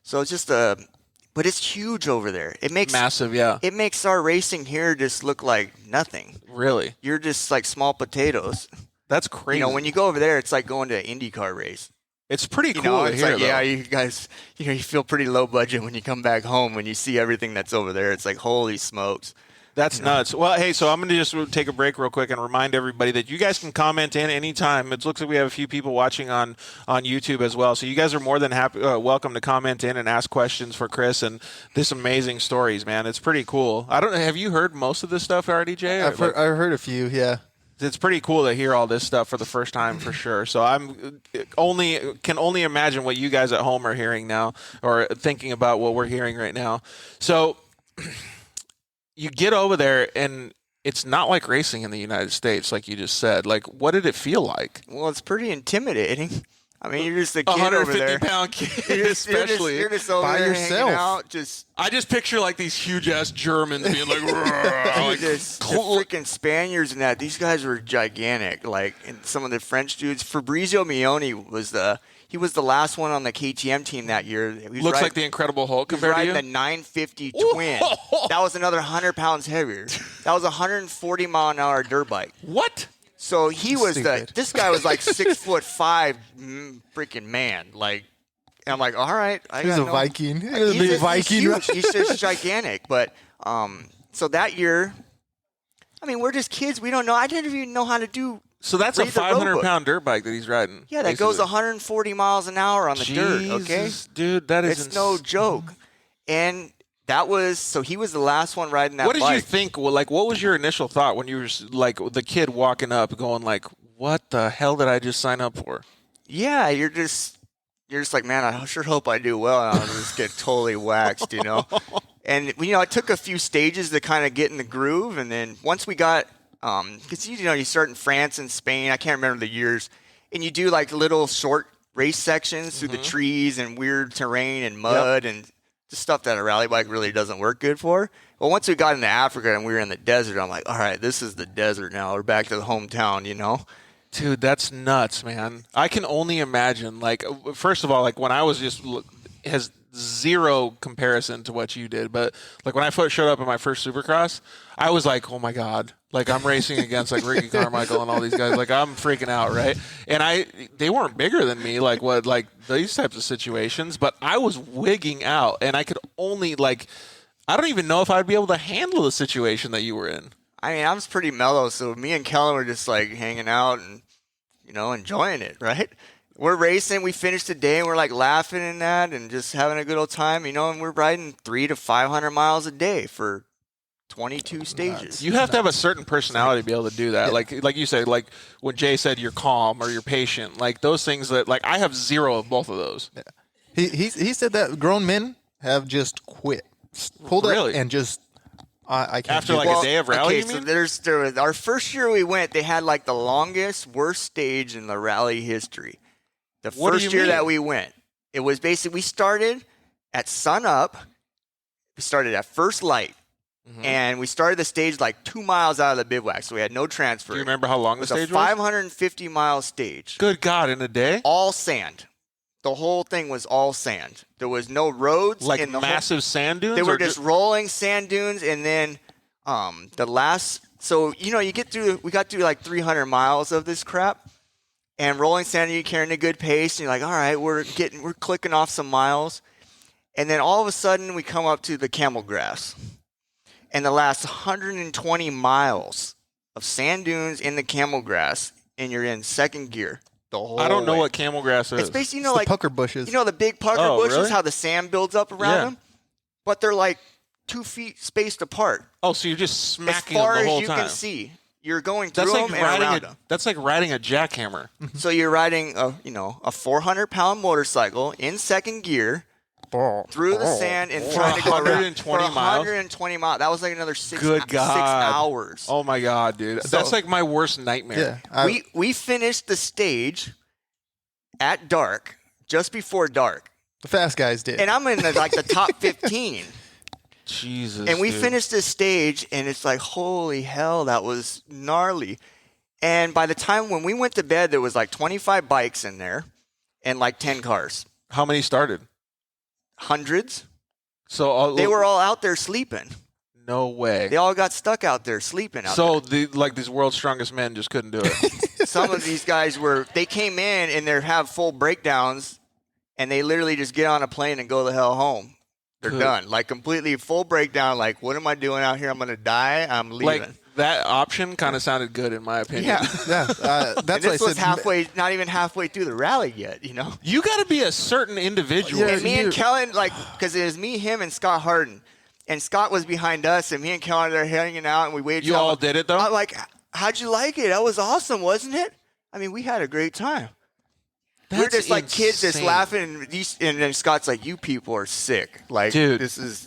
So it's just but it's huge over there. It makes Massive, yeah. It makes our racing here just look like nothing. Really? You're just like small potatoes. That's crazy. When you go over there, it's like going to an IndyCar race. It's pretty cool to It's hear, like, though. yeah, you guys, you feel pretty low budget when you come back home when you see everything that's over there. It's like, holy smokes. That's nuts. Well, hey, so I'm going to just take a break real quick and remind everybody that you guys can comment in anytime. It looks like we have a few people watching on YouTube as well. So you guys are more than happy, welcome to comment in and ask questions for Chris and this amazing stories, man. It's pretty cool. I don't know. Have you heard most of this stuff already, Jay? I've heard a few, yeah. It's pretty cool to hear all this stuff for the first time, for sure. So can only imagine what you guys at home are hearing now, or thinking about what we're hearing right now. So you get over there, and it's not like racing in the United States, like you just said. Like, what did it feel like? Well, it's pretty intimidating. I mean, you're just a kid over there. 150-pound kid, especially. You're just over by there yourself. hanging out, I just picture like these huge ass Germans being like, like the freaking Spaniards and that. These guys were gigantic. Like, and some of the French dudes. Fabrizio Mioni was the last one on the KTM team that year. Looks like the Incredible Hulk he was compared to riding you. the 950 twin. That was another 100 pounds heavier. That was a 140 mile an hour dirt bike. What? So he was Stupid. this guy was like 6'5" freaking man. Like, and I'm like, all right. He's a Viking. He's a big Viking. He's huge. He's just gigantic. But so that year, I mean, we're just kids. We don't know. I didn't even know how to do. So that's a read the road book. 500-pound dirt bike that he's riding. Yeah, that goes 140 miles an hour on the dirt. Okay, Jesus, dude, that is it's no joke. And that was so he was the last one riding that What did bike. you think? Well, like, what was your initial thought when you were like the kid walking up, going like, "What the hell did I just sign up for?" Yeah, you're just like, man, I sure hope I do well. I'll just get totally waxed, you know. And it took a few stages to kind of get in the groove, and then once we got, because you start in France and Spain. I can't remember the years, and you do like little short race sections through the trees and weird terrain and mud and the stuff that a rally bike really doesn't work good for. Well, once we got into Africa and we were in the desert, I'm like, all right, this is the desert now. We're back to the hometown, you know. Dude, that's nuts, man. I can only imagine. Like, first of all, like when I was has zero comparison to what you did, but like when I showed up in my first Supercross, I was like, oh my god, like I'm racing against like Ricky Carmichael and all these guys. Like I'm freaking out, right? And they weren't bigger than me, like these types of situations, but I was wigging out, and I could only I don't even know if I'd be able to handle the situation that you were in. I mean, I was pretty mellow, so me and Kellen were just like hanging out and enjoying it, right? We're racing. We finished the day, and we're like laughing and that, and just having a good old time, and we're riding 300 to 500 miles a day for 22 stages. You have to have a certain personality to be able to do that. Yeah. Like you said, like when Jay said, you're calm or you're patient. Like those things that, like, I have zero of both of those. Yeah. He said that grown men have just quit, pulled really? up, and just I can't. After a day of rally. Okay, so there was our first year we went. They had like the longest, worst stage in the rally history. The first year that we went, it was basically we started at sun up. We started at first light, and we started the stage like 2 miles out of the bivouac, so we had no transfer. Do you remember how long the stage was? It was a 550-mile stage. Good God, in a day? All sand. The whole thing was all sand. There was no roads. Like in the massive sand dunes? They were just rolling sand dunes, and then the last. So we got through like 300 miles of this crap. And rolling sand, you're carrying a good pace, and you're like, all right, we're clicking off some miles. And then all of a sudden, we come up to the camel grass. And the last 120 miles of sand dunes in the camel grass, and you're in second gear the whole way. I don't know what camel grass is. It's basically, the pucker bushes. The big pucker bushes, really? how the sand builds up around them? But they're like 2 feet spaced apart. Oh, so you're just smacking them the whole time. As far as you can see. You're going through them and around them. That's like riding a jackhammer. So you're riding a 400-pound motorcycle in second gear through the sand and trying to go around for 120 miles. That was like another 6 hours. Oh my God, dude. That's like my worst nightmare. Yeah, we finished the stage at dark, just before dark. The fast guys did. And I'm in the top 15. Jesus. And we finished this stage, and it's like, holy hell, that was gnarly. And by the time when we went to bed, there was like 25 bikes in there and like 10 cars. How many started? Hundreds. So they were all out there sleeping. No way. They all got stuck out there sleeping out So there. these world's strongest men just couldn't do it. Some of these guys they came in and they have full breakdowns, and they literally just get on a plane and go the hell home. They're done. Like completely full breakdown. Like, what am I doing out here? I'm going to die. I'm leaving. Like that option kind of sounded good in my opinion. Yeah. That's And why I this was said not even halfway through the rally yet, you know? You got to be a certain individual. And me and Kellen, like, because it was me, him, and Scott Harden. And Scott was behind us, and me and Kellen are hanging out, and we waited. You all did it, though? I'm like, how'd you like it? That was awesome, wasn't it? I mean, we had a great time. We're just like kids just laughing, and then Scott's like, you people are sick. Like, dude,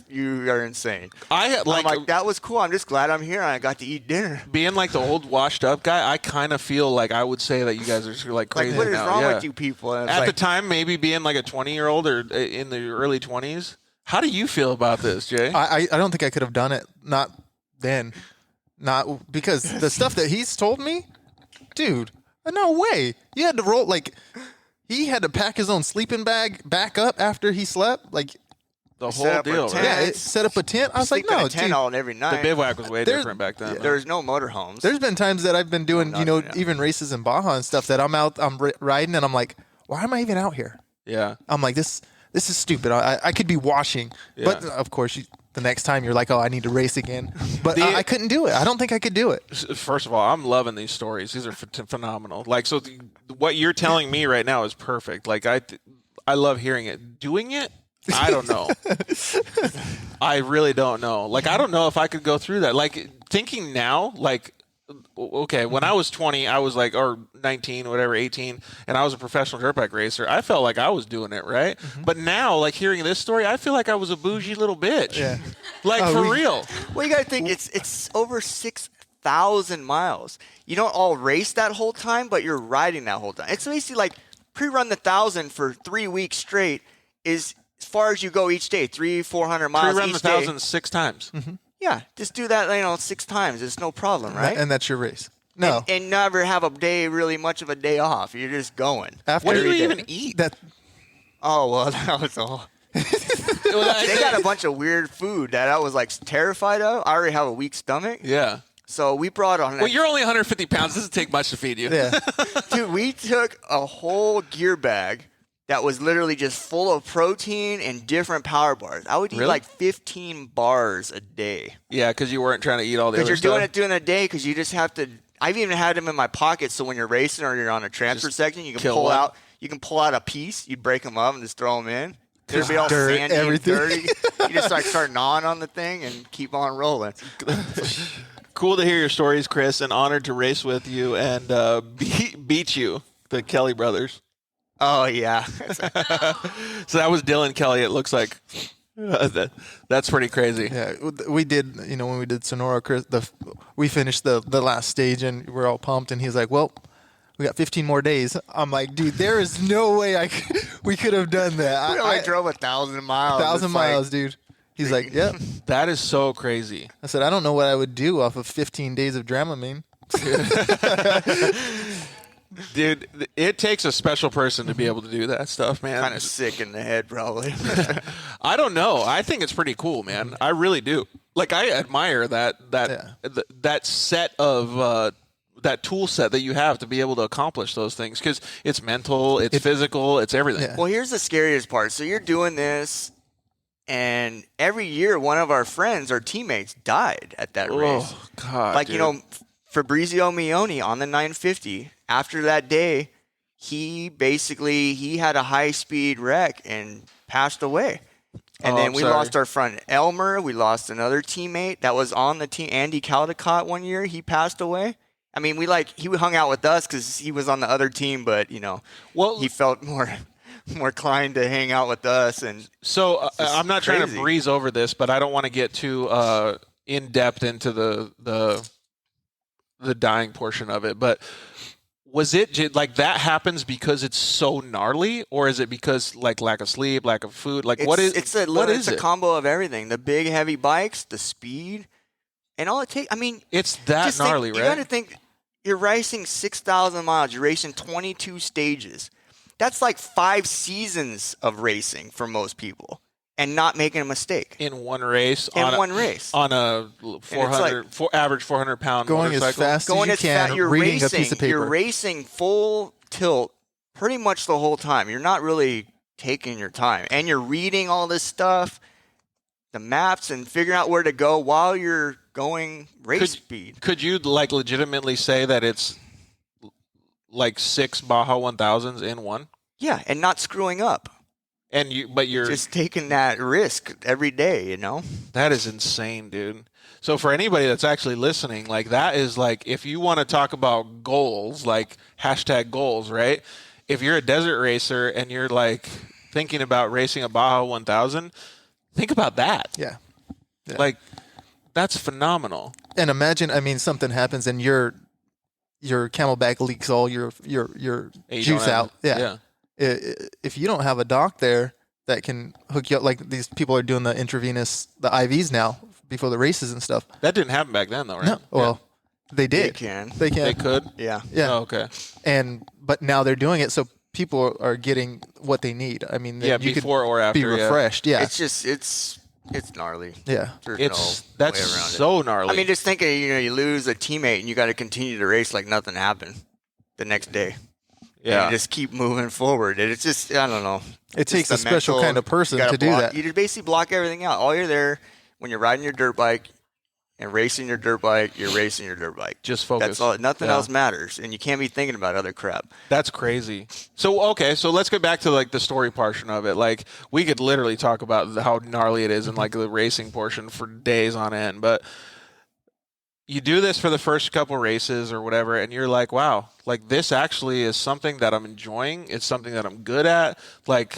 you are insane. I'm like, that was cool. I'm just glad I'm here, and I got to eat dinner. Being like the old washed up guy, I kind of feel like I would say that you guys are like crazy. Like, what is now. wrong with you people? At the time, maybe being like a 20-year-old or in the early 20s. How do you feel about this, Jay? I don't think I could have done it. Not then. Not because the stuff that he's told me, dude, no way. You had to roll, like, he had to pack his own sleeping bag back up after he slept. Like, the whole deal, right? Yeah, it set up a tent. I was like, no, tent all every night. The bivouac was way different back then. There's no motorhomes. There's been times that I've been doing, even races in Baja and stuff that I'm out, I'm riding, and I'm like, why am I even out here? Yeah. I'm like, this is stupid. I could be washing. Yeah. But, of course, the next time you're like, oh, I need to race again. But I couldn't do it. I don't think I could do it. First of all, I'm loving these stories. These are phenomenal. Like, so what you're telling me right now is perfect. Like, I love hearing it. Doing it, I don't know. I really don't know. Like, I don't know if I could go through that. Like, thinking now, like, okay, when I was 20, I was like, or 19, whatever, 18, and I was a professional dirt bike racer. I felt like I was doing it, right? Mm-hmm. But now, like, hearing this story, I feel like I was a bougie little bitch. Yeah. Like, for real. Well, you got to think, it's over 6,000 miles. You don't all race that whole time, but you're riding that whole time. It's basically like pre-run the 1,000 for 3 weeks straight is as far as you go each day, 300-400 miles pre-run each the 1,000 day. 6 times. Mm-hmm. Yeah, just do that, 6 times. It's no problem, right? And that's your race. No. And never have a day, really much of a day off. You're just going. What do you even eat? Oh, well, that was all. They got a bunch of weird food that I was, like, terrified of. I already have a weak stomach. Yeah. So we brought on. Well, you're only 150 pounds. It doesn't take much to feed you. Yeah. Dude, we took a whole gear bag that was literally just full of protein and different power bars. I would eat like 15 bars a day. Yeah, because you weren't trying to eat all the other stuff. Because you're doing it during the day because you just have to. I've even had them in my pocket so when you're racing or you're on a transfer section, you can pull out. You can pull out a piece. You break them up and just throw them in. They'd be all sandy and dirty. You just start gnawing on the thing and keep on rolling. Cool to hear your stories, Chris, and honored to race with you and beat you, the Kelly brothers. Oh, yeah. So that was Dylan Kelly, it looks like. That's pretty crazy. Yeah, we did, when we did Sonora, Chris, we finished the last stage, and we're all pumped, and he's like, well, we got 15 more days. I'm like, dude, there is no way we could have done that. I drove 1,000 miles. 1,000 miles, dude. He's like, yep. That is so crazy. I said, I don't know what I would do off of 15 days of Dramamine. Dude, it takes a special person to be able to do that stuff, man. Kind of sick in the head, probably. I don't know. I think it's pretty cool, man. I really do. Like, I admire that set of that tool set that you have to be able to accomplish those things because it's mental, it's physical, it's everything. Yeah. Well, here's the scariest part. So you're doing this, and every year one of our friends or teammates died at that race. Oh, God. Like, dude. Fabrizio Mioni on the 950, after that day, he had a high-speed wreck and passed away. And then we lost our friend Elmer. We lost another teammate that was on the team, Andy Caldecott, one year. He passed away. I mean, he hung out with us because he was on the other team, but, he felt more inclined to hang out with us. And so I'm not trying to breeze over this, but I don't want to get too in-depth into the dying portion of it, but was it like that happens because it's so gnarly, or is it because like lack of sleep, lack of food? Like it's a combo of everything: the big heavy bikes, the speed, and all it takes. I mean, it's that gnarly, right? You got to think you're racing 6,000 miles. You're racing 22 stages. That's like 5 seasons of racing for most people. And not making a mistake in one race. On a average 400-pound going motorcycle. as fast as you can. You're reading racing, a piece of paper. You're racing full tilt pretty much the whole time. You're not really taking your time, and you're reading all this stuff. the maps and figuring out where to go while you're going race speed. Could you like legitimately say that it's like 6 Baja 1000s in one? Yeah, and not screwing up. And you're just taking that risk every day, you know? That is insane, dude. So for anybody that's actually listening, like that is like, if you want to talk about goals, like #goals, right? If you're a desert racer and you're like thinking about racing a Baja 1000, think about that. Yeah. Like that's phenomenal. And imagine, I mean, something happens and your Camelback leaks all your juice out. Yeah. If you don't have a doc there that can hook you up, like these people are doing the IVs now before the races and stuff. That didn't happen back then, though, right? No. Well, they did. They can. They could. Yeah. Yeah. Oh, okay. But now they're doing it, so people are getting what they need. I mean, yeah, you before could or after, be refreshed. Yeah. It's just it's gnarly. Yeah. There's That's no way around so gnarly. I mean, just think of, you lose a teammate and you got to continue to race like nothing happened the next day. Yeah. And you just keep moving forward. And it's just, I don't know. It takes a special kind of person to do that. You just basically block everything out. All you're there when you're riding your dirt bike and racing your dirt bike, you're racing your dirt bike. Just focus. That's all. Nothing else matters. And you can't be thinking about other crap. That's crazy. So, okay, so let's get back to like the story portion of it. Like we could literally talk about how gnarly it is in like the racing portion for days on end, but you do this for the first couple races or whatever, and you're like, wow, like this actually is something that I'm enjoying. It's something that I'm good at. Like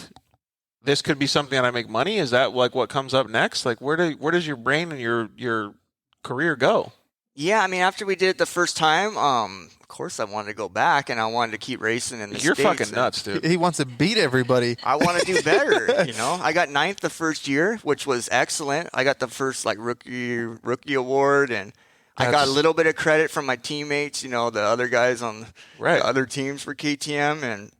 this could be something that I make money. Is that like what comes up next? Like where does your brain and your career go? Yeah, I mean, after we did it the first time, of course I wanted to go back and I wanted to keep racing in the You're States. fucking nuts, dude. He wants to beat everybody. I want to do better, you know. I got 9th the first year, which was excellent. I got the first like rookie award, and I got a little bit of credit from my teammates, you know, the other guys on the other teams for KTM, and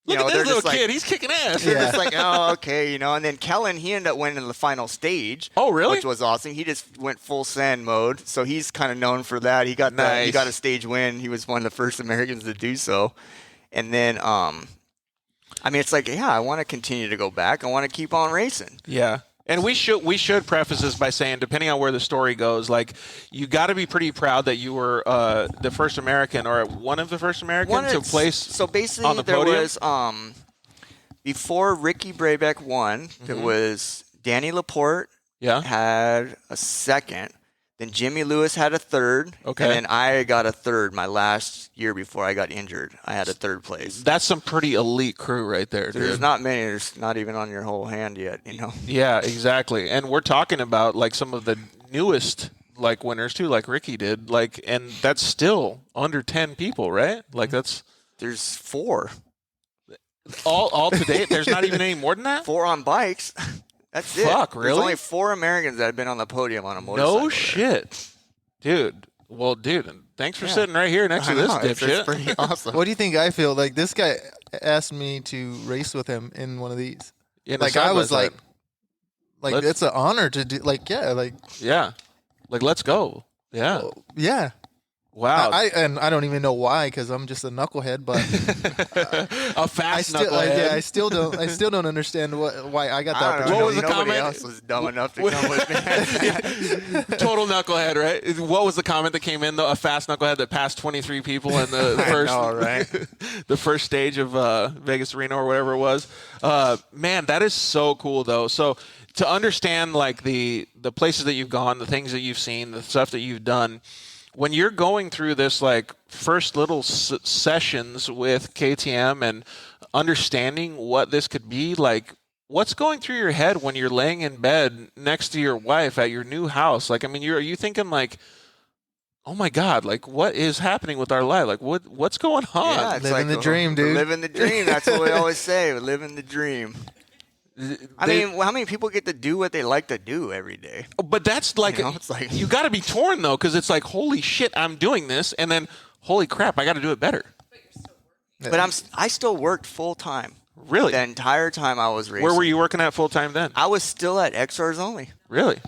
Look at this little kid. He's kicking ass. They're just like, oh, okay, you know. And then Kellen, he ended up winning the final stage. Oh, really? Which was awesome. He just went full send mode, so he's kind of known for that. He got he got a stage win. He was one of the first Americans to do so. And then, I mean, it's like, yeah, I want to continue to go back. I want to keep on racing. Yeah. And we should preface this by saying, depending on where the story goes, like you got to be pretty proud that you were the first American or one of the first Americans to place. So basically, on the there podium? was before Ricky Brabeck won, there was Danny Laporte had a second. Then Jimmy Lewis had a third. Okay. And then I got a third my last year before I got injured. I had a third place. That's some pretty elite crew right there, dude. There's not many. There's not even on your whole hand yet, you know? Yeah, exactly. And we're talking about like some of the newest like winners too, like Ricky did. Like, and that's still under 10 people, right? Like There's 4. All to date. There's not even any more than that. 4 on bikes. That's it. Fuck, really? There's only 4 Americans that have been on the podium on a motorcycle. No shit, dude. Well, dude, thanks for sitting right here next to this dipshit. It's pretty awesome. What do you think I feel? Like this guy asked me to race with him in one of these. Like I was like it's an honor to do. Like yeah, like let's go. Yeah, yeah. Wow. I don't even know why, because I'm just a knucklehead. But a fast knucklehead. I still don't understand why I got the opportunity. What was the Nobody comment? else was dumb enough to come with me. Total knucklehead, right? What was the comment that came in though? A fast knucklehead that passed 23 people in the first, I know, right? the first stage of Vegas Reno or whatever it was. Man, that is so cool though. So to understand like the places that you've gone, the things that you've seen, the stuff that you've done. When you're going through this like first little sessions with KTM and understanding what this could be, like what's going through your head when you're laying in bed next to your wife at your new house? Like, I mean, are you thinking like, oh my God, like what is happening with our life? Like what's going on? Yeah, it's living the dream, dude. Living the dream. That's what we always say. We're living the dream. I mean, how many people get to do what they like to do every day? But that's like, it's like you got to be torn though, because it's like, holy shit, I'm doing this, and then holy crap, I got to do it better. But I still worked full time. Really? The entire time I was racing. Where were you working at full time then? I was still at XRs Only. Really?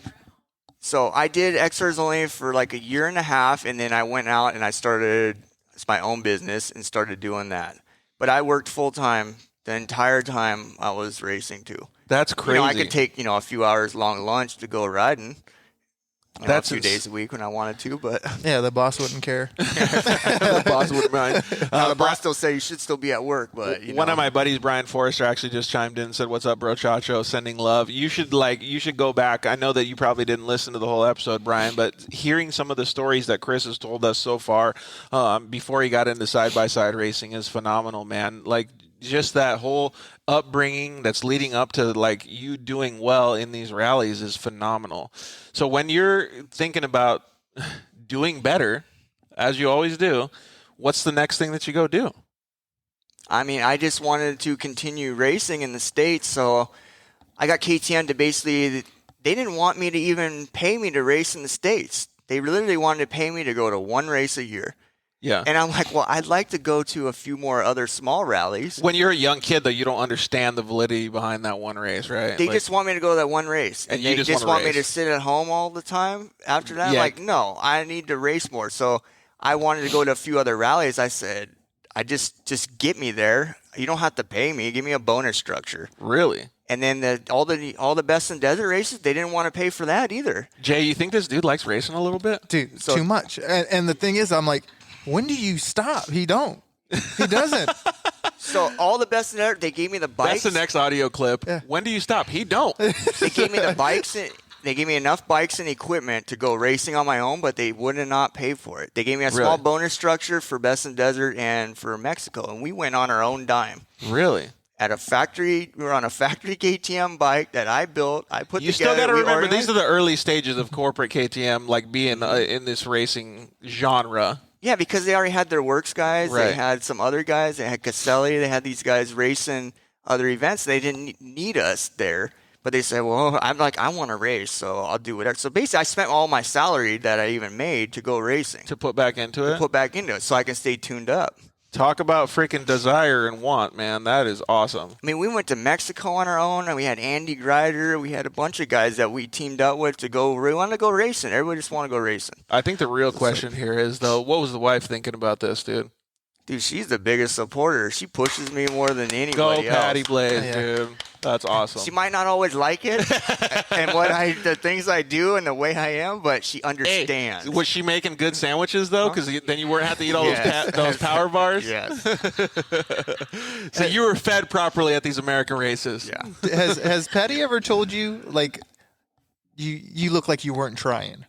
So I did XRs Only for like a year and a half, and then I went out and I started my own business and started doing that. But I worked full time the entire time I was racing too. That's crazy. I could take, a few hours long lunch to go riding. That's a few days a week when I wanted to, but Yeah, the boss wouldn't care. the boss wouldn't mind. the boss still say you should still be at work. But one of my buddies, Brian Forrester, actually just chimed in and said, "What's up, bro? Chacho, sending love." You should go back. I know that you probably didn't listen to the whole episode, Brian, but hearing some of the stories that Chris has told us so far before he got into side-by-side racing is phenomenal, man. Like, just that whole upbringing that's leading up to like you doing well in these rallies is phenomenal. So when you're thinking about doing better, as you always do, what's the next thing that you go do? I mean, I just wanted to continue racing in the States, so I got KTM to basically, they didn't want me to even pay me to race in the States. They literally wanted to pay me to go to one race a year. Yeah. And I'm like, well, I'd like to go to a few more other small rallies. When you're a young kid, though, you don't understand the validity behind that one race, right? They just want me to go to that one race. And they you just want me race. to sit at home all the time after that. Yeah. Like, no, I need to race more. So I wanted to go to a few other rallies. I said, I just get me there. You don't have to pay me. Give me a bonus structure. Really? And then all the best in desert races, they didn't want to pay for that either. Jay, you think this dude likes racing a little bit? Dude, too much. And the thing is, I'm like, when do you stop? He don't. He doesn't. So all the best in desert, they gave me the bikes. That's the next audio clip. Yeah. When do you stop? He don't. They gave me the bikes. They gave me enough bikes and equipment to go racing on my own, but they would not pay for it. They gave me a small Really? bonus structure for Best in Desert and for Mexico, and we went on our own dime. Really? At a factory, we were on a factory KTM bike that I built. I put You together. still got to we remember, organized- these are the early stages of corporate KTM, like being in this racing genre. Yeah, because they already had their works guys. Right. They had some other guys. They had Caselli. They had these guys racing other events. They didn't need us there. But they said, well, I'm like, I want to race, so I'll do whatever. So basically, I spent all my salary that I even made to go racing. To put back into it? Put back into it so I can stay tuned up. Talk about freaking desire and want, man. That is awesome. I mean, we went to Mexico on our own, and we had Andy Grider. We had a bunch of guys that we teamed up with to go. We wanted to go racing. Everybody just wanted to go racing. I think the real question here is, though, what was the wife thinking about this, dude? Dude, she's the biggest supporter. She pushes me more than Go anybody else. Patty Blais, Yeah. dude. That's awesome. She might not always like it and the things I do and the way I am, but she understands. Was she making good sandwiches, though? Because then you wouldn't have to eat all those power bars? Yes. So you were fed properly at these American races. Yeah. Has Patty ever told you, like, you look like you weren't trying?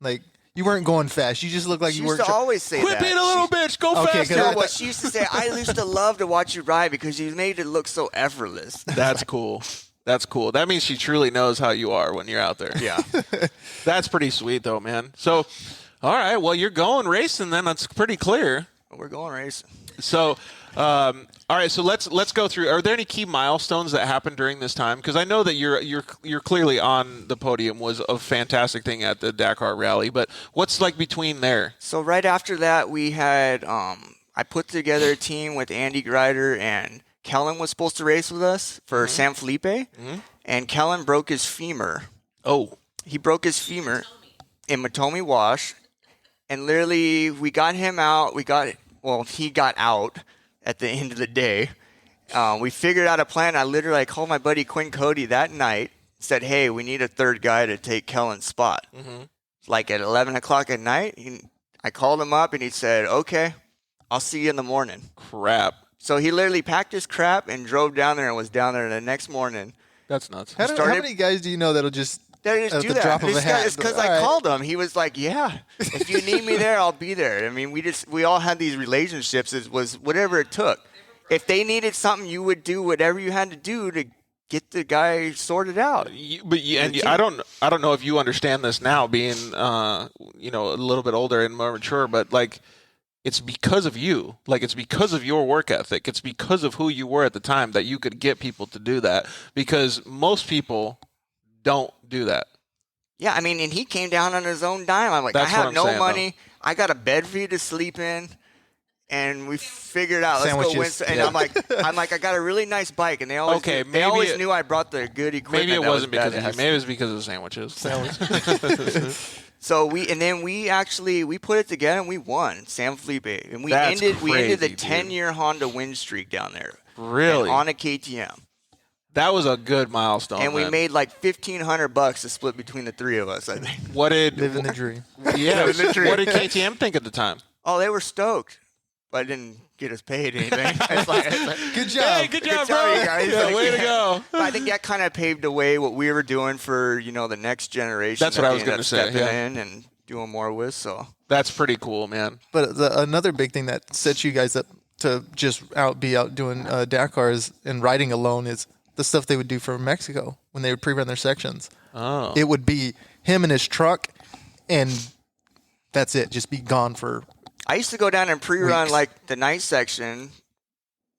Like, you weren't going fast. You just look like She you used weren't to always say Quit that. being a little bitch. Go Okay, faster. No, what she used to say, I used to love to watch you ride because you made it look so effortless. That's cool. That's cool. That means she truly knows how you are when you're out there. Yeah. That's pretty sweet, though, man. So, all right. Well, you're going racing then. That's pretty clear. We're going racing. So, all right. So let's go through. Are there any key milestones that happened during this time? Because I know that you're clearly on the podium was a fantastic thing at the Dakar Rally. But what's like between there? So right after that, we had I put together a team with Andy Grider, and Kellen was supposed to race with us for San Felipe, and Kellen broke his femur. Oh, He broke his femur in Matomi Wash, and literally we got him out. He got out at the end of the day. We figured out a plan. I called my buddy Quinn Cody that night, said, hey, we need a third guy to take Kellen's spot. Like at 11 o'clock at night, I called him up, and he said, okay, I'll see you in the morning. crap. So he literally packed his crap and drove down there and was down there the next morning. That's nuts. How many guys do you know that'll just They just at do the that. drop of a hat? It's because All I right. called him. He was like, yeah, if you need me there, I'll be there. I mean, we all had these relationships. It was whatever it took. If they needed something, you would do whatever you had to do to get the guy sorted out. I don't know if you understand this now, being a little bit older and more mature, but like it's because of you. Like it's because of your work ethic. It's because of who you were at the time that you could get people to do that. Because most people don't do that. Yeah, I mean, and he came down on his own dime. I'm like, That's I what have I'm no saying, money. I got a bed for you to sleep in. And we figured out, let's go win. Sandwiches. And I'm like, I got a really nice bike, and they always knew I brought the good equipment. Maybe it wasn't because of you. badass. Maybe it was because of the sandwiches. So we put it together and we won San Felipe, and we That's ended the crazy, dude. 10-year Honda win streak down there. Really? And on a KTM. That was a good milestone. And we man. made like $1,500 to split between the three of us, I think. What did Living the dream. Yeah, what did KTM think at the time? Oh, they were stoked. But I didn't get us paid anything. It's like, Good job. Hey, good job, job, bro. you guys. Yeah, Like, way to go. But I think that kind of paved the way what we were doing for, the next generation. That's what that I we was ended gonna up say, stepping yeah. in and doing more with. So That's pretty cool, man. But another big thing that sets you guys up to just be out doing Dakars and riding alone is the stuff they would do for Mexico when they would pre-run their sections. Oh. It would be him and his truck, and that's it. Just be gone for. I used to go down and pre-run Weeks. like the night section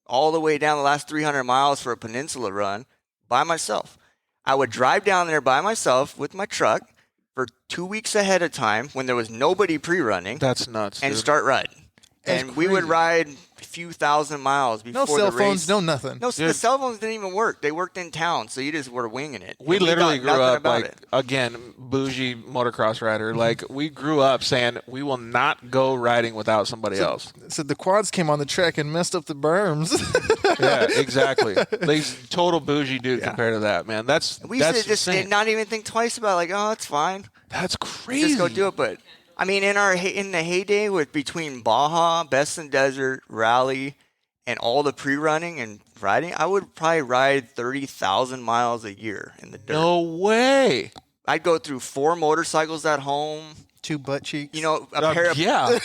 all the way down the last 300 miles for a peninsula run by myself. I would drive down there by myself with my truck for 2 weeks ahead of time when there was nobody pre-running That's nuts. and dude. start riding. That's And we would crazy. ride a few thousand miles before No cell the race. phones, no nothing. No, the cell phones didn't even work. They worked in town, so you just were winging it. We And literally thought grew nothing up about like, it. again, bougie motocross rider. Like, we grew up saying we will not go riding without somebody else. So the quads came on the track and messed up the berms. Yeah, exactly. Like, total bougie dude compared to that, man. That's We used that's to just insane. not even think twice about it, like, oh, it's fine. That's crazy. Just go do it. But I mean, in the heyday with between Baja, Best in Desert, Rally, and all the pre-running and riding, I would probably ride 30,000 miles a year in the dirt. No way. I'd go through 4 motorcycles at home. 2 butt cheeks. A pair of Yeah,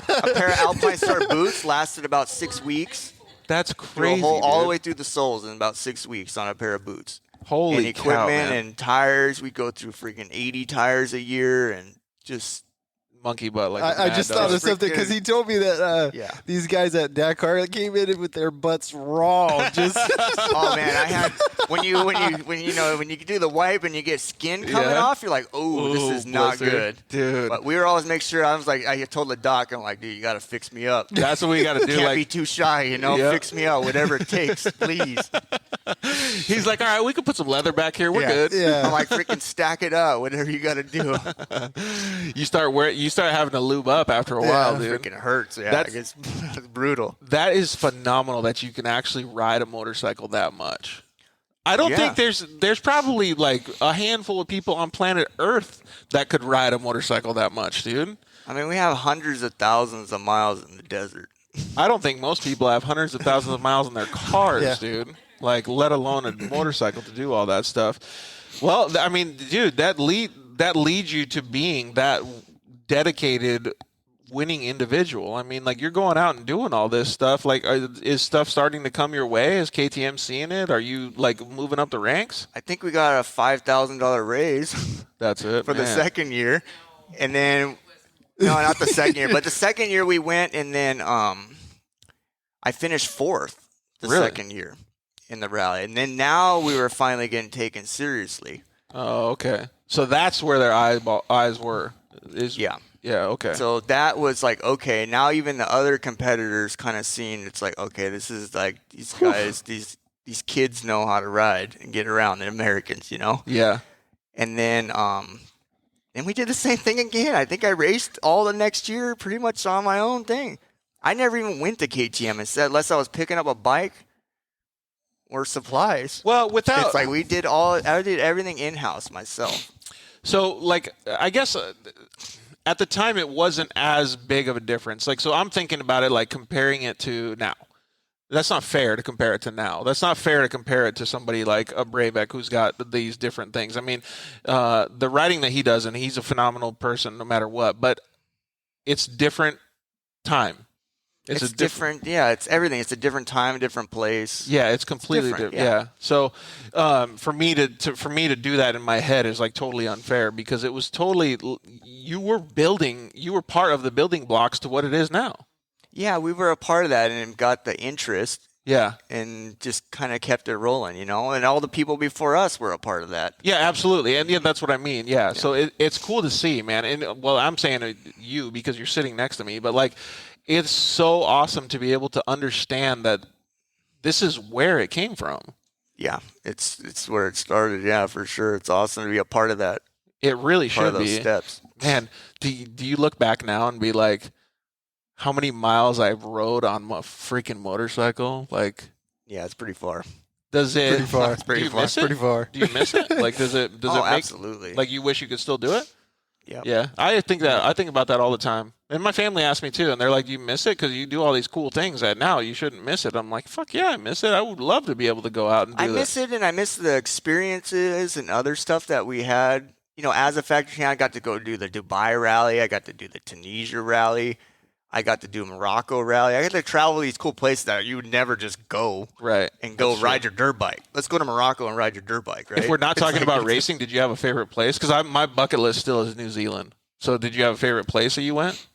Alpine Star boots lasted about 6 weeks. that's Through a crazy. all the dude. way through the soles in about 6 weeks on a pair of boots. Holy And equipment cow, man. and tires. We'd go through freaking 80 tires a year and just Monkey butt. Like a I mad just dog. thought of something because he told me that Yeah. these guys at Dakar came in with their butts raw. Just oh man, I had when you do the wipe and you get skin coming Yeah. off, you're like, oh, this Ooh, is not blizzard. good, dude. But we were always make sure. I was like, I told the doc, I'm like, dude, you got to fix me up. That's what we got to do. Can't Like, be too shy, Yep. Fix me out, whatever it takes, please. he's like, all right, we can put some leather back here. We're Yeah. good. yeah. I'm like, freaking stack it up, whatever you got to do. You start having to lube up after a while, dude. Freaking hurts. Yeah, That's- it's brutal. That is phenomenal that you can actually ride a motorcycle that much. I don't Yeah. think there's probably like a handful of people on planet Earth that could ride a motorcycle that much, dude. I mean, we have hundreds of thousands of miles in the desert. I don't think most people have hundreds of thousands of miles in their cars, Yeah. dude. Like, let alone a motorcycle to do all that stuff. Well, I mean, dude, that leads you to being that dedicated, winning individual. I mean, like, you're going out and doing all this stuff. Like, is stuff starting to come your way? Is KTM seeing it? Are you like moving up the ranks? I think we got a $5,000 raise. That's it for the man. second year. And then, no, not the second year, but the second year we went, and then I finished 4th the Really? second year in the rally. And then now we were finally getting taken seriously. Oh, okay. So that's where their eyes were. Yeah. Yeah. Okay. So that was like, okay, now even the other competitors kind of seen it's like, okay, this is like these guys, these kids know how to ride and get around, the Americans, yeah. And then we did the same thing again. I think I raced all the next year pretty much on my own thing. I never even went to KTM instead, unless I was picking up a bike or supplies. Well, It's like I did everything in-house myself. So, like, I guess at the time it wasn't as big of a difference. Like, so I'm thinking about it like comparing it to now. That's not fair to compare it to now. That's not fair to compare it to somebody like a Breivik who's got these different things. I mean, the riding that he does, and he's a phenomenal person no matter what, but it's different time. It's different. Yeah, it's everything. It's a different time, different place. Yeah, it's completely different, different. Yeah. So for me to do that in my head is like totally unfair because it was totally you were part of the building blocks to what it is now. Yeah, we were a part of that and got the interest. Yeah. And just kind of kept it rolling, and all the people before us were a part of that. Yeah, absolutely. And yeah, that's what I mean. Yeah. So it's cool to see, man. And well, I'm saying you because you're sitting next to me, but like, it's so awesome to be able to understand that this is where it came from. Yeah, it's where it started. Yeah, for sure. It's awesome to be a part of that. It really Part should of those be. steps. Man, do you look back now and be like, how many miles I've rode on my freaking motorcycle? Like, Yeah, it's pretty far. Does it? Pretty far. It's pretty do you far. miss it? Pretty far. Do you miss it? Like, does it? Does Oh, it make absolutely. like you wish you could still do it? Yep. Yeah, I think about that all the time, and my family asks me too, and they're like, "Do you miss it? Because you do all these cool things that now you shouldn't miss it." I'm like, "Fuck yeah, I miss it. I would love to be able to go out and do I that." miss it, and I miss the experiences and other stuff that we had. You know, as a factory hand, I got to go do the Dubai rally. I got to do the Tunisia rally. I got to do Morocco rally. I got to travel these cool places that you would never just go Right. and go That's ride true. your dirt bike. Let's go to Morocco and ride your dirt bike, right? If we're not It's talking like- about racing, did you have a favorite place? Because my bucket list still is New Zealand. So did you have a favorite place that you went?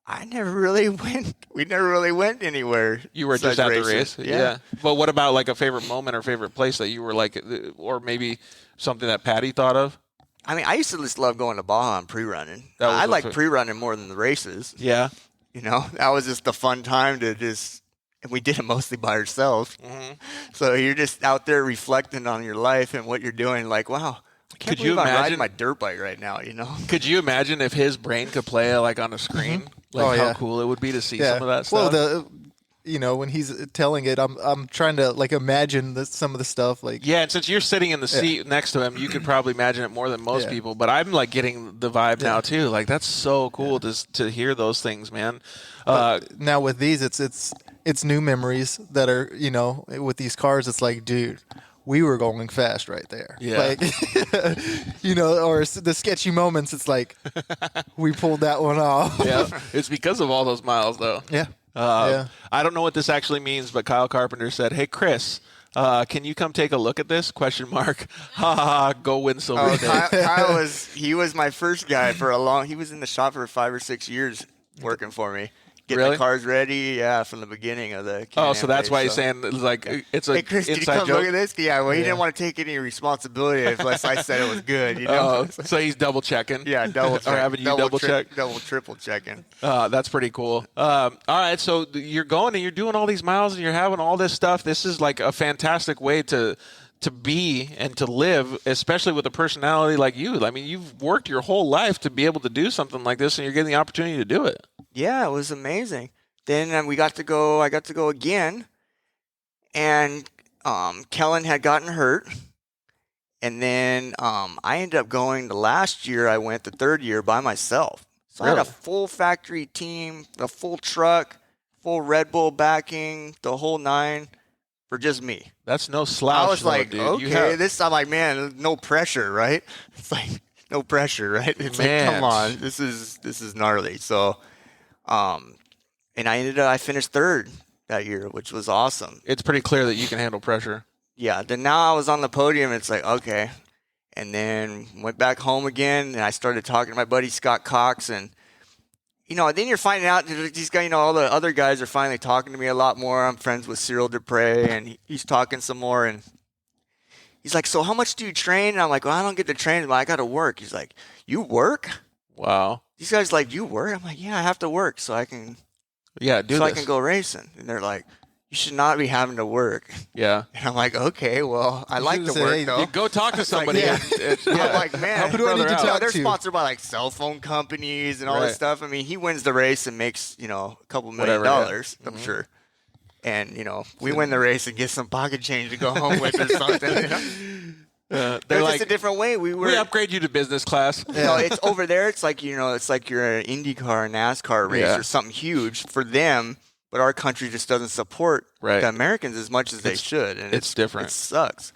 I never really went. We never really went anywhere. You were just besides at the race? racing. Yeah. But what about like a favorite moment or favorite place that you were like, or maybe something that Patty thought of? I mean, I used to just love going to Baja and pre-running. That was I the like fa- pre-running more than the races. Yeah. You know, that was just the fun time to just, and we did it mostly by ourselves. Mm-hmm. So you're just out there reflecting on your life and what you're doing. Like, wow, I can't Could you believe I'm imagine- riding my dirt bike right now, you know? Could you imagine if his brain could play like on a screen? Like Oh, how yeah. cool it would be to see Yeah. some of that stuff. Well, when he's telling it, I'm trying to like imagine some of the stuff. Like, Yeah, and since you're sitting in the seat next to him, you could probably imagine it more than most Yeah. people. But I'm like getting the vibe now too. Like that's so cool to hear those things, man. now with these, it's new memories that are, with these cars. It's like, dude, we were going fast right there. Yeah. Like, or the sketchy moments. It's like we pulled that one off. Yeah, it's because of all those miles, though. Yeah. I don't know what this actually means, but Kyle Carpenter said, "Hey, Chris, can you come take a look at this?" Question mark. Ha ha ha. Go win silver Oh, today. Kyle was my first guy for he was in the shop for 5 or 6 years working for me. Getting Really? the cars ready, from the beginning of the Oh, Can-Am so that's race, why he's so. saying it's like it's a Hey, Chris, can you inside come joke. look at this? Yeah, well, he didn't want to take any responsibility unless I said it was good, you know? Oh, so he's double checking. Yeah, double check. Or having you double check. Double, triple checking. That's pretty cool. All right, so you're going and you're doing all these miles and you're having all this stuff. This is like a fantastic way to be and to live, especially with a personality like you. I mean, you've worked your whole life to be able to do something like this, and you're getting the opportunity to do it. Yeah, it was amazing. Then I got to go again, and Kellen had gotten hurt. And then I ended up going the last year. I went the third year by myself. So I had a Really? full factory team, a full truck, full Red Bull backing, the whole nine for just me. That's no slouch. I was though, like, dude. okay, I'm like, man, no pressure, right? It's like no pressure, right? It's Man. like, come on, this is gnarly. So, and I finished third that year, which was awesome. It's pretty clear that you can handle pressure. Yeah. Then now I was on the podium. It's like, okay. And then went back home again, and I started talking to my buddy Scott Cox, and then you're finding out that these guys, all the other guys are finally talking to me a lot more. I'm friends with Cyril Dupre, and he's talking some more, and he's like, so how much do you train? And I'm like, well, I don't get to train, but I got to work. He's like, you work? Wow. These guys like, you work? I'm like, yeah, I have to work so I can Yeah, do I this. can go racing. And they're like, you should not be having to work. Yeah. And I'm like, okay, well, I like to say, work hey, though. You go talk to somebody. yeah. Yeah. I'm like, man, Who do I need to Brother out. talk they're to? sponsored by like cell phone companies and all Right. this stuff. I mean, he wins the race and makes, a couple $1 million, Whatever, yeah. I'm sure. And, we win the race and get some pocket change to go home with or something. They're It's like, just a different way. we upgrade you to business class. It's over there. It's like, it's like you're an IndyCar, NASCAR race Yeah. or something huge for them. But our country just doesn't support Right. the Americans as much as they should. And it's different. It sucks.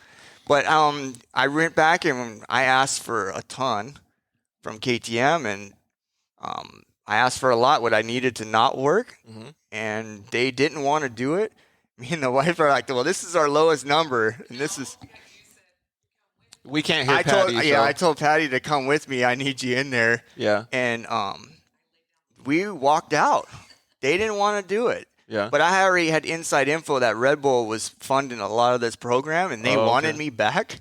But I went back and I asked for a ton from KTM, and I asked for a lot what I needed to not work, Mhm. and they didn't want to do it. Me and the wife are like, well, this is our lowest number, and this is. We can't hear I Patty. I told Patty to come with me. I need you in there. Yeah. And we walked out. They didn't want to do it. Yeah. But I already had inside info that Red Bull was funding a lot of this program, and they Oh, okay. wanted me back.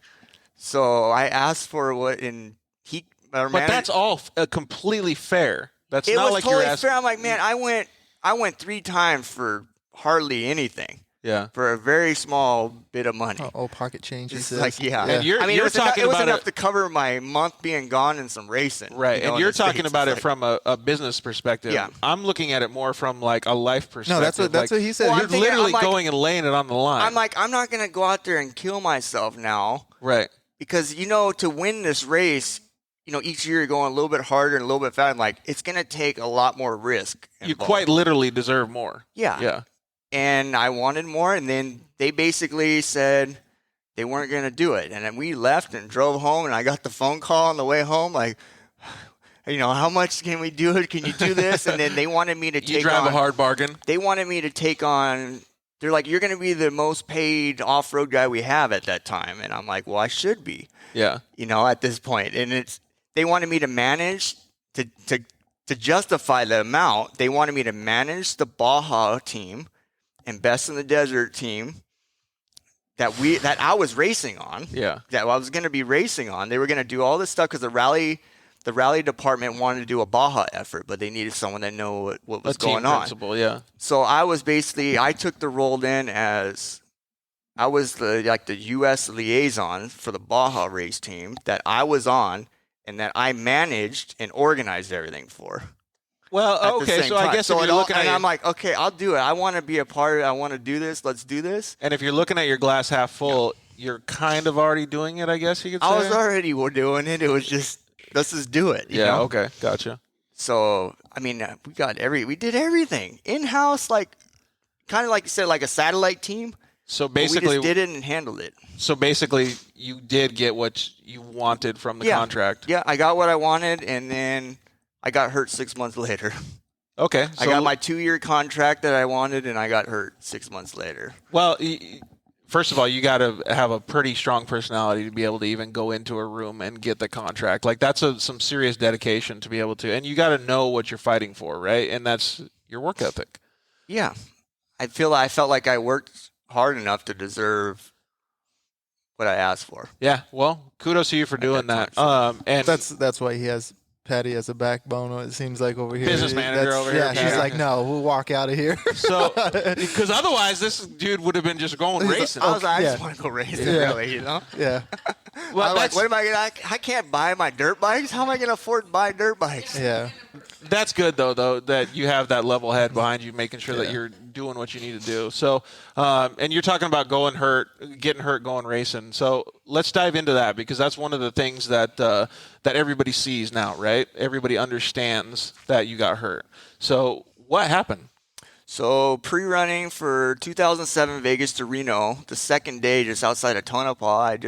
So I asked for what, and he. But that's all completely fair. That's It not was like totally you're asking. fair. I'm like, man, I went 3 times for hardly anything. Yeah. For a very small bit of money. Pocket change. Just He like, says. yeah. And you're I mean, it was talking enough, about enough to cover my month being gone and some racing. Right, and you're talking about it like, from a business perspective. Yeah. I'm looking at it more from like a life perspective. No, that's what he said. Well, You're I'm thinking- literally I'm like- going and laying it on the line. I'm like, I'm not going to go out there and kill myself now. right. Because, to win this race, each year you're going a little bit harder and a little bit faster. I'm like, it's going to take a lot more risk. You involved. quite literally deserve more. Yeah. Yeah. And I wanted more, and then they basically said they weren't going to do it. And then we left and drove home, and I got the phone call on the way home, like, how much can we do it? Can you do this? And then they wanted me to take on. You drive a hard bargain. They wanted me to take on. They're like, you're going to be the most paid off-road guy we have at that time. And I'm like, well, I should be. Yeah. At this point. And they wanted me to manage to justify the amount. They wanted me to manage the Baja team and Best in the Desert team that I was racing on. Yeah. That I was going to be racing on. They were going to do all this stuff because the rally department wanted to do a Baja effort, but they needed someone that knew what was going on. Principle, yeah. So I took the role then as I was the U.S. liaison for the Baja race team that I was on and that I managed and organized everything for. Well, okay, so I guess if you're looking at I'm like, okay, I'll do it. I want to be a part of it. I want to do this. Let's do this. And if you're looking at your glass half full, you're kind of already doing it, I guess you could say. I was already doing it. It was just, let's just do it. You know? Okay, gotcha. So, I mean, we did everything in-house, kind of like you said, like a satellite team. So basically, we just did it and handled it. So basically, you did get what you wanted from the contract. Yeah, I got what I wanted, and then I got hurt 6 months later. Okay. I got my 2-year contract that I wanted, and I got hurt 6 months later. Well, first of all, you got to have a pretty strong personality to be able to even go into a room and get the contract. Like, that's some serious dedication to be able to. And you got to know what you're fighting for, right? And that's your work ethic. Yeah. I felt like I worked hard enough to deserve what I asked for. Yeah. Well, kudos to you for doing that. And That's why he has Patty as a backbone, it seems like, over here. Business manager over here. Yeah, she's like, no, we'll walk out of here. So, because otherwise, this dude would have been just going racing. I just want to go racing, really, Yeah. Well, like, what am I going to, I can't buy my dirt bikes? How am I going to afford to buy dirt bikes? Yeah. That's good, though, that you have that level head behind you, making sure that you're doing what you need to do. So, and you're talking about getting hurt, going racing. So let's dive into that, because that's one of the things that that everybody sees now, right? Everybody understands that you got hurt. So what happened? So pre-running for 2007 Vegas to Reno, the second day just outside of Tonopah, I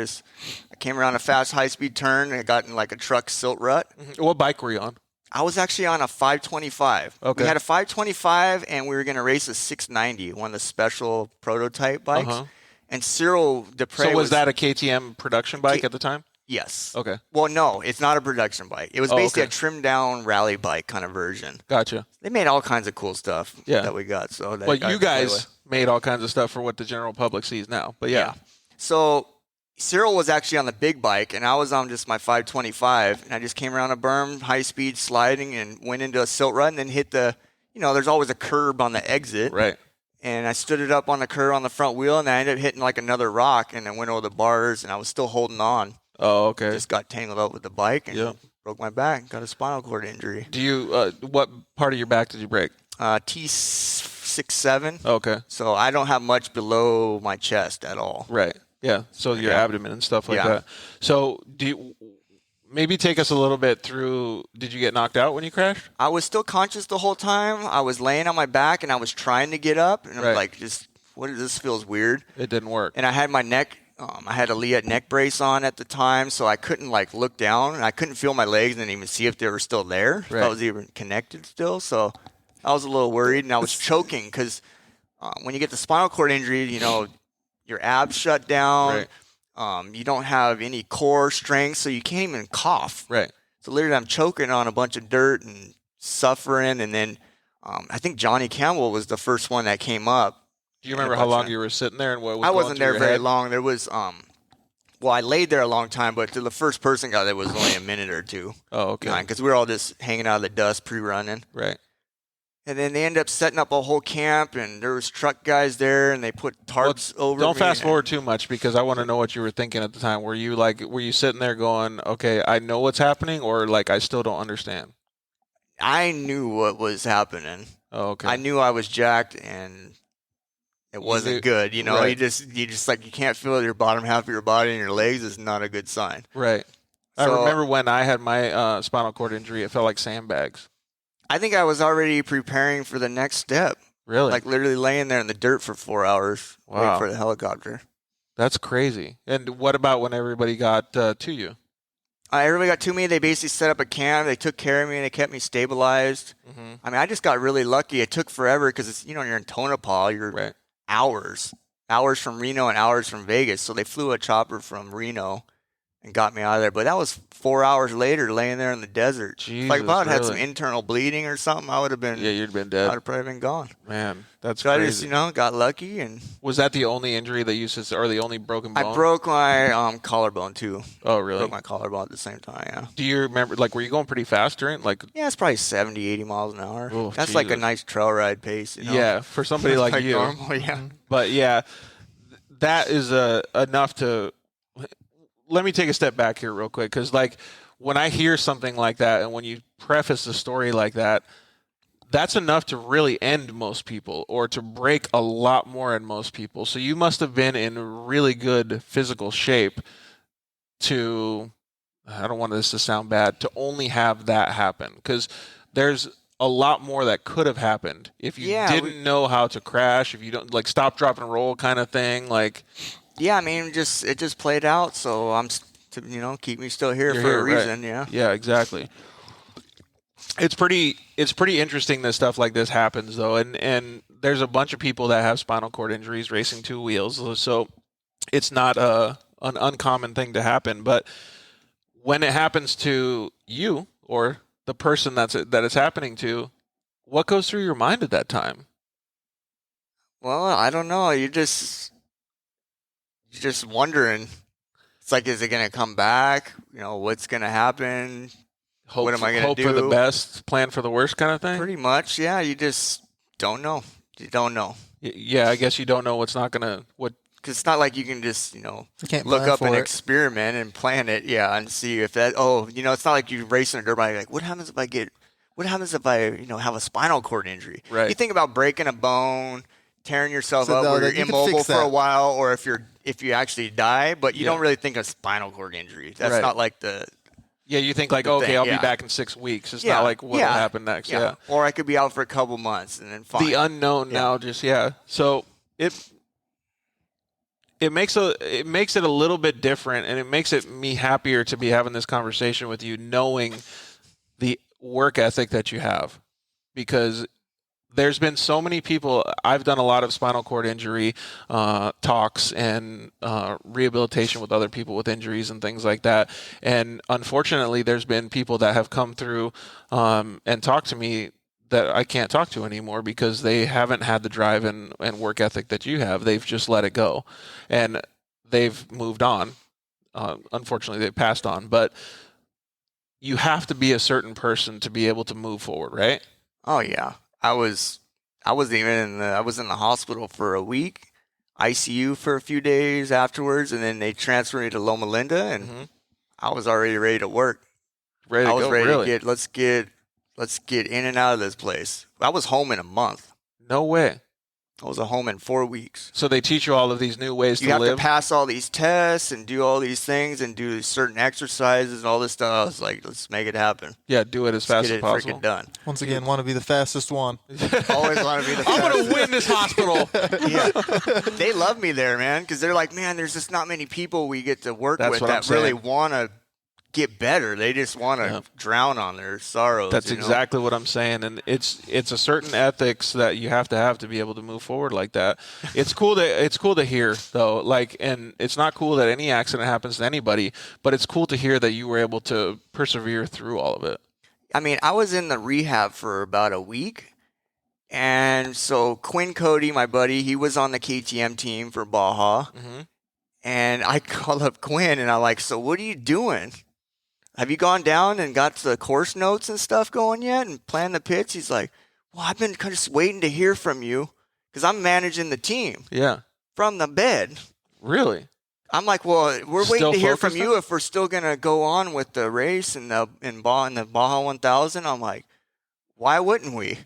came around a fast high-speed turn. I got in like a truck silt rut. Mm-hmm. What bike were you on? I was actually on a 525. Okay. We had a 525, and we were going to race a 690, one of the special prototype bikes. Uh-huh. And Cyril Dupre So was that a KTM production bike at the time? Yes. Okay. Well, no, it's not a production bike. It was basically a trimmed-down rally bike kind of version. Gotcha. They made all kinds of cool stuff that we got. So that But you guys made all kinds of stuff for what the general public sees now. But yeah. So Cyril was actually on the big bike, and I was on just my 525, and I just came around a berm, high-speed sliding, and went into a silt rut, and then hit the, there's always a curb on the exit. Right. And I stood it up on the curb on the front wheel, and I ended up hitting like another rock, and I went over the bars, and I was still holding on. Oh, okay. Just got tangled up with the bike and broke my back. Got a spinal cord injury. Do you? What part of your back did you break? T6-7. Okay. So I don't have much below my chest at all. Right. Yeah. So your abdomen and stuff like that. So maybe take us a little bit through. Did you get knocked out when you crashed? I was still conscious the whole time. I was laying on my back and I was trying to get up, and I was like, this feels weird. It didn't work. And I had my neck. I had a Liat neck brace on at the time, so I couldn't look down, and I couldn't feel my legs and even see if they were still there, if I was even connected still. So I was a little worried, and I was choking because when you get the spinal cord injury, your abs shut down. Right. You don't have any core strength, so you can't even cough. Right. So literally, I'm choking on a bunch of dirt and suffering, and then I think Johnny Campbell was the first one that came up. Do you remember how long you were sitting there and what was I wasn't there very head? long. There was I laid there a long time, but till the first person got there was only a minute or two. Oh, okay. Because we were all just hanging out of the dust pre-running. Right. And then they end up setting up a whole camp, and there was truck guys there, and they put tarps over. Don't me, fast forward too much, because I want to know what you were thinking at the time. Were you sitting there going, okay, I know what's happening, or like I still don't understand? I knew what was happening. Oh, okay. I knew I was jacked, and it wasn't good. You know, right. you just like, you can't feel your bottom half of your body and your legs is not a good sign. Right. I So- remember when I had my spinal cord injury, it felt like sandbags. I think I was already preparing for the next step. Really? Like literally laying there in the dirt for 4 hours Wow. waiting for the helicopter. That's crazy. And what about when everybody got to you? Everybody got to me. They basically set up a camp. They took care of me, and they kept me stabilized. Mm-hmm. I mean, I just got really lucky. It took forever because it's, you're in Tonopah. You're Right. hours from Reno and hours from Vegas. So they flew a chopper from Reno and got me out of there. But that was 4 hours later, laying there in the desert. Jesus, Like if I had some really? internal bleeding or something, I would have been. Yeah, you'd been I'd dead. have probably been gone. Man, that's So I crazy. just, got lucky, and Was that the only injury that you said, or the only broken bone? I broke my collarbone too. Oh, really? Broke my collarbone at the same time. Yeah. Do you remember, like, were you going pretty fast during, like, Yeah, it's probably 70, 80 miles an hour. Oh, That's like a Jesus. nice trail ride pace. yeah, for somebody like you. Normal, yeah. But yeah, that is enough to. Let me take a step back here real quick, because like when I hear something like that, and when you preface a story like that, that's enough to really end most people, or to break a lot more in most people. So you must have been in really good physical shape to, I don't want this to sound bad, to only have that happen, because there's a lot more that could have happened if you didn't know how to crash, if you don't, like, stop, drop, and roll kind of thing. Like, Yeah, I mean, it just played out. So I'm, keep me still here You're for here, a right. reason. Yeah. Yeah, exactly. It's pretty interesting that stuff like this happens, though, and there's a bunch of people that have spinal cord injuries racing two wheels, so it's not an uncommon thing to happen. But when it happens to you or the person that it's happening to, what goes through your mind at that time? Well, I don't know. You're just wondering. It's like, is it going to come back? What's going to happen? Hope, What am I gonna hope for the do? best, plan for the worst kind of thing? Pretty much, yeah. You just don't know. You don't know. Yeah, I guess you don't know what's not going to... Because it's not like you can just, You can't look plan up for an it. experiment and plan it, and see if that, it's not like you race in a dirt bike, like, what happens if I have a spinal cord injury? Right. You think about breaking a bone, tearing yourself So, up no, where that- you're you can immobile fix for a that. while, or if you actually die, but you Yeah. don't really think of spinal cord injury. That's Right. not like the... Yeah, you think like, The okay, thing, I'll be yeah. back in 6 weeks. It's not like what will happen next. Yeah. Or I could be out for a couple months and then fine. The unknown now, just So it makes it a little bit different, and it makes me happier to be having this conversation with you, knowing the work ethic that you have, because there's been so many people. I've done a lot of spinal cord injury talks and rehabilitation with other people with injuries and things like that. And unfortunately, there's been people that have come through and talked to me that I can't talk to anymore because they haven't had the drive and work ethic that you have. They've just let it go, and they've moved on. Unfortunately, they passed on. But you have to be a certain person to be able to move forward, right? Oh yeah, I was in the hospital for a week, ICU for a few days afterwards, and then they transferred me to Loma Linda, and I was already ready to work. Ready to I was go, ready really? to let's get in and out of this place. I was home in a month. No way. I was at home in 4 weeks. So they teach you all of these new ways You to have live? to pass all these tests and do all these things and do certain exercises and all this stuff. I was like, let's make it happen. Yeah, do it as fast Get as it possible. freaking done. Once again, want to be the fastest one. Always want to be the I'm going fastest. to win this hospital. Yeah. They love me there, man, because they're like, man, there's just not many people we get to work That's with what I'm that really saying. want to get better. They just want to Yeah. drown on their sorrows. That's you know? exactly what I'm saying, and it's a certain ethics that you have to be able to move forward like that. It's cool to hear though, like, and it's not cool that any accident happens to anybody, but it's cool to hear that you were able to persevere through all of it. I mean, I was in the rehab for about a week. And so Quinn Cody, my buddy, he was on the KTM team for Baja. Mhm. And I called up Quinn and I'm like, so what are you doing? Have you gone down and got the course notes and stuff going yet and planned the pits? He's like, well, I've been kind of just waiting to hear from you because I'm managing the team Yeah. from the bed. Really? I'm like, well, we're Still waiting to hear from focused you if we're still going to go on with the race in the Baja 1000. I'm like, why wouldn't we?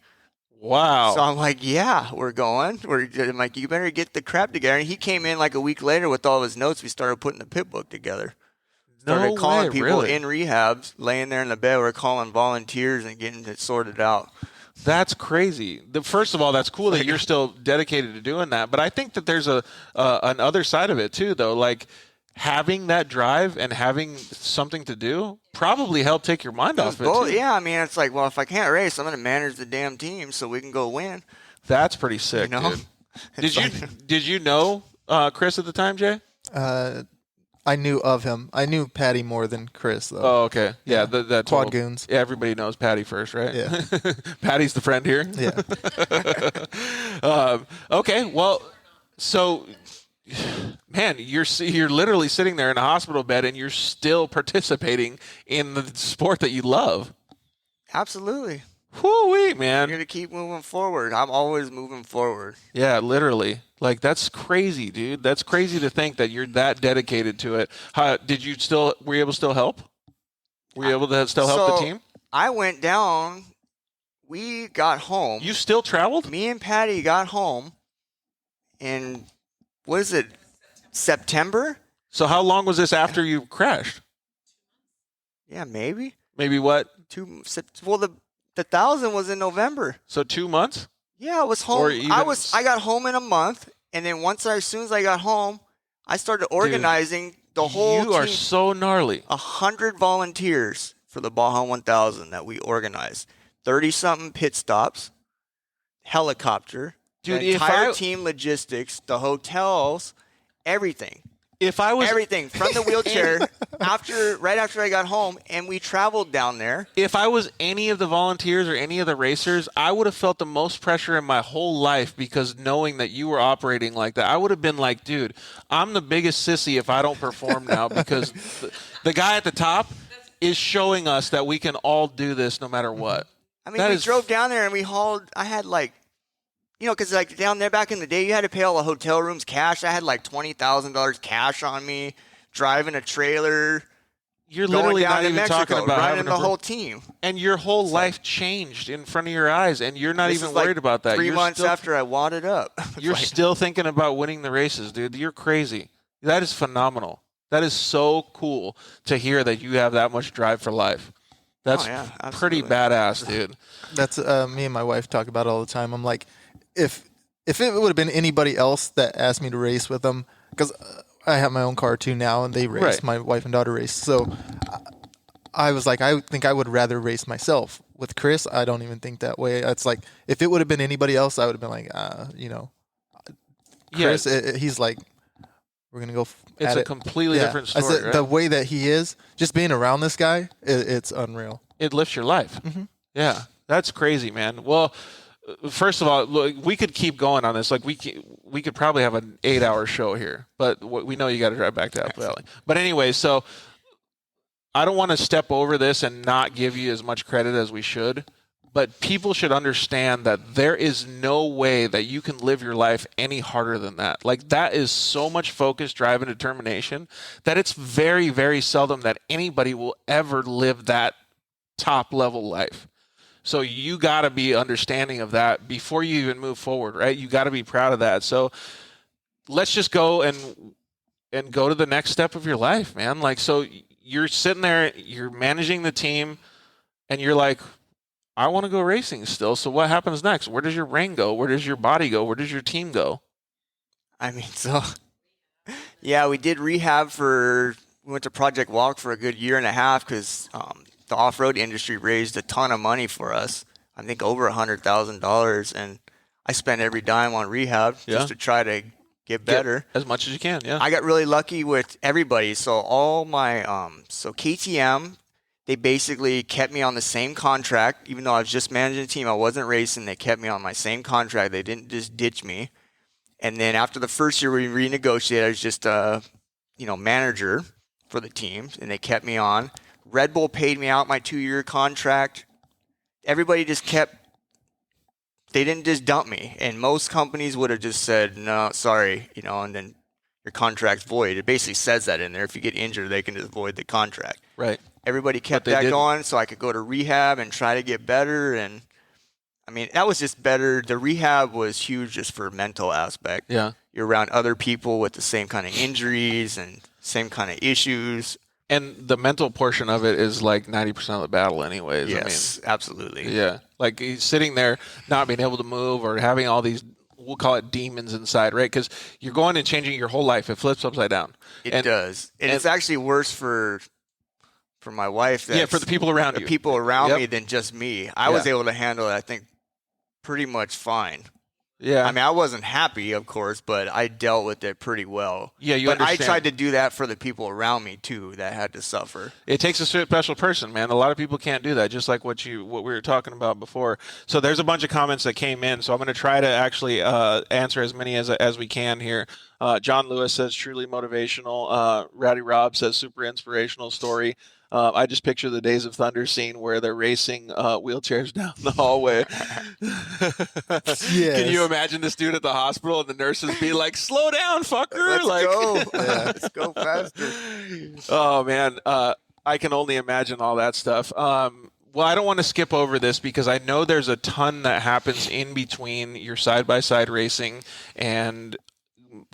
Wow. So I'm like, yeah, we're going. I'm like, you better get the crap together. And he came in like a week later with all of his notes. We started putting the pit book together. Started calling people really? in rehabs, laying there in the bed. We're calling volunteers and getting it sorted out. That's crazy. First of all, that's cool that you're still dedicated to doing that. But I think that there's an other side of it too, though. Like having that drive and having something to do probably helped take your mind off it too. Yeah, I mean, it's like, well, if I can't race, I'm going to manage the damn team so we can go win. That's pretty sick, You know? dude. Did you know Chris at the time, Jay? I knew of him. I knew Patty more than Chris, though. Oh, okay. Yeah, that Quad Goons. Yeah, everybody knows Patty first, right? Yeah. Patty's the friend here. Yeah. Okay, well, so, man, you're literally sitting there in a hospital bed and you're still participating in the sport that you love. Absolutely. Whoo-wee, I'm man. going to keep moving forward. I'm always moving forward. Yeah, literally. Like, that's crazy, dude. That's crazy to think that you're that dedicated to it. Were you able to still help? Were you able to still help the team? I went down. We got home. You still traveled? Me and Patty got home in, what is it, September? So how long was this after you crashed? Yeah, maybe. Maybe what? Well, the 1,000 was in November. So 2 months? Yeah, I was home. Or even- I got home in a month, and then as soon as I got home, I started organizing the whole team. You are so gnarly. 100 volunteers for the Baja 1000 that we organized. 30-something pit stops, helicopter, Dude, the entire team logistics, the hotels, everything. If I was Everything from the wheelchair right after I got home, and we traveled down there. If I was any of the volunteers or any of the racers, I would have felt the most pressure in my whole life because knowing that you were operating like that, I would have been like, dude, I'm the biggest sissy if I don't perform now because the guy at the top is showing us that we can all do this no matter what. I mean, we drove down there and we hauled. I had because like down there back in the day, you had to pay all the hotel rooms cash. I had like $20,000 cash on me, driving a trailer. You're literally going down not to even Mexico, talking about running having the whole team. And your whole life changed in front of your eyes, and you're not even worried about that. 3 months after I wadded up. You're still thinking about winning the races, dude. You're crazy. That is phenomenal. That is so cool to hear that you have that much drive for life. That's pretty badass, dude. That's me and my wife talk about it all the time. I'm like, if it would have been anybody else that asked me to race with them, because I have my own car too now, and they race. Right. My wife and daughter race. So I was like, I think I would rather race myself. With Chris, I don't even think that way. It's like, if it would have been anybody else, I would have been like, Chris, he's like, we're going to go It's a completely different story, right? The way that he is, just being around this guy, it's unreal. It lifts your life. Mm-hmm. Yeah, that's crazy, man. Well, first of all, look, we could keep going on this. Like we could probably have an 8-hour show here, but we know you got to drive back to Apple Valley. But anyway, so I don't want to step over this and not give you as much credit as we should. But people should understand that there is no way that you can live your life any harder than that. Like, that is so much focus, drive, and determination that it's very, very seldom that anybody will ever live that top-level life. So you got to be understanding of that before you even move forward, right? You got to be proud of that. So let's just go and go to the next step of your life, man. Like, so you're sitting there, you're managing the team, and you're like, I want to go racing still. So what happens next? Where does your brain go? Where does your body go? Where does your team go? I mean, yeah, we did rehab we went to Project Walk for a good year and a half because the off-road industry raised a ton of money for us. I think over $100,000. And I spent every dime on rehab just to try to get better. Get as much as you can, yeah. I got really lucky with everybody. So all my, KTM, they basically kept me on the same contract. Even though I was just managing the team, I wasn't racing. They kept me on my same contract. They didn't just ditch me. And then after the first year, we renegotiated. I was just a, manager for the team, and they kept me on. Red Bull paid me out my 2-year contract. Everybody just kept they didn't just dump me. And most companies would have just said, no, sorry, and then your contract's void. It basically says that in there. If you get injured, they can just void the contract. Right. Everybody kept that going so I could go to rehab and try to get better. And I mean, that was just better. The rehab was huge just for mental aspect. Yeah. You're around other people with the same kind of injuries and same kind of issues. And the mental portion of it is like 90% of the battle anyways. Yes, absolutely. Yeah. Like he's sitting there not being able to move or having all these, we'll call it demons inside, right? Because you're going and changing your whole life. It flips upside down. It does. And it's actually worse for my wife. For the people around you. People around me than just me. I was able to handle it, I think, pretty much fine. Yeah. I mean, I wasn't happy, of course, but I dealt with it pretty well. Yeah, you But understand. I tried to do that for the people around me, too, that had to suffer. It takes a special person, man. A lot of people can't do that, just like what we were talking about before. So there's a bunch of comments that came in, so I'm going to try to actually answer as many as we can here. John Lewis says, truly motivational. Rowdy Rob says, super inspirational story. I just picture the Days of Thunder scene where they're racing wheelchairs down the hallway. Yes. Can you imagine this dude at the hospital and the nurses be like, slow down, fucker. Let's go faster. Oh, man. I can only imagine all that stuff. Well, I don't want to skip over this because I know there's a ton that happens in between your side-by-side racing and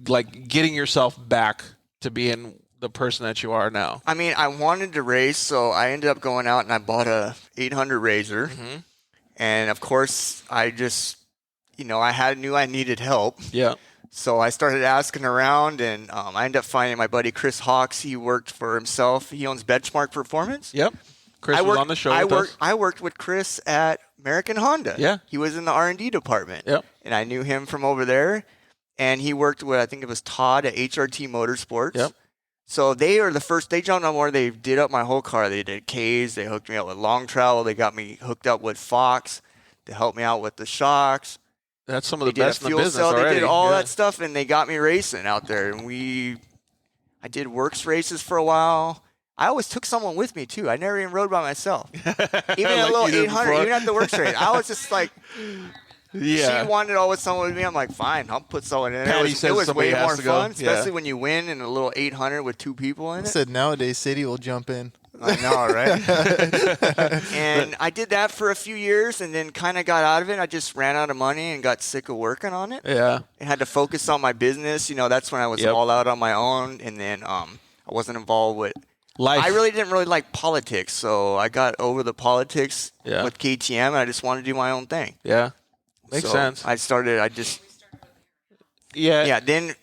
like getting yourself back to being the person that you are now. I mean, I wanted to race, so I ended up going out and I bought a 800 Razor. Mm-hmm. And of course, I just, I knew I needed help. Yeah. So I started asking around, and I ended up finding my buddy Chris Hawks. He worked for himself. He owns Benchmark Performance. Yep. Chris was on the show with us. I worked with Chris at American Honda. Yeah. He was in the R&D department. Yep. And I knew him from over there. And he worked with, I think it was Todd at HRT Motorsports. Yep. So they are the first, they jumped on board, they did up my whole car. They did K's, they hooked me up with long travel, they got me hooked up with Fox to help me out with the shocks. That's some of the They did best a in the fuel business cell, already. They did all that stuff, and they got me racing out there. And I did works races for a while. I always took someone with me, too. I never even rode by myself. Even Like a little you did 800, before. even at the works race. I was just like... Yeah. She wanted always someone with me. I'm like, fine, I'll put someone in. Patty It says was somebody way has more to go. fun, Yeah. especially when you win in a little 800 with two people in I it. said nowadays Sadie will jump in. I know, right? And I did that for a few years and then kind of got out of it. I just ran out of money and got sick of working on it. Yeah. And had to focus on my business. That's when I was Yep. all out on my own. And then I wasn't involved with Life. I really didn't really like politics, so I got over the politics Yeah. with KTM, and I just wanted to do my own thing. Yeah. Makes So sense. Yeah, then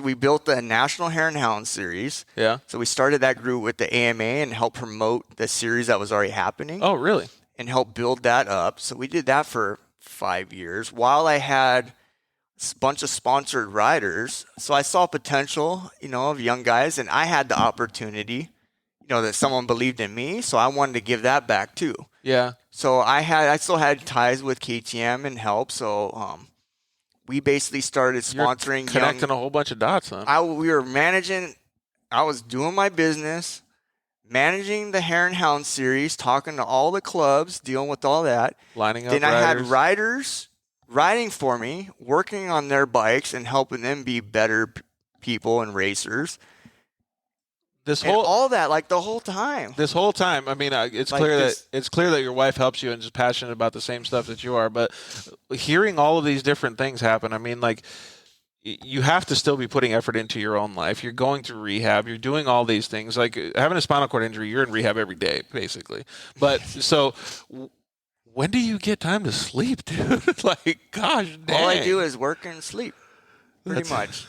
we built the National Hare and Hound series. Yeah. So we started that group with the AMA and helped promote the series that was already happening. Oh, really? And help build that up. So we did that for 5 years while I had a bunch of sponsored riders. So I saw potential, of young guys, and I had the opportunity, that someone believed in me. So I wanted to give that back too. Yeah. So I still had ties with KTM and help. So we basically started sponsoring You're connecting a whole bunch of dots, huh? we were managing. I was doing my business, managing the Hare and Hound series, talking to all the clubs, dealing with all that. Lining up Then riders. I had riders riding for me, working on their bikes and helping them be better people and racers. All that, like the whole time. This whole time, I mean, it's Like clear this- that your wife helps you and is passionate about the same stuff that you are. But hearing all of these different things happen, I mean, like you have to still be putting effort into your own life. You're going through rehab. You're doing all these things. Like having a spinal cord injury, you're in rehab every day, basically. But so when do you get time to sleep, dude? Like, gosh, dang. All I do is work and sleep, pretty much,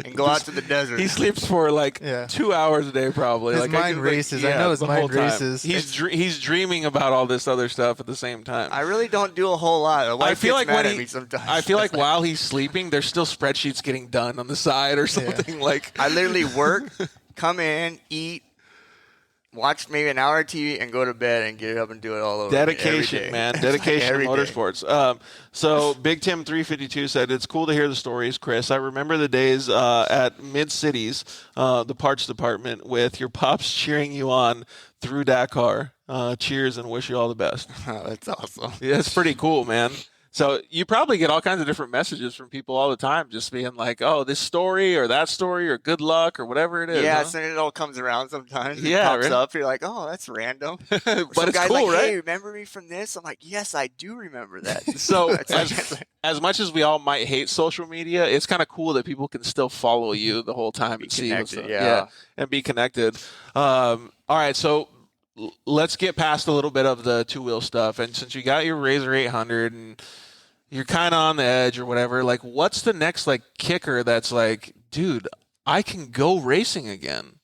and go out to the desert. He sleeps for 2 hours a day, probably. His mind races. I know his the mind whole time. races. He's dreaming about all this other stuff at the same time. I really don't do a whole lot. The wife gets mad at me sometimes. I feel like while he's sleeping, there's still spreadsheets getting done on the side or something. Like I literally work, come in, eat, watch maybe an hour of TV, and go to bed and get up and do it all over. dedication, every day. man. Dedication to Every day. motorsports. So Big Tim 352 said, it's cool to hear the stories, Chris. I remember the days at Mid-Cities, the parts department, with your pops cheering you on through Dakar. Cheers and wish you all the best. Oh, that's awesome. Yeah, it's pretty cool, man. So you probably get all kinds of different messages from people all the time, just being like, "Oh, this story or that story or good luck or whatever it is." Yeah, huh? so it all comes around sometimes. It Yeah, pops right. up. You're like, oh, that's random. but Some it's guy's cool, like, right? hey, remember me from this? I'm like, yes, I do remember that. So It's like- as much as we all might hate social media, it's kind of cool that people can still follow you the whole time and see what's connected, up. yeah. and be connected. All right, so let's get past a little bit of the two-wheel stuff. And since you got your Razor 800 and you're kind of on the edge or whatever, like what's the next like kicker that's like, dude, I can go racing again?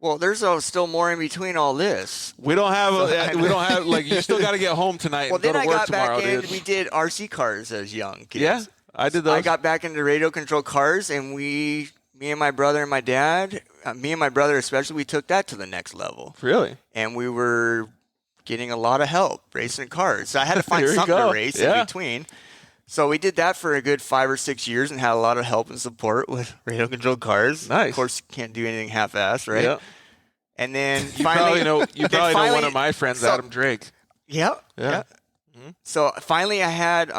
well, there's still more in between all this. We don't have like you still got to get home tonight Well, and go then to I work got tomorrow, back in. dude. We did RC cars as young kids. Yeah, I did those. I got back into radio control cars, and me and my brother and my dad, me and my brother especially, we took that to the next level. Really? And we were getting a lot of help racing cars. So I had to find There you something go. to race Yeah. in between. So we did that for a good 5 or 6 years and had a lot of help and support with radio control cars. Nice. Of course, you can't do anything half-assed, right? Yeah. And then You finally, probably know one of my friends, so- Adam Drake. Yep. Yeah. Yeah. So finally, I had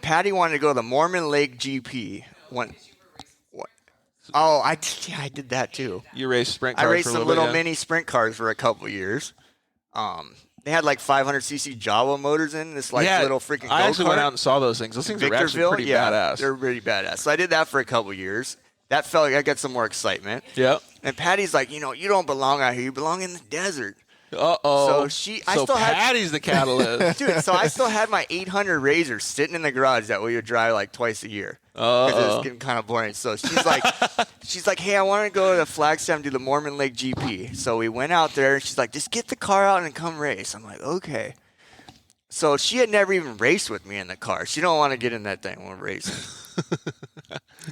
Patty wanted to go to the Mormon Lake GP. What? Oh, I did that too. You raced sprint I cars raced for a some little little bit, mini sprint cars for a couple years. They had like 500cc Java motors in this little freaking I actually go-kart. went out and saw those things. Those things are actually Victorville, pretty yeah, badass. They're really badass. So I did that for a couple years. That felt like I got some more excitement. Yep. And Patty's like, you don't belong out here. You belong in the desert. Uh-oh. So So still had Patty's the catalyst. Dude, so I still had my 800 Razor sitting in the garage that we would drive like twice a year. Because it was getting kind of boring. So she's like, hey, I want to go to Flagstaff and do the Mormon Lake GP. So we went out there, and she's like, just get the car out and come race. I'm like, okay. So she had never even raced with me in the car. She don't want to get in that thing when we're racing.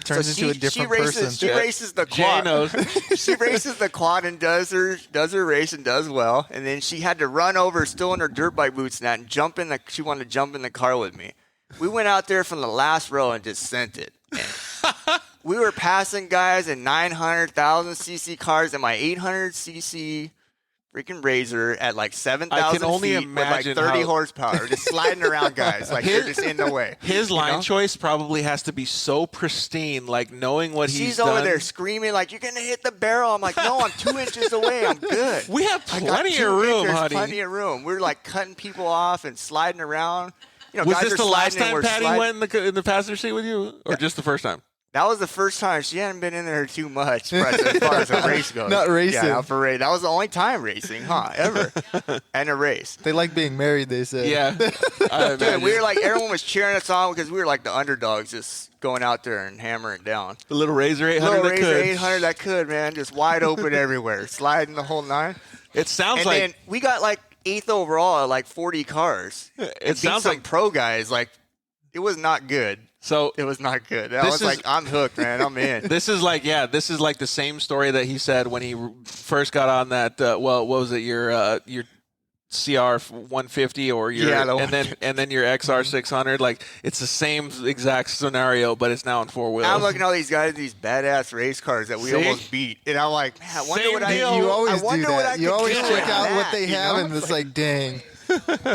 Turns into a different person. She races the Jay quad. knows. She races the quad and does her race and does well. And then she had to run over, still in her dirt bike boots and that, and she wanted to jump in the car with me. We went out there from the last row and just sent it. And we were passing guys in 900,000 cc cars and my 800 cc freaking Razor at like 7,000 I can only feet with like imagine 30 how- horsepower, just sliding around guys like they're just in the way. His line know? choice probably has to be so pristine, like knowing what he's She's done. over there screaming like, you're going to hit the barrel. I'm like, no, I'm 2 inches away. I'm good. We have I got plenty 2 of room, inches, honey. Plenty of room. We're like cutting people off and sliding around. Was guys this are the last sliding and time we're Patty sliding. went in the passenger seat with you? Or just the first time? That was the first time. She hadn't been in there too much as far as a race goes. Not racing. Yeah, not for race. That was the only time racing, ever. And a race. They like being married, they say. Yeah. I Dude, imagine. we were like, everyone was cheering us on because we were like the underdogs just going out there and hammering down. The little Razor 800 Little that Razor could. 800 that could, man. Just wide open everywhere. Sliding the whole nine. It sounds And like then we got like 8th overall at like 40 cars. it sounds some like pro guys. Like, it was not good. so. It was not good. I This was is- like, I'm hooked, man. I'm in. This is like the same story that he said when he first got on that. What was it? Your CR 150 or your Yeah, the and then your XR 600. Like it's the same exact scenario, but it's now in 4 wheels. I'm looking at all these guys, these badass race cars that we See? almost beat, and I'm like, man, I wonder Same what I deal. You I always do wonder what I that. You could always do check with out what that, they you have, know? and it's like, dang.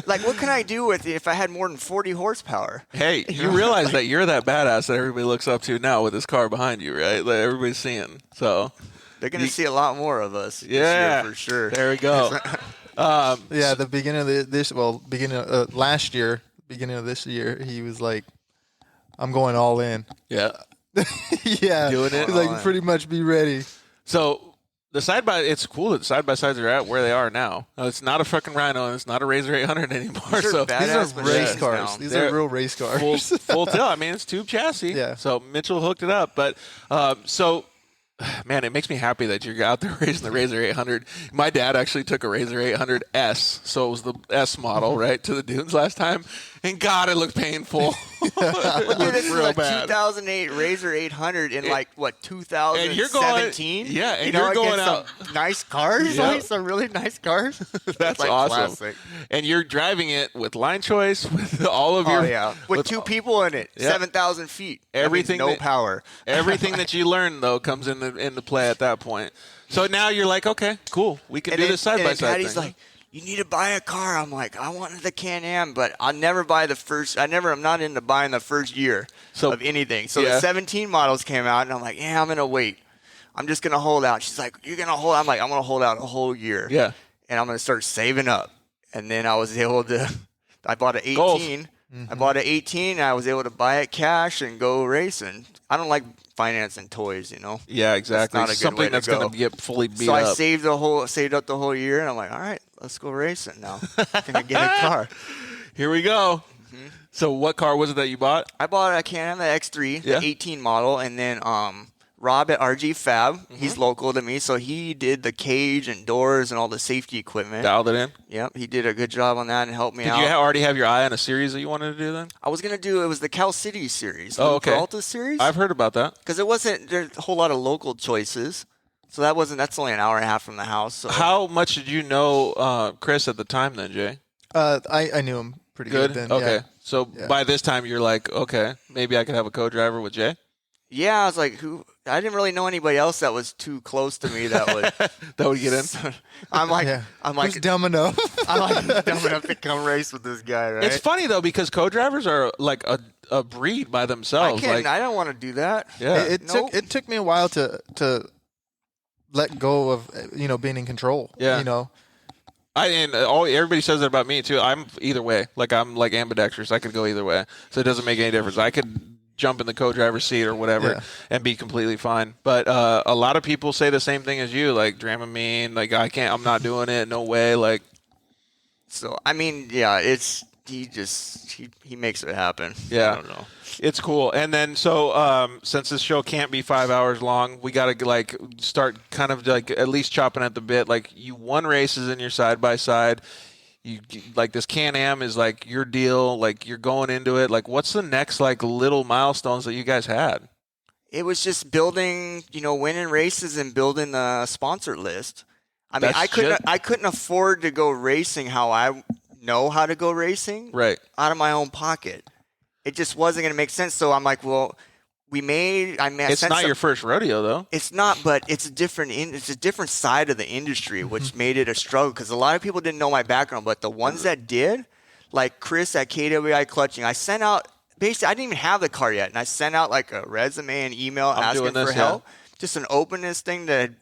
Like, what can I do with it if I had more than 40 horsepower? Hey, you realize that you're that badass that everybody looks up to now with this car behind you, right? That everybody's seeing. So They're going to see a lot more of us this yeah, year for sure. There we go. Yeah, the beginning of last year, beginning of this year, he was like, I'm going all in. Yeah. Yeah. Doing it. He's like, pretty much be ready. So the it's cool that the side by sides are at where they are now. It's not a fucking Rhino and it's not a Razor 800 anymore. These are So badass These are race machines cars. now. These They're are real race cars. full tilt. I mean, it's tube chassis. Yeah. So Mitchell hooked it up, but so. Man, it makes me happy that you're out there racing the Razor 800. My dad actually took a Razor 800S, so it was the S model, right, to the dunes last time. And God, it looked painful. It Dude, looked this is real a bad. 2008 Razor 800 in like, what, 2017? And you're going- yeah, and you're going against out- some nice cars, Yeah. like some really nice cars. That's like awesome. classic. And you're driving it with line choice, with all of Oh, your yeah. With 2 people in it, Yeah. 7,000 feet. That means Everything no that- power. everything that you learn though comes into play at that point. So now you're like, okay, cool, we can do this side by side Patty's thing. like, you need to buy a car. I'm like, I wanted the Can-Am, but I'll never buy the first. I'm not into buying the first year of anything. So the 17 models came out, and I'm like, yeah, I'm going to wait. I'm just going to hold out. She's like, you're going to hold out? I'm like, I'm going to hold out a whole year. Yeah. And I'm going to start saving up. And then I was able to, I bought an 18. Goals. I bought an 18, and I was able to buy it cash and go racing. I don't like financing toys, you know. Yeah, exactly. Not a good Something way to that's go. going to get fully beat So up. I saved up the whole year, and I'm like, all right, let's go racing now. Gonna get a car. Here we go. So what car was it that you bought? I bought a Can-Am X3, the 18 model, and then Rob at RG Fab, he's local to me, so he did the cage and doors and all the safety equipment. Dialed it in? Yep, he did a good job on that and helped me out. Did you already have your eye on a series that you wanted to do then? I was going to do, it was the Cal City series. Oh, the okay. Peralta series. I've heard about that. Because there's a whole lot of local choices. So that's only an hour and a half from the house. So. How much did you know Chris at the time then, Jay? I knew him pretty good then. Okay. Yeah. So by this time you're like, okay, maybe I could have a co-driver with Jay? Yeah, I was like, I didn't really know anybody else that was too close to me that would get in. I'm like, who's dumb enough? I'm like dumb enough to come race with this guy, right? It's funny though because co-drivers are like a breed by themselves. I don't want to do that. Yeah. It took me a while to let go of being in control. Yeah. Everybody says that about me too. I'm either way. Like I'm like ambidextrous. I could go either way, so it doesn't make any difference. I could jump in the co-driver's seat or whatever and be completely fine. But a lot of people say the same thing as you, like Dramamine, like I'm not doing it, no way. Like, so I mean, yeah, he makes it happen. Yeah, I don't know. It's cool. And then so since this show can't be 5 hours long, we got to like start kind of like at least chopping at the bit. Like you won races in your side by side. You like this Can-Am is like your deal, like you're going into it. Like what's the next like little milestones that you guys had? It was just building, winning races and building the sponsor list. I mean, I couldn't afford to go racing how I know how to go racing out of my own pocket. It just wasn't going to make sense. So I'm like, well, it's not your first rodeo though. It's not, but it's a different side of the industry, which made it a struggle because a lot of people didn't know my background, but the ones that did, like Chris at KWI Clutching, I sent out, basically I didn't even have the car yet, and I sent out like a resume and email asking for help. Just an openness thing to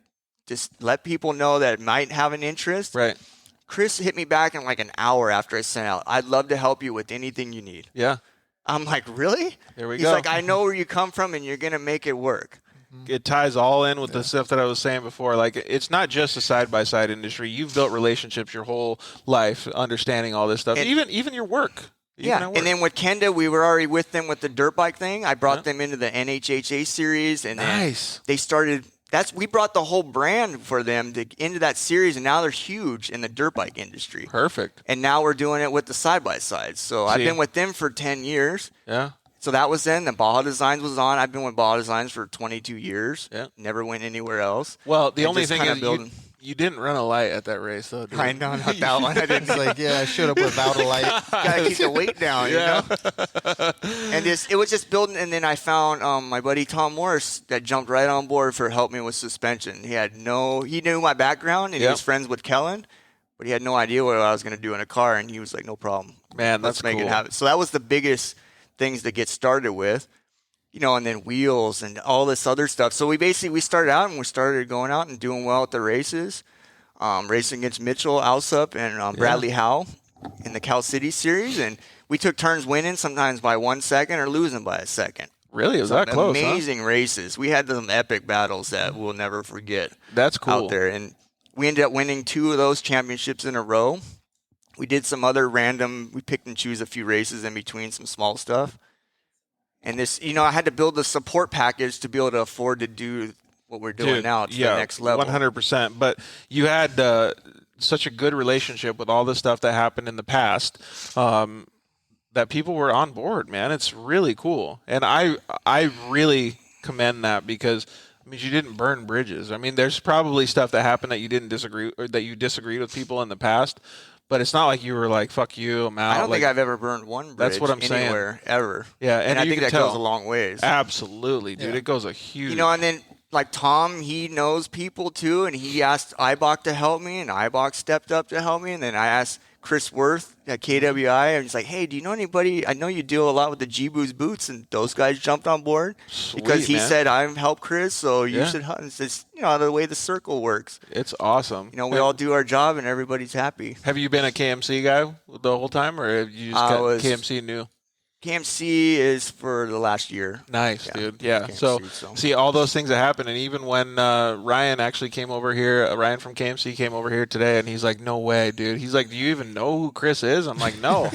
just let people know that it might have an interest. Right. Chris hit me back in like an hour after I sent out. I'd love to help you with anything you need. Yeah. I'm like, really? There we go. He's like, I know where you come from, and you're going to make it work. It ties all in with the stuff that I was saying before. Like, it's not just a side-by-side industry. You've built relationships your whole life, understanding all this stuff, and even your work. And then with Kenda, we were already with them with the dirt bike thing. I brought them into the NHHA series, and then they started – we brought the whole brand for them into that series, and now they're huge in the dirt bike industry. Perfect. And now we're doing it with the side-by-sides. So I've been with them for 10 years. Yeah. So that was then. The Baja Designs was on. I've been with Baja Designs for 22 years. Yeah. Never went anywhere else. Well, the only thing is you didn't run a light at that race, though, dude. I know, not that one. I didn't. It's like, I showed up without a light. Gotta keep the weight down, you know? And it was just building, and then I found my buddy Tom Morris that jumped right on board for help me with suspension. He knew my background, and he was friends with Kellen, but he had no idea what I was going to do in a car, and he was like, no problem. Man, Let's make it happen. So that was the biggest things to get started with. And then wheels and all this other stuff. So we started out and we started going out and doing well at the races, racing against Mitchell Alsup and Bradley Howe in the Cal City series. And we took turns winning, sometimes by 1 second or losing by a second. Really? It was that close, amazing races. We had some epic battles that we'll never forget. That's cool. Out there. And we ended up winning 2 of those championships in a row. We did some other we picked and choose a few races in between, some small stuff. And this, I had to build the support package to be able to afford to do what we're doing now to the next level. 100%. But you had such a good relationship with all the stuff that happened in the past that people were on board, man. It's really cool. And I really commend that because you didn't burn bridges. I mean, there's probably stuff that happened that you didn't disagree or that you disagreed with people in the past. But it's not like you were like, fuck you, I'm out. I don't think I've ever burned one bridge that's what I'm anywhere, saying. ever. Yeah, and I think that goes a long ways. Absolutely, dude. It goes a huge... and then like Tom, he knows people too, and he asked Ibach to help me, and Ibach stepped up to help me, and then I asked Chris Worth at KWI, and he's like, hey, do you know anybody? I know you deal a lot with the G-Boost boots, and those guys jumped on board. Sweet, because he man. said, I've helped Chris, so you Yeah. should help. It's just, the way the circle works. It's awesome. We all do our job, and everybody's happy. Have you been a KMC guy the whole time, or have you just got KMC new? KMC is for the last year. Nice, dude. Yeah. KMC, So see all those things that happen, and even when Ryan actually came over here, Ryan from KMC came over here today, and he's like, "No way, dude." He's like, "Do you even know who Chris is?" I'm like, "No."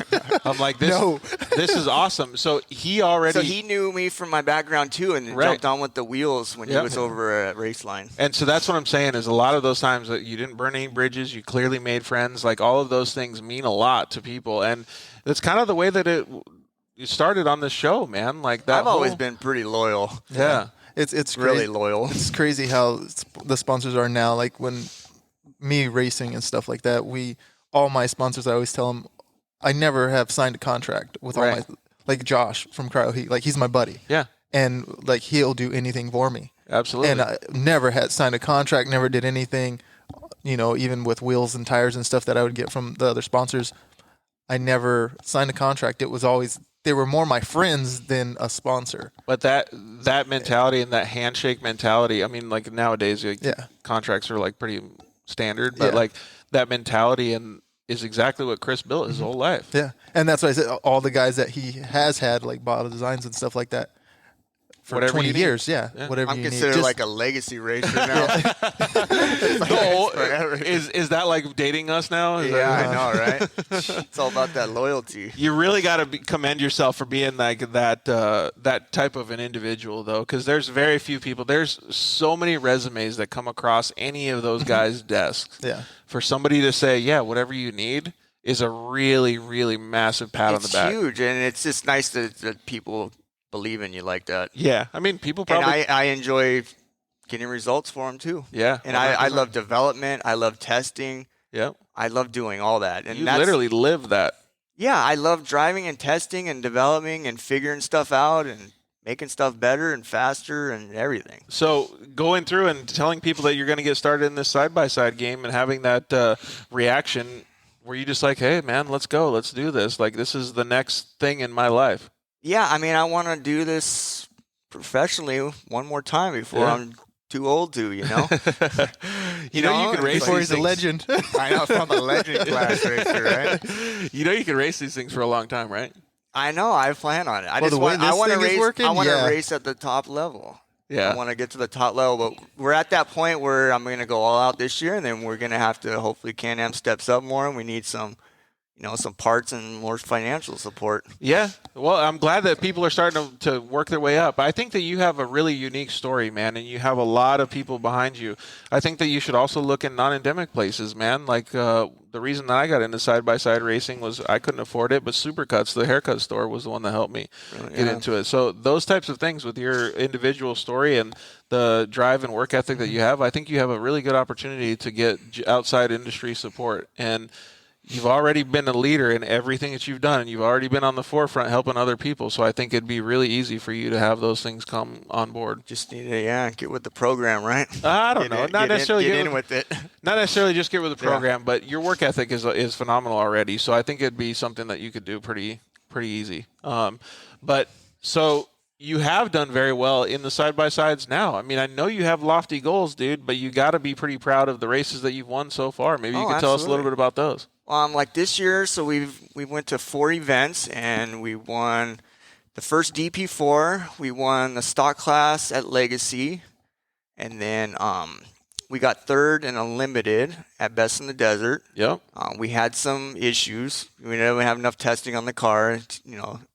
I'm like, "This, No. this is awesome." So he already. So he knew me from my background too, and Right. jumped on with the wheels when he Yep. was over at Raceline. And so that's what I'm saying is a lot of those times that you didn't burn any bridges, you clearly made friends. Like all of those things mean a lot to people, and that's kind of the way that you started on this show, man. Like that. I've always been pretty loyal. Yeah. It's Really crazy. loyal. It's crazy how the sponsors are now. Like when me racing and stuff like that, all my sponsors, I always tell them, I never have signed a contract with all Right. my, like Josh from Cryo Heat, like he's my buddy. Yeah. And like he'll do anything for me. Absolutely. And I never had signed a contract, never did anything, even with wheels and tires and stuff that I would get from the other sponsors. I never signed a contract. It was always, they were more my friends than a sponsor. But that mentality and that handshake mentality, I mean, like nowadays, like, Yeah. contracts are like pretty standard, but Yeah. like that mentality is exactly what Chris built his whole life. Yeah. And that's why I said all the guys that he has had, like bottle designs and stuff like that, for Whatever 20 you need. years. Yeah. Yeah. Whatever I'm you need. considered Just- like a legacy racer now. No, Forever. is that like dating us now? Is Yeah, that- I know, right? It's all about that loyalty. You really got to commend yourself for being like that type of an individual, though, because there's very few people. There's so many resumes that come across any of those guys' desks. Yeah. For somebody to say, yeah, whatever you need is a really, really massive pat on the It's back. huge, and it's just nice that people believe in you like that. Yeah, I mean, people And probably. I enjoy getting results for them too. Yeah, And I 100%. love development. I love testing. Yeah, I love doing all that. And you that's, literally live that. Yeah, I love driving and testing and developing and figuring stuff out and making stuff better and faster and everything. So going through and telling people that you're going to get started in this side-by-side game and having that reaction, were you just like, hey, man, let's go. Let's do this. Like, this is the next thing in my life. Yeah, I mean, I want to do this professionally one more time before Yeah. I'm too old to, You know, you can race Before these he's a things. legend. I know, from a legend class racer, right? You know you can race these things for a long time, right? I know. I plan on it. I Well, just the way want. I this want to thing is race. working, I want to yeah. race at the top level. Yeah. I want to get to the top level, but we're at that point where I'm going to go all out this year, and then we're going to have to hopefully Can-Am steps up more, and we need some, some parts and more financial support. Yeah. Well, I'm glad that people are starting to work their way up. I think that you have a really unique story, man, and you have a lot of people behind you. I think that you should also look in non-endemic places, man. Like the reason that I got into side-by-side racing was I couldn't afford it, but Supercuts, the haircut store, was the one that helped me get into it. So those types of things with your individual story and the drive and work ethic that you have, I think you have a really good opportunity to get outside industry support. And you've already been a leader in everything that you've done, and you've already been on the forefront helping other people. So I think it'd be really easy for you to have those things come on board. Just need to, get with the program, right? I don't know. Not necessarily get in with it. Not necessarily just get with the program, but your work ethic is phenomenal already. So I think it'd be something that you could do pretty easy. But so you have done very well in the side-by-sides now. I mean, I know you have lofty goals, dude, but you got to be pretty proud of the races that you've won so far. Maybe you could tell us a little bit about those. Like this year, so we went to 4 events, and we won the first DP4. We won the stock class at Legacy, and then we got third in a limited at Best in the Desert. Yep. We had some issues. We didn't have enough testing on the car,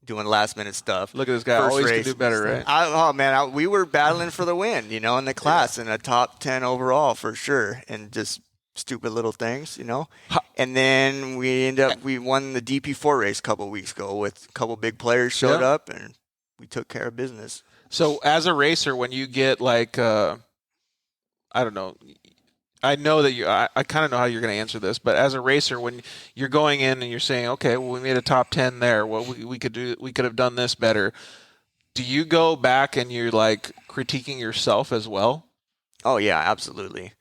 doing last minute stuff. Look at this guy. First Always race. can do better, right? We were battling for the win, in the class and a top 10 overall for sure, and just stupid little things, And then we won the DP4 race a couple weeks ago with a couple big players showed up, and we took care of business. So as a racer, when you get like, I don't know, I know that I kind of know how you're going to answer this, but as a racer, when you're going in and you're saying, okay, well, we made a top 10 there, well, we could have done this better. Do you go back and you're like critiquing yourself as well? Oh yeah, absolutely.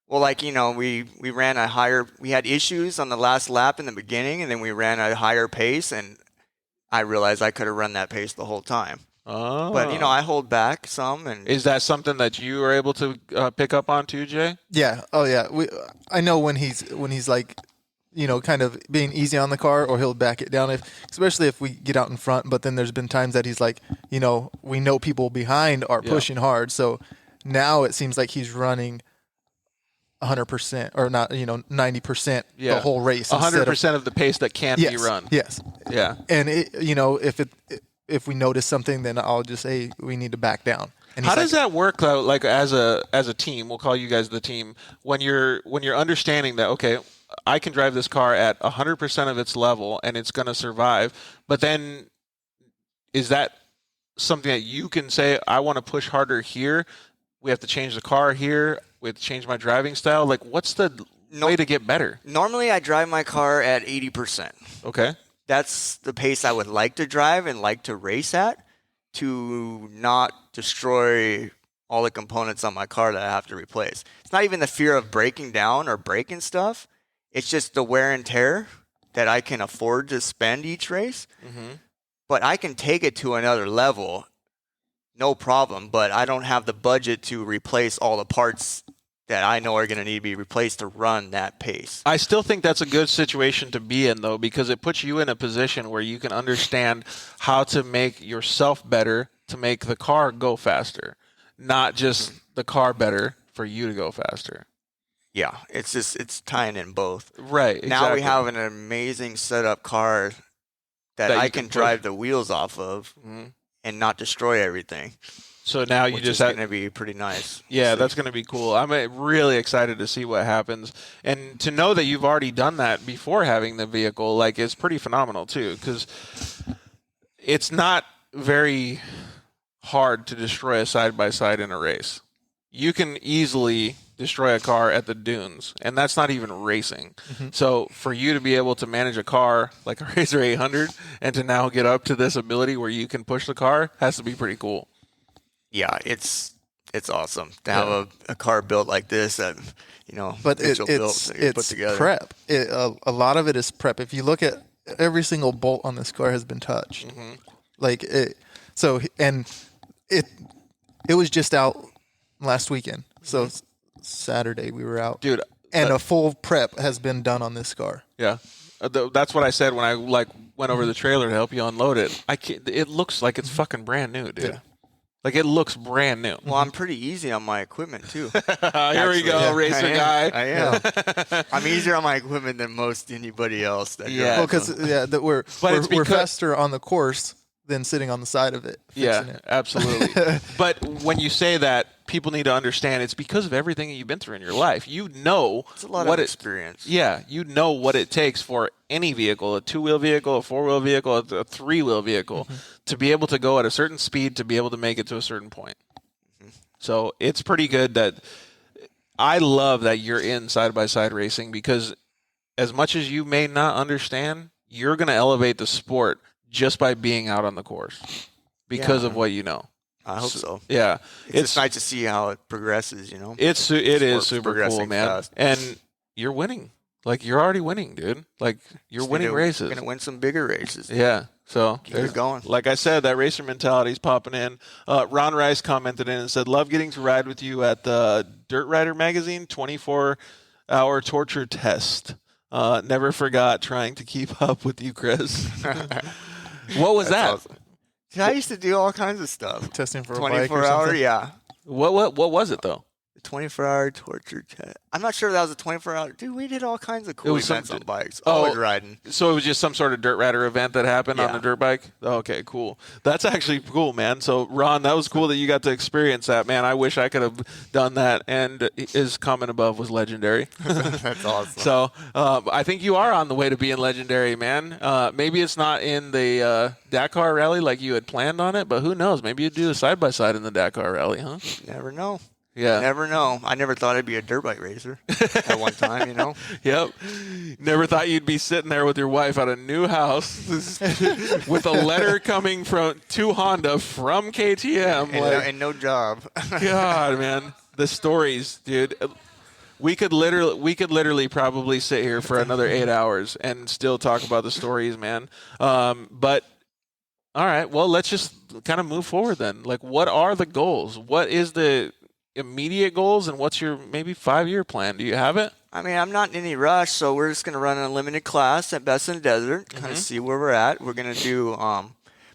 Well, like, we ran we had issues on the last lap in the beginning, and then we ran a higher pace, and I realized I could have run that pace the whole time. Oh. But, I hold back some. And is that something that you were able to pick up on too, Jay? Yeah. Oh yeah. I know when he's like, kind of being easy on the car, or he'll back it down, especially if we get out in front. But then there's been times that he's like, we know people behind are pushing hard. So now it seems like he's running 100% or not, 90% the whole race. 100% of the pace that can be run. Yes. Yeah. And if we notice something, then I'll just say we need to back down. And how does that work though? Like as a team, we'll call you guys the team. When you're understanding that, okay, I can drive this car at 100% of its level and it's going to survive. But then is that something that you can say, I want to push harder here? We have to change the car here. We have to change my driving style. Like, what's the way to get better? Normally, I drive my car at 80%. Okay. That's the pace I would like to drive and like to race at, to not destroy all the components on my car that I have to replace. It's not even the fear of breaking down or breaking stuff. It's just the wear and tear that I can afford to spend each race. Mm-hmm. But I can take it to another level, no problem. But I don't have the budget to replace all the parts that I know are going to need to be replaced to run that pace. I still think that's a good situation to be in, though, because it puts you in a position where you can understand how to make yourself better to make the car go faster, not just the car better for you to go faster. Yeah, it's tying in both. Right. Exactly. Now we have an amazing setup car that I can drive the wheels off of and not destroy everything. So now you just have going to be pretty nice. Yeah, that's going to be cool. I'm really excited to see what happens, and to know that you've already done that before having the vehicle, like, is pretty phenomenal too. Because it's not very hard to destroy a side by side in a race. You can easily destroy a car at the dunes, and that's not even racing. Mm-hmm. So for you to be able to manage a car like a Razor 800 and to now get up to this ability where you can push the car has to be pretty cool. Yeah, it's awesome to have a car built like this that, but Mitchell built and put together. Prep. A lot of it is prep. If you look at every single bolt on this car has been touched. Mm-hmm. It was just out last weekend. So Saturday we were out, dude, and a full prep has been done on this car. Yeah. That's what I said when I went over the trailer to help you unload it. It looks like it's fucking brand new, dude. Yeah. Like, it looks brand new. Well, I'm pretty easy on my equipment, too. Here we go, racer guy. I am. I'm easier on my equipment than most anybody else. Well, because we're faster on the course than sitting on the side of it. Yeah, absolutely. But when you say that, people need to understand it's because of everything that you've been through in your life. You know, it's a lot of experience. Yeah, you know what it takes for any vehicle, a two-wheel vehicle, a four-wheel vehicle, a three-wheel vehicle, to be able to go at a certain speed to be able to make it to a certain point. So it's pretty good that I love that you're in side-by-side racing, because as much as you may not understand, you're going to elevate the sport just by being out on the course because of what you know. I hope so. Yeah. It's nice to see how it progresses, It is super cool, man. Fast. And you're winning. Like, you're already winning, dude. Like, you're winning races. You're going to win some bigger races. Yeah. So keep it going. Like I said, that racer mentality is popping in. Ron Rice commented in and said, love getting to ride with you at the Dirt Rider magazine 24-hour torture test. Never forgot trying to keep up with you, Chris. What was that? Awesome. I used to do all kinds of stuff. Testing for 24 hour, yeah. What was it though? The 24-hour torture test. I'm not sure that was a 24-hour. Dude, we did all kinds of cool events on bikes. Always riding. So it was just some sort of Dirt Rider event that happened on the dirt bike? Okay, cool. That's actually cool, man. So, Ron, that was cool that you got to experience that, man. I wish I could have done that. And his comment above was legendary. That's awesome. So I think you are on the way to being legendary, man. Maybe it's not in the Dakar rally like you had planned on it, but who knows? Maybe you do a side-by-side in the Dakar rally, huh? Never know. Yeah. You never know. I never thought I'd be a dirt bike racer at one time, Yep. Never thought you'd be sitting there with your wife at a new house with a letter coming to Honda from KTM. And no job. God, man. The stories, dude. We could literally probably sit here for another 8 hours and still talk about the stories, man. But all right, well, let's just kind of move forward then. Like, what are the goals? What is the immediate goals, and what's your maybe 5-year plan? Do you have it? I mean, I'm not in any rush, so we're just going to run an unlimited class at Best in the Desert, kind of see where we're at. We're going to do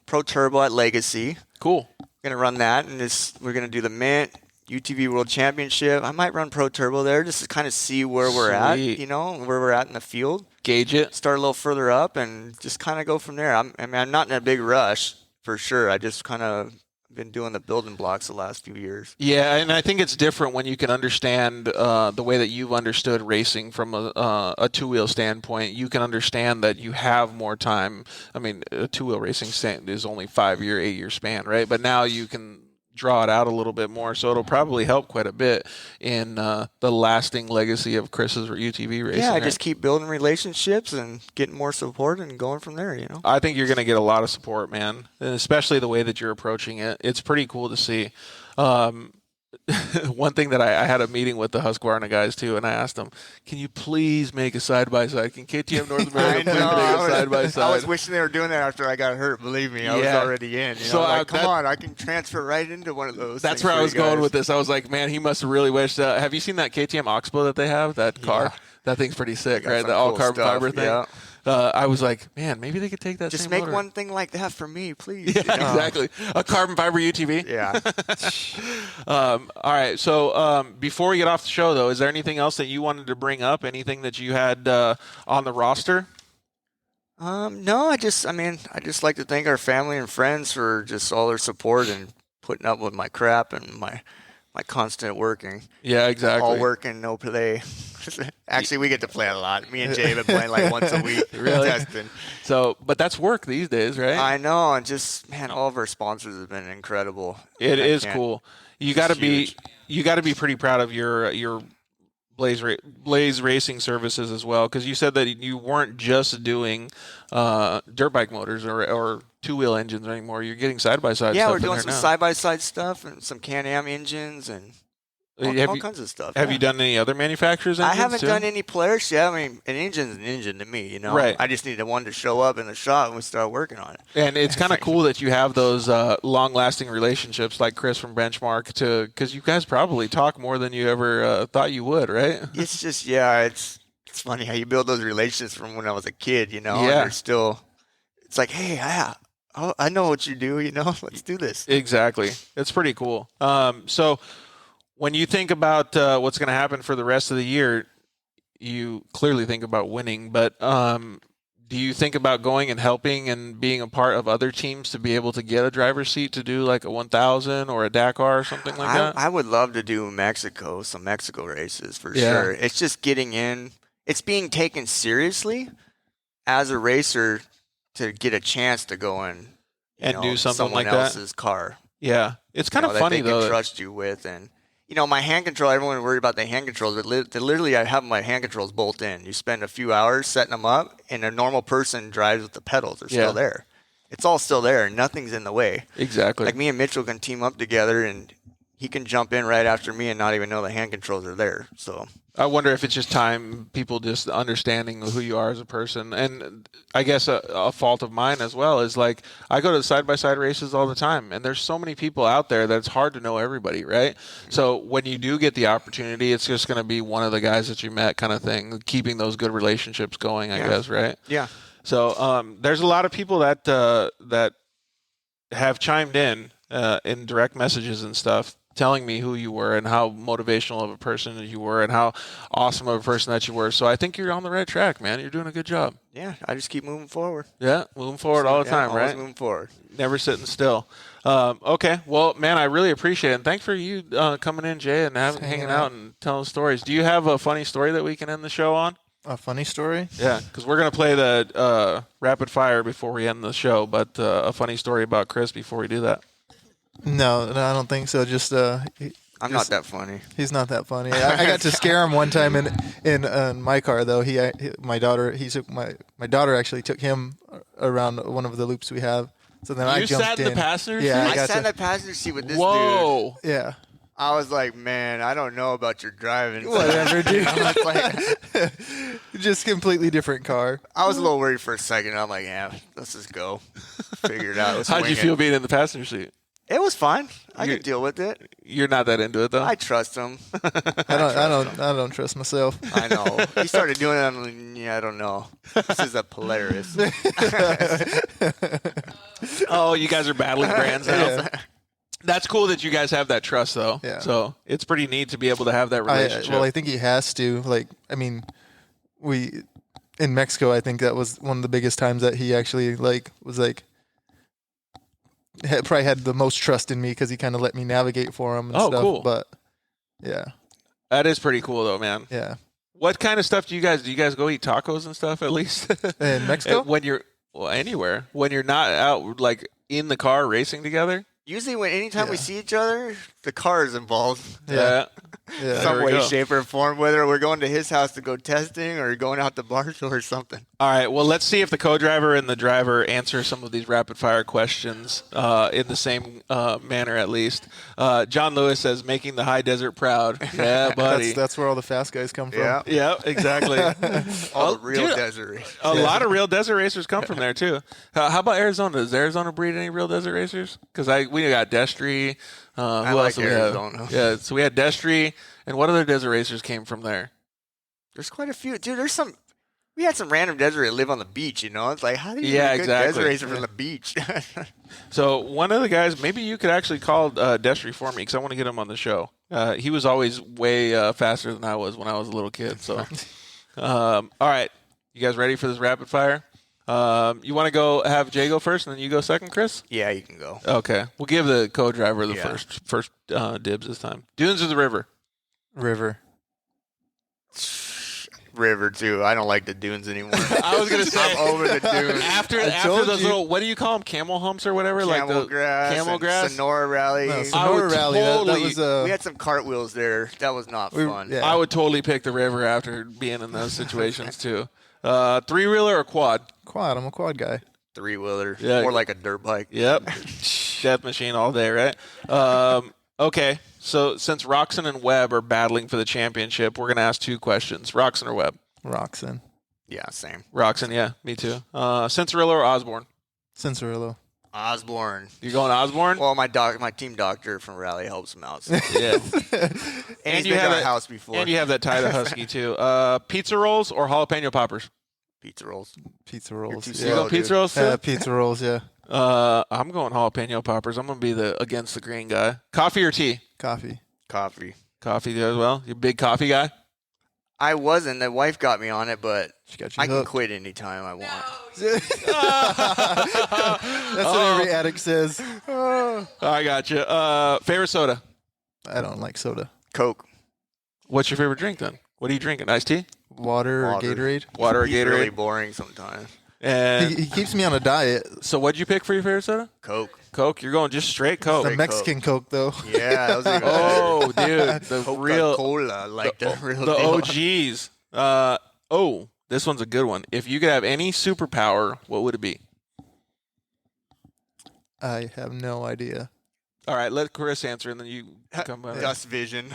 Pro Turbo at Legacy. Cool. We're going to run that, and we're going to do the Mint, UTV World Championship. I might run Pro Turbo there just to kind of see where we're at, you know, where we're at in the field. Gauge it. Start a little further up and just kind of go from there. I'm not in a big rush for sure. I just kind of been doing the building blocks the last few years. Yeah, and I think it's different when you can understand the way that you've understood racing from a two-wheel standpoint. You can understand that you have more time. I mean, a two-wheel racing stand is only 5-year, 8-year span, right? But now you can draw it out a little bit more, so it'll probably help quite a bit in the lasting legacy of Chris's UTV racing. Yeah, right? just keep building relationships and getting more support and going from there, you know. I think you're going to get a lot of support, man, and especially the way that you're approaching it. It's pretty cool to see. One thing that I had a meeting with the Husqvarna guys too, and I asked them, "Can you please make a side-by-side? Can KTM North America please make a side-by-side?" I was wishing they were doing that after I got hurt. Believe me, I was already in. You know, come on, I can transfer right into one of those. That's where I was going with this. I was like, man, he must have really wished. Have you seen that KTM Oxbow that they have? That car? Yeah. That thing's pretty sick, right? The all-carbon fiber thing. Yeah. I was like, man, maybe they could take that. Just same make motor. one thing like that for me, please. Yeah, exactly. A carbon fiber UTV. Yeah. All right. So before we get off the show, though, is there anything else that you wanted to bring up? Anything that you had on the roster? No, I just like to thank our family and friends for just all their support and putting up with my crap and my constant working. Yeah, exactly. All work and no play. Actually, we get to play a lot. Me and Jay have been playing like once a week. Really? Testing. So, but that's work these days, right? I know, and just man, all of our sponsors have been incredible. It is cool. You got to be pretty proud of your Blais Racing Services as well, because you said that you weren't just doing dirt bike motors or two-wheel engines anymore. You're getting side-by-side stuff. Yeah, we're doing some now. Side-by-side stuff and some Can-Am engines and all kinds of stuff. Have you done any other manufacturers' engines I haven't too? done any Polaris yet. I mean, an engine's an engine to me, you know. Right. I just need the one to show up in the shop when we start working on it. And it's kind of cool that you have those long-lasting relationships like Chris from Benchmark, because you guys probably talk more than you ever thought you would, right? It's just, it's funny how you build those relationships from when I was a kid, you know. Yeah. And they're still, it's like, hey, I know what you do, you know. Let's do this. Exactly. It's pretty cool. So when you think about what's going to happen for the rest of the year, you clearly think about winning, but do you think about going and helping and being a part of other teams to be able to get a driver's seat to do like a 1,000 or a Dakar or something like that? I would love to do some Mexico races for sure. It's just getting in. It's being taken seriously as a racer to get a chance to go in and do something like that. Someone else's car. Yeah. It's kind of funny, that they though. can trust you with. And, you know, my hand control, everyone worried about the hand controls, but literally I have my hand controls bolt in. You spend a few hours setting them up, and a normal person drives with the pedals. They're still there. It's all still there. Nothing's in the way. Exactly. Like me and Mitchell can team up together, and he can jump in right after me and not even know the hand controls are there. So I wonder if it's just time, people just understanding who you are as a person. And I guess a fault of mine as well is like I go to side-by-side races all the time, and there's so many people out there that it's hard to know everybody, right? So when you do get the opportunity, it's just going to be one of the guys that you met kind of thing, keeping those good relationships going, I guess, right? Yeah. So there's a lot of people that have chimed in direct messages and stuff, telling me who you were and how motivational of a person that you were and how awesome of a person that you were. So I think you're on the right track, man. You're doing a good job. Yeah, I just keep moving forward. Yeah, moving forward all the time, always right? Moving forward. Never sitting still. Okay, well, man, I really appreciate it. And thanks for you coming in, Jay, and hanging out and telling stories. Do you have a funny story that we can end the show on? A funny story? Yeah, because we're going to play the rapid fire before we end the show, but a funny story about Chris before we do that. No, I don't think so. Just I'm not that funny. He's not that funny. I got to scare him one time in my car though. My daughter actually took him around one of the loops we have. So then I jumped in. You sat in the passenger seat? Yeah, I sat in the passenger seat with this dude. Whoa. Yeah. I was like, man, I don't know about your driving. Whatever, dude. I was like, Just completely different car. I was a little worried for a second. I'm like, yeah, let's just go. Figure it out. Let's How'd you wing feel it. being in the passenger seat? It was fine. I could deal with it. You're not that into it though. I trust him. I don't trust myself. I know. He started doing it. I'm like, yeah, I don't know. This is a Polaris. Oh, you guys are battling brands now. Yeah. That's cool that you guys have that trust, though. Yeah. So it's pretty neat to be able to have that relationship. I think he has to. Like, I mean, in Mexico, I think that was one of the biggest times that he actually probably had the most trust in me because he kind of let me navigate for him and stuff. Cool. But yeah, that is pretty cool, though, man. yeah. What kind of stuff do you guys go eat tacos and stuff at least? In Mexico, when you're anywhere when you're not out like in the car racing together. Usually, anytime we see each other, the car is involved. Yeah. yeah. Some we way, go. shape, or form. Whether we're going to his house to go testing or going out to Barstow or something. All right. Well, let's see if the co-driver and the driver answer some of these rapid-fire questions in the same manner, at least. John Lewis says, "Making the high desert proud." Yeah, buddy. That's where all the fast guys come from. Yeah. Yeah, exactly. All the real dude, desert race. A lot of real desert racers come from there too. How about Arizona? Does Arizona breed any real desert racers? Because we got Destry. Who else like do we Arizona. have? Yeah, so we had Destry, and what other desert racers came from there? There's quite a few. Dude, we had some random desert that live on the beach, you know? It's like, how do you Yeah, get a good exactly. desert racer from the beach? So one of the guys, maybe you could actually call Destry for me because I want to get him on the show. He was always way faster than I was when I was a little kid. So, all right, you guys ready for this rapid fire? You want to go have Jay go first, and then you go second, Chris? Yeah, you can go. Okay, we'll give the co-driver the first dibs this time. Dunes or the river? River. River, too. I don't like the dunes anymore. I was gonna say I'm over the dunes. after told those you. little, what do you call them? Camel humps or whatever? Camel grass. Camel and grass. Sonora Rally. No, I Sonora would Rally. totally- That was We had some cartwheels there. That was not fun. yeah. I would totally pick the river after being in those situations too. Three-wheeler or quad? quad. I'm a quad guy. Three-wheeler. Yeah. More like a dirt bike. Yep. Death machine all day, right? Okay, so since Roxon and Webb are battling for the championship, we're going to ask two questions. Roxon or Webb? Roxon. Yeah, same. Roxon, yeah, me too. Cincerillo or Osborne? Cincerillo. Osborne. You're going Osborne? Well, my team doctor from Rally helps him out. So. Yeah. And he's you been have to our a- house before. And you have that Tida Husky too. Pizza rolls or jalapeno poppers? Pizza rolls. Pizza rolls. too You slow. go dude. pizza rolls too? Yeah, pizza rolls. Yeah. I'm going jalapeno poppers. I'm going to be the against the green guy. Coffee or tea? Coffee. Coffee. Coffee as well. You a big coffee guy? I wasn't. The wife got me on it, but She got you I can hooked. quit anytime I want. That's what every addict says. I got you. Favorite soda? I don't like soda. Coke. What's your favorite drink then? What are you drinking? Iced tea? Water or Water. Gatorade. Water or He's Gatorade? really boring sometimes. And He keeps me on a diet. so what'd you pick for your favorite soda? Coke. Coke. You're going just straight Coke. The Mexican Coke, though. Yeah, that was even Oh, dude, the real Coca-Cola, like the real the deal. OGs. This one's a good one. If you could have any superpower, what would it be? I have no idea. All right, let Chris answer, and then you come back. Dust vision.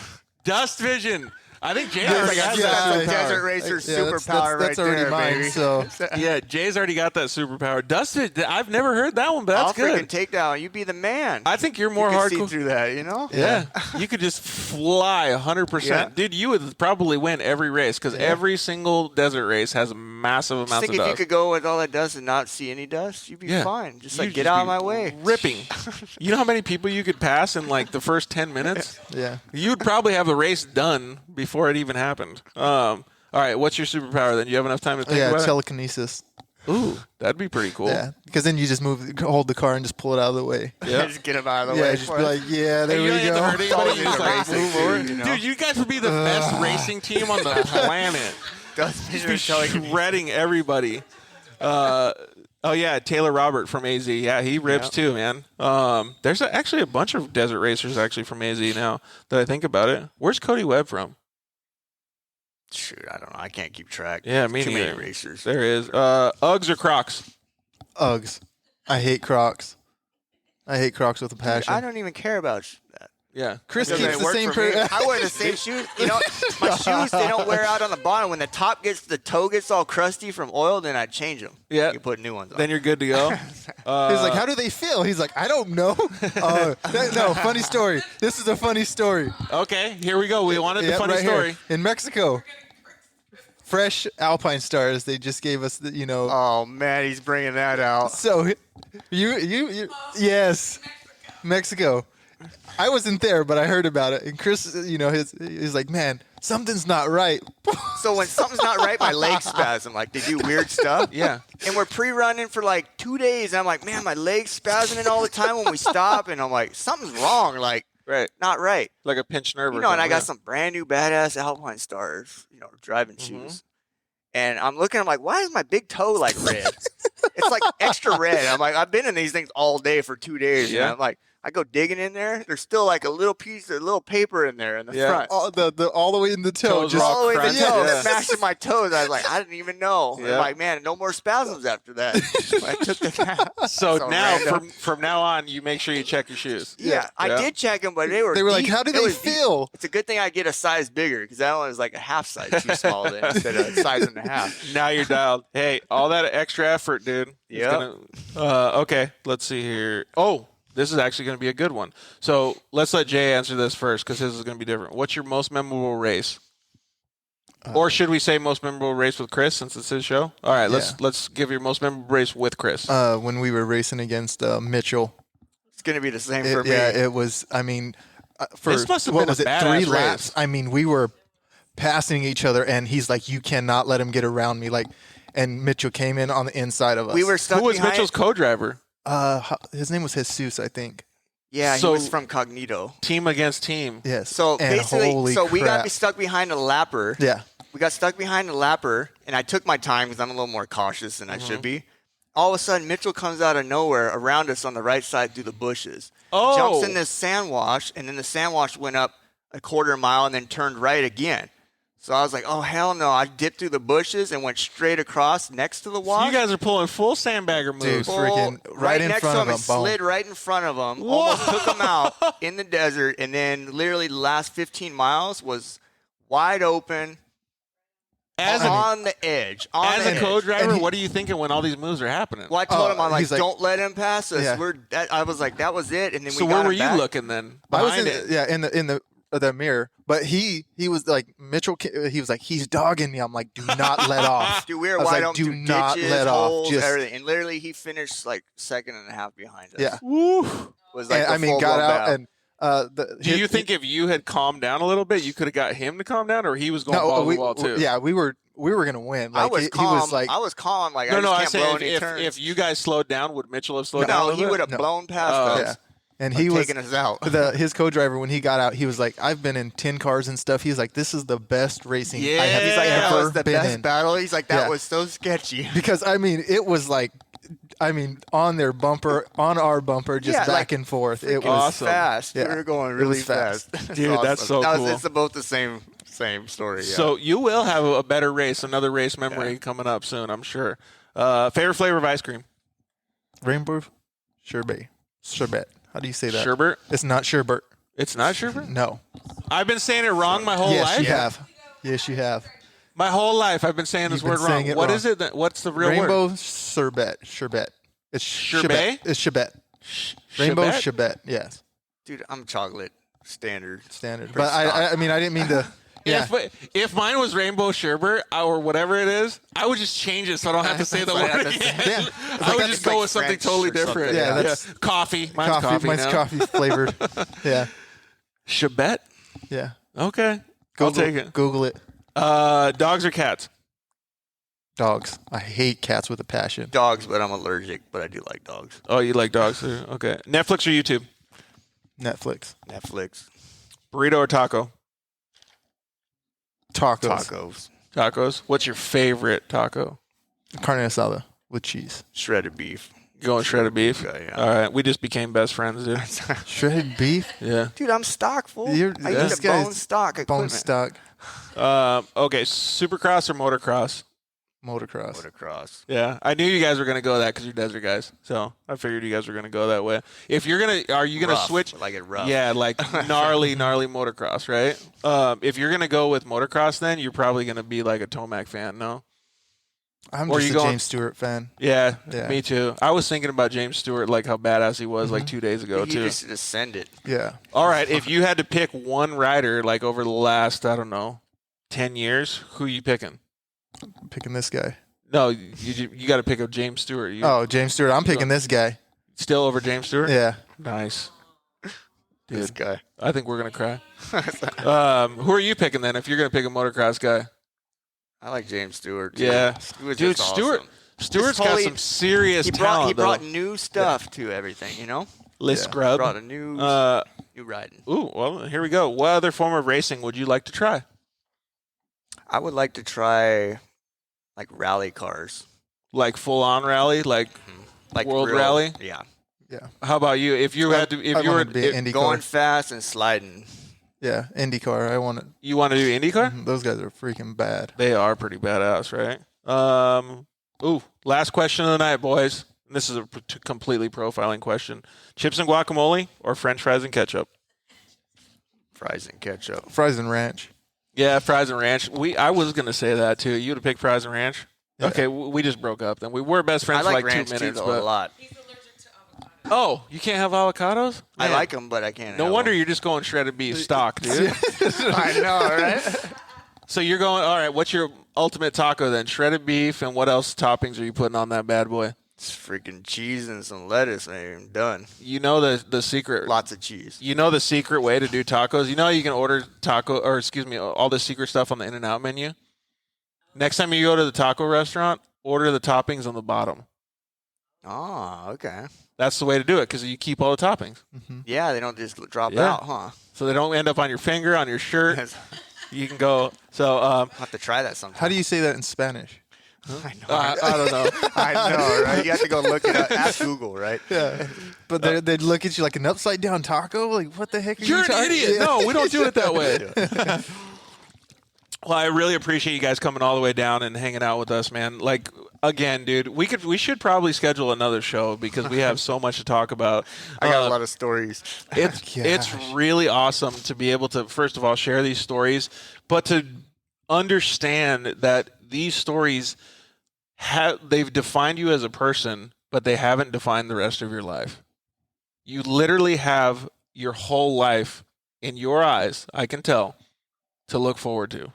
Dust vision. I think Jay That's already like has a that. desert racer Yeah, superpower that's right already there, mine. baby. So Yeah, Jay's already got that superpower. Dust vision. I've never heard that one, but I'll that's good. freaking take down. You be the man. I think you're more you can see hardcore. through that, you know? Yeah, you could just fly 100%. Yeah. Dude, you would probably win every race because every single desert race has a massive Just amount think of if you dust. could go with all that dust and not see any dust, you'd be Yeah. fine. Just You'd like get just out be of my way. Ripping. You know how many people you could pass in like the first 10 minutes? yeah, You'd probably have the race done before it even happened. All right, what's your superpower then? You have enough time to think yeah, about telekinesis. it? Ooh, that'd be pretty cool. Yeah, because then you just hold the car and just pull it out of the way. Yeah. Just get him out of the Yeah, way. just be like, yeah, there Hey, we you don't go. have to hurt anybody, you just, like, Racing move too, over. you know? Dude, you guys would be the best racing team on the planet. Dust Just vision be is telekinesis. shredding everybody. Oh yeah, Taylor Robert from AZ. Yeah, he rips too, man. There's actually a bunch of desert racers actually from AZ now that I think about it. Where's Cody Webb from? Shoot, I don't know. I can't keep track. Yeah, me Too neither. many racers. There is. Uggs or Crocs? Uggs. I hate Crocs. I hate Crocs with a Dude, passion. I don't even care about that. Yeah. Chris Doesn't keeps the work same for me. pair. I wear the same shoes. You know, my shoes, they don't wear out on the bottom. When the toe gets all crusty from oil, then I change them. Yeah. You put new ones on. Then you're good to go. He's like, how do they feel? He's like, I don't know. No, funny story. This is a funny story. Okay, here we go. We wanted the Yep, funny right story. here. In Mexico. Fresh Alpine Stars. They just gave us the, Oh, man, he's bringing that out. So, you yes, Mexico. I wasn't there, but I heard about it. And Chris, he's like, man, something's not right. So when something's not right, my legs spasm. Like, they do weird stuff. Yeah. And we're pre-running for like 2 days. And I'm like, man, my legs spasming all the time when we stop. And I'm like, something's wrong. Like, Right. not right. Like a pinched nerve. And I got some brand new badass Alpine Stars, driving shoes. And I'm looking, I'm like, why is my big toe like red? It's like extra red. I'm like, I've been in these things all day for 2 days. Yeah. And I'm like, I go digging in there. There's still like a little piece of little paper in there in the front. All the way in the toe. Toes Just All the way to the crunched, toe, yeah. smashing my toes. I was like, I didn't even know. Yeah. I'm like, man, no more spasms after that. I took the So now, random. from now on, you make sure you check your shoes. Yeah, I did check them, but they were like, deep. how do It they was deep. feel? It's a good thing I get a size bigger because that one was like a half size too small then instead of a size and a half. Now you're dialed. Hey, all that extra effort, dude. is Yep. gonna- okay, let's see here. Oh, this is actually going to be a good one. So let's let Jay answer this first because his is going to be different. What's your most memorable race? Or should we say most memorable race with Chris since it's his show? All right, let's give your most memorable race with Chris. When we were racing against Mitchell. It's gonna be the same for me. Yeah, it was. I mean, for This must have what been was a it? badass 3 laps. race. I mean, we were passing each other, and he's like, "You cannot let him get around me." Like, and Mitchell came in on the inside of us. We were stuck Who was behind. Mitchell's co-driver? His name was Jesus, I think. Yeah, So- he was from Cognito. Team against team. Yes. So And basically, holy we got crap. stuck behind a lapper. Yeah. We got stuck behind a lapper, and I took my time because I'm a little more cautious than I should be. All of a sudden, Mitchell comes out of nowhere around us on the right side through the bushes. Oh. Jumps in this sand wash, and then the sand wash went up a quarter mile and then turned right again. So I was like, oh, hell no. I dipped through the bushes and went straight across next to the wash. You guys are pulling full sandbagger moves. Dude, freaking right in next front to of him, him, it boom. slid right in front of him. Almost took him out in the desert, and then literally the last 15 miles was wide open, As on the edge. As a edge. co-driver, And he- what are you thinking when all these moves are happening? Well, I told him, I'm like, he's like- don't let him pass us. Yeah. I was like, that was it, and then So we got where him were you back. looking then? I was Behind in it. in the mirror, but he was like Mitchell. He was like, he's dogging me. I'm like, do not let off. Dude, we were I was wide like, open do through not ditches, let off. holes, Just everything. And literally, he finished like second and a half behind us. yeah. Was like And, the I mean, full got blown out battle. and Do you think if you had calmed down a little bit, you could have got him to calm down, or he was going ball to wall too? Yeah, we were gonna win. Like, I was he calm. was like, I was calm. Like, No, I just I can't blow say any if turns. you guys slowed down, would Mitchell have slowed down? a no, little he bit? would have No. blown past Oh. us. yeah. And Like, he was taking us out. his co-driver when he got out. He was like, I've been in 10 cars and stuff. He's like, this is the best racing I have He's like, that ever was the been best in. battle. He's like, that Yeah. was so sketchy. Because I mean, it was like, on their bumper, on our bumper, just Yeah, back like, and forth. It was awesome. Fast. Yeah. We were going It really was fast. fast. Dude, that's so cool. It's about the same story. Yeah. So you will have a better race, another race memory coming up soon, I'm sure. Favorite flavor of ice cream? rainbow sherbet. Sherbet. How do you say that? Sherbet? It's not sherbet. It's not sherbet? No. I've been saying it wrong my whole yes, life. you have. Yes, you have. My whole life I've been saying this You've been word saying wrong. it What wrong. is it? What's the real Rainbow word? sherbet. Sherbet. It's Sherbet? It's sherbet. Rainbow Sherbet? sherbet. Yes. Dude, I'm chocolate standard. Standard. Pretty But I mean, I didn't mean to. Yeah. If mine was rainbow sherbet or whatever it is, I would just change it so I don't have to say the Like, word that's again. Yeah. I would that's just go like with something French totally or something. different. Yeah, that's- coffee. Mine's coffee. Mine's now. coffee flavored. Yeah. Sherbet? Yeah. Okay. Google, I'll take it. Google it. Dogs or cats? Dogs. I hate cats with a passion. Dogs, but I'm allergic. But I do like dogs. Oh, you like dogs too? Okay. Netflix or YouTube? Netflix. Netflix. Burrito or taco? Tacos. Tacos. What's your favorite taco? Carne asada with cheese. Shredded beef. Going shredded beef? Okay, yeah. All right. We just became best friends, dude. Shredded beef. Yeah. Dude, I'm stock full. I This use a guy's bone stock Bone equipment. stock. Okay. Supercross or motocross? Motocross. Motocross. Yeah, I knew you guys were gonna go that because you're desert guys. So I figured you guys were gonna go that way. If you're gonna, are you gonna Rough, switch? like it rough. Yeah, like gnarly motocross, right? If you're gonna go with motocross, then you're probably gonna be like a Tomac fan, no? I'm Or just you a going- James Stewart fan. Yeah, Yeah. me too. I was thinking about James Stewart, like how badass he was, like 2 days ago You too. just ascended. Yeah. All right, if you had to pick one rider, like over the last, I don't know, 10 years, who you picking? Picking this guy. No, you got to pick up James Stewart. You Oh, James Stewart. I'm picking this guy. still over James Stewart? Yeah. Nice. This Dude, guy. I think we're gonna cry. Who are you picking then? If you're gonna pick a motocross guy, I like James Stewart. Too. yeah, He was dude, just Stewart. awesome. Stewart's Just got totally- some serious He talent. brought though. new stuff to everything. You know, Liz Yeah. Scrub. brought a new new riding. Ooh, well, here we go. What other form of racing would you like to try? I would like to try like rally cars, Like full on rally, like like World real- Rally? Yeah, how about you? If you had to, if I you were, wanted to be an IndyCar. going fast and sliding. Yeah, IndyCar. I want it. you want to do IndyCar? Those guys are freaking bad. They are pretty badass, right? Ooh, last question of the night, boys. And this is a completely profiling question: chips and guacamole or French fries and ketchup? Fries and ketchup. Fries and ranch. Yeah, fries and ranch. I was gonna say that too. You would have picked fries and ranch. Yeah. Okay, we just broke up. Then we were best friends I for like like ranch 2 minutes. too, though, a But lot. oh, you can't have avocados? I Man, like them, but I can't. No have wonder 'em. you're just going shredded beef stock, dude. I know, right? So you're going. All right. What's your ultimate taco then? Shredded beef, and what else toppings are you putting on that bad boy? It's freaking cheese and some lettuce, man. I'm done. You know the secret. Lots of cheese. You know the secret way to do tacos? You know you can order all the secret stuff on the In-N-Out menu? Next time you go to the taco restaurant, order the toppings on the bottom. Oh, okay. That's the way to do it because you keep all the toppings. Yeah, they don't just drop Yeah. out, huh? So they don't end up on your finger, on your shirt. You can go. So I'll have to try that sometime. How do you say that in Spanish? I know. I don't know. I know, right? You have to go look it up. Ask Google, right? Yeah. But they'd look at you like an upside down taco. Like, what the heck are You're you an talking- idiot. Yeah. No, we don't do it that way. Well, I really appreciate you guys coming all the way down and hanging out with us, man. Like, again, dude, we should probably schedule another show because we have so much to talk about. I got a lot of stories. It's really awesome to be able to, first of all, share these stories, but to understand that these stories they've defined you as a person, but they haven't defined the rest of your life. You literally have your whole life in your eyes, I can tell, to look forward to.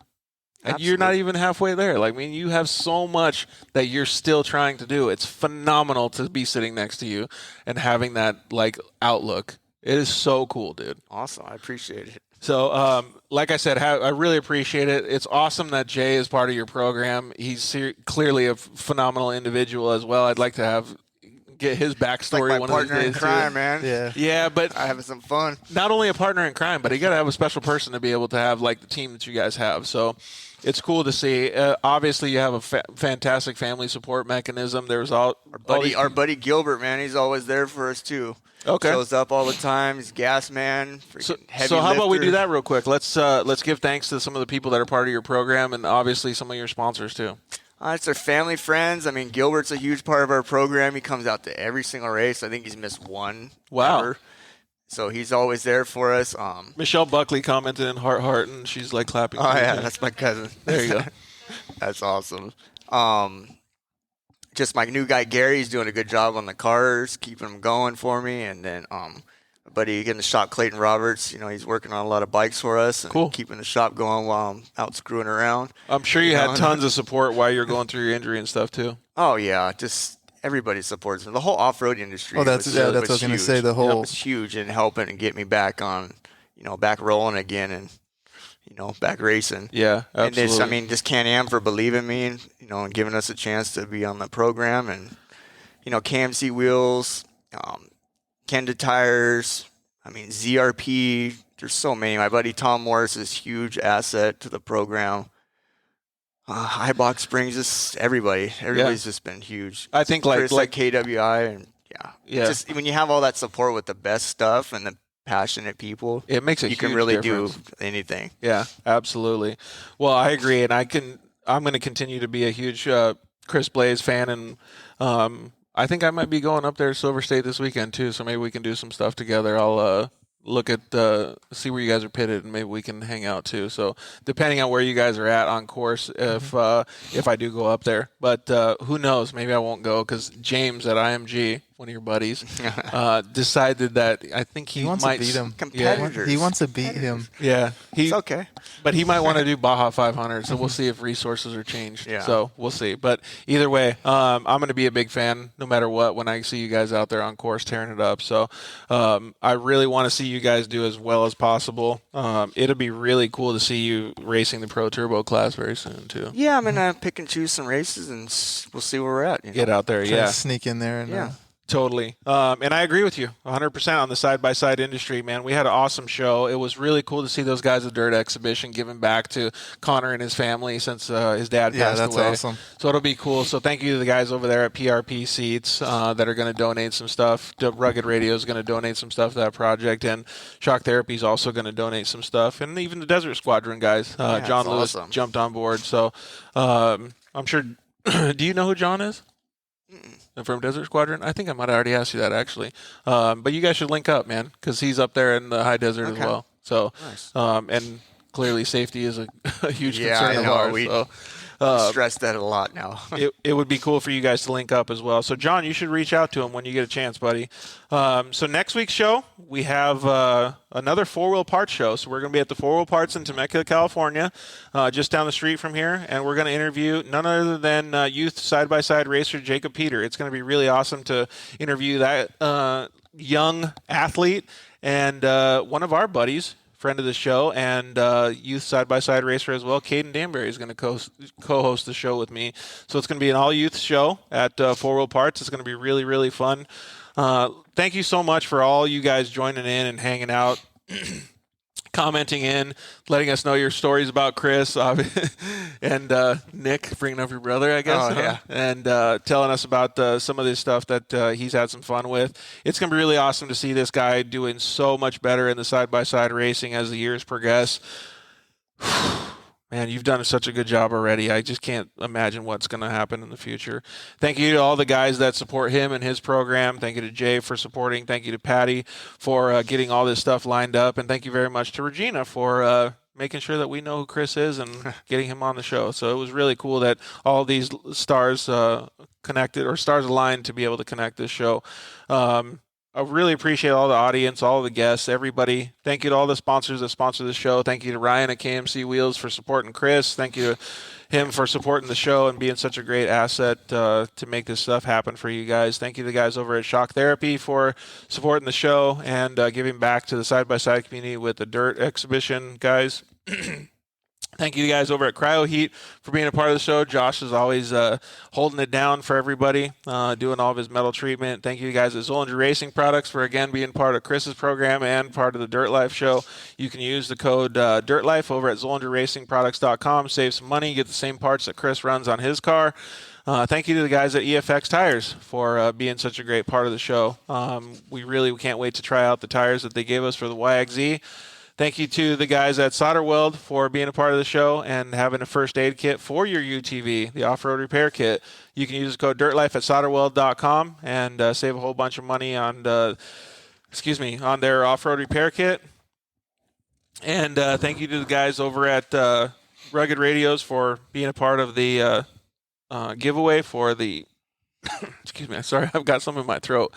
And you're not even halfway there. Like, I mean, you have so much that you're still trying to do. It's phenomenal to be sitting next to you and having that, like, outlook. It is so cool, dude. Awesome. I appreciate it. So, like I said, I really appreciate it. It's awesome that Jay is part of your program. He's clearly a phenomenal individual as well. I'd like to get his backstory Like my one partner of these in days, crime, too. man. Yeah. Yeah, but I having some fun. not only a partner in crime, but you got to have a special person to be able to have like the team that you guys have. So it's cool to see. Obviously, you have a fantastic family support mechanism. There's our buddy Gilbert, man. He's always there for us too. Okay. Shows up all the time. He's gas man. Heavy So how about we lifter. do that real quick? Let's give thanks to some of the people that are part of your program and obviously some of your sponsors too. It's our family, friends. I mean, Gilbert's a huge part of our program. He comes out to every single race. I think he's missed one. Wow. Ever. So he's always there for us. Michelle Buckley commented in heart, and she's like clapping. Oh yeah, that's my cousin. There you go. That's awesome. Just my new guy Gary's doing a good job on the cars, keeping them going for me. And then my buddy getting the shop, Clayton Roberts. You know, he's working on a lot of bikes for us and Cool. keeping the shop going while I'm out screwing around. I'm sure you had tons of support while you're going through your injury and stuff too. Oh yeah, just everybody supports me. The whole off-road industry. Oh, that's was what I was going to huge. say. The whole It was huge in helping and get me back on, back rolling again and back racing. Yeah, absolutely. And this, just Can-Am for believing me and and giving us a chance to be on the program and KMC wheels, Kenda tires. ZRP. There's so many. My buddy Tom Morris is a huge asset to the program. Highbox Springs, just everybody. Everybody's just been huge. I think Chris like KWI and Yeah. Just when you have all that support with the best stuff and the passionate people, it makes a you huge can really difference. do anything. Yeah, absolutely. Well, I agree, and I can I'm going to continue to be a huge Chris Blais fan, and I think I might be going up there to Silver State this weekend too. So maybe we can do some stuff together. I'll look at see where you guys are pitted, and maybe we can hang out too. So depending on where you guys are at on course, if I do go up there, but who knows? Maybe I won't go because James at IMG, one of your buddies, decided that I think he wants might to beat him. Competitors. He wants to beat him. Yeah, It's okay. but he might want to do Baja 500. So we'll see if resources are changed. Yeah. So we'll see. But either way, I'm going to be a big fan no matter what when I see you guys out there on course tearing it up. So I really want to see you guys do as well as possible. It'll be really cool to see you racing the Pro Turbo class very soon too. Yeah, I'm gonna pick and choose some races, and we'll see where we're at. You know? Get out there, Try yeah. to sneak in there. And, Yeah. Totally. And I agree with you 100% on the side-by-side industry, man. We had an awesome show. It was really cool to see those guys at Dirt Exhibition giving back to Connor and his family since his dad passed that's away. awesome. So it'll be cool. So thank you to the guys over there at PRP Seats that are going to donate some stuff. Rugged Radio is going to donate some stuff to that project, and Shock Therapy is also going to donate some stuff. And even the Desert Squadron guys, John Lewis awesome. jumped on board. So I'm sure – do you know who John is? From Desert Squadron? I think I might have already asked you that, actually. But you guys should link up, man, because he's up there in the high desert as well. So, Nice. And clearly safety is a huge Yeah, concern I of know. ours. We So, stress that a lot now. it would be cool for you guys to link up as well. So, John, you should reach out to him when you get a chance, buddy. So next week's show, we have another four-wheel parts show. So we're going to be at the Four-Wheel Parts in Temecula, California, just down the street from here. And we're going to interview none other than youth side-by-side racer Jacob Peter. It's going to be really awesome to interview that young athlete and one of our buddies, friend of the show, and youth side-by-side racer as well. Caden Danbury is going to co-host the show with me. So it's going to be an all-youth show at Four Wheel Parts. It's going to be really, really fun. Thank you so much for all you guys joining in and hanging out, commenting in, letting us know your stories about Chris, and Nick, bringing up your brother, I guess. Oh, yeah. And telling us about some of this stuff that he's had some fun with. It's going to be really awesome to see this guy doing so much better in the side-by-side racing as the years progress. Man, you've done such a good job already. I just can't imagine what's going to happen in the future. Thank you to all the guys that support him and his program. Thank you to Jay for supporting. Thank you to Patty for getting all this stuff lined up. And thank you very much to Regina for making sure that we know who Chris is and getting him on the show. So it was really cool that all these stars connected, or stars aligned, to be able to connect this show. I really appreciate all the audience, all the guests, everybody. Thank you to all the sponsors that sponsor the show. Thank you to Ryan at KMC Wheels for supporting Chris. Thank you to him for supporting the show and being such a great asset to make this stuff happen for you guys. Thank you to the guys over at Shock Therapy for supporting the show and giving back to the side-by-side community with the Dirt Exhibition guys. Thank you to the guys over at Cryo Heat for being a part of the show. Josh is always holding it down for everybody, doing all of his metal treatment. Thank you to the guys at Zollinger Racing Products for, again, being part of Chris's program and part of the Dirt Life show. You can use the code DIRTLIFE over at ZollingerRacingProducts.com. Save some money, get the same parts that Chris runs on his car. Thank you to the guys at EFX Tires for being such a great part of the show. We really can't wait to try out the tires that they gave us for the YXZ. Thank you to the guys at Solderweld for being a part of the show and having a first aid kit for your UTV, the off-road repair kit. You can use the code DIRTLIFE at solderweld.com and save a whole bunch of money on on their off-road repair kit. And thank you to the guys over at Rugged Radios for being a part of the giveaway for the excuse me, sorry, I've got some in my throat.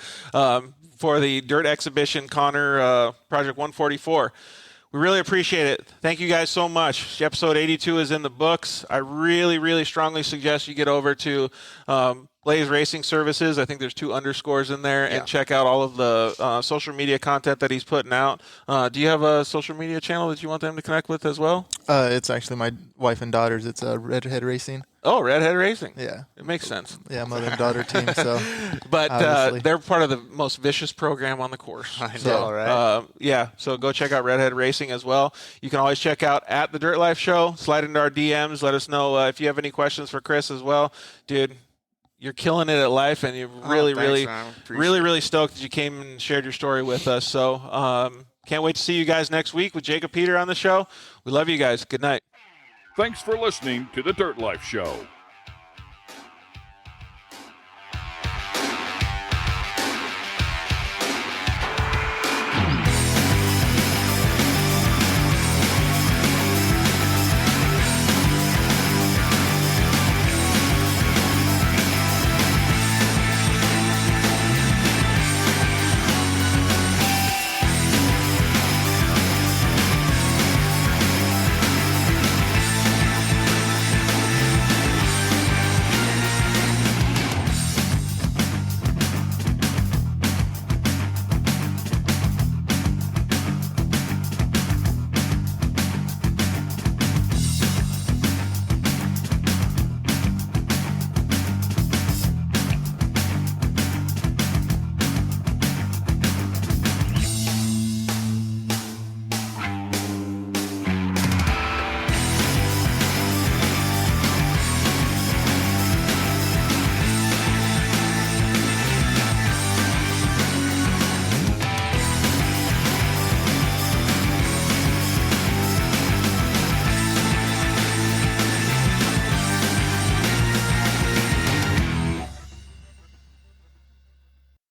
For the Dirt Exhibition Connor Project 144. We really appreciate it. Thank you guys so much. Episode 82 is in the books. I really, really strongly suggest you get over to Blais Racing Services. I think there's 2 underscores in there, and check out all of the social media content that he's putting out. Do you have a social media channel that you want them to connect with as well? It's actually my wife and daughter's. It's Redhead Racing. Oh, Redhead Racing. Yeah. It makes sense. Yeah, mother and daughter team. So, but they're part of the most vicious program on the course. I know, right? Yeah, so go check out Redhead Racing as well. You can always check out at the Dirt Life Show. Slide into our DMs. Let us know if you have any questions for Chris as well. Dude, you're killing it at life, and you're really stoked that you came and shared your story with us. So can't wait to see you guys next week with Jacob Peter on the show. We love you guys. Good night. Thanks for listening to The Dirt Life Show.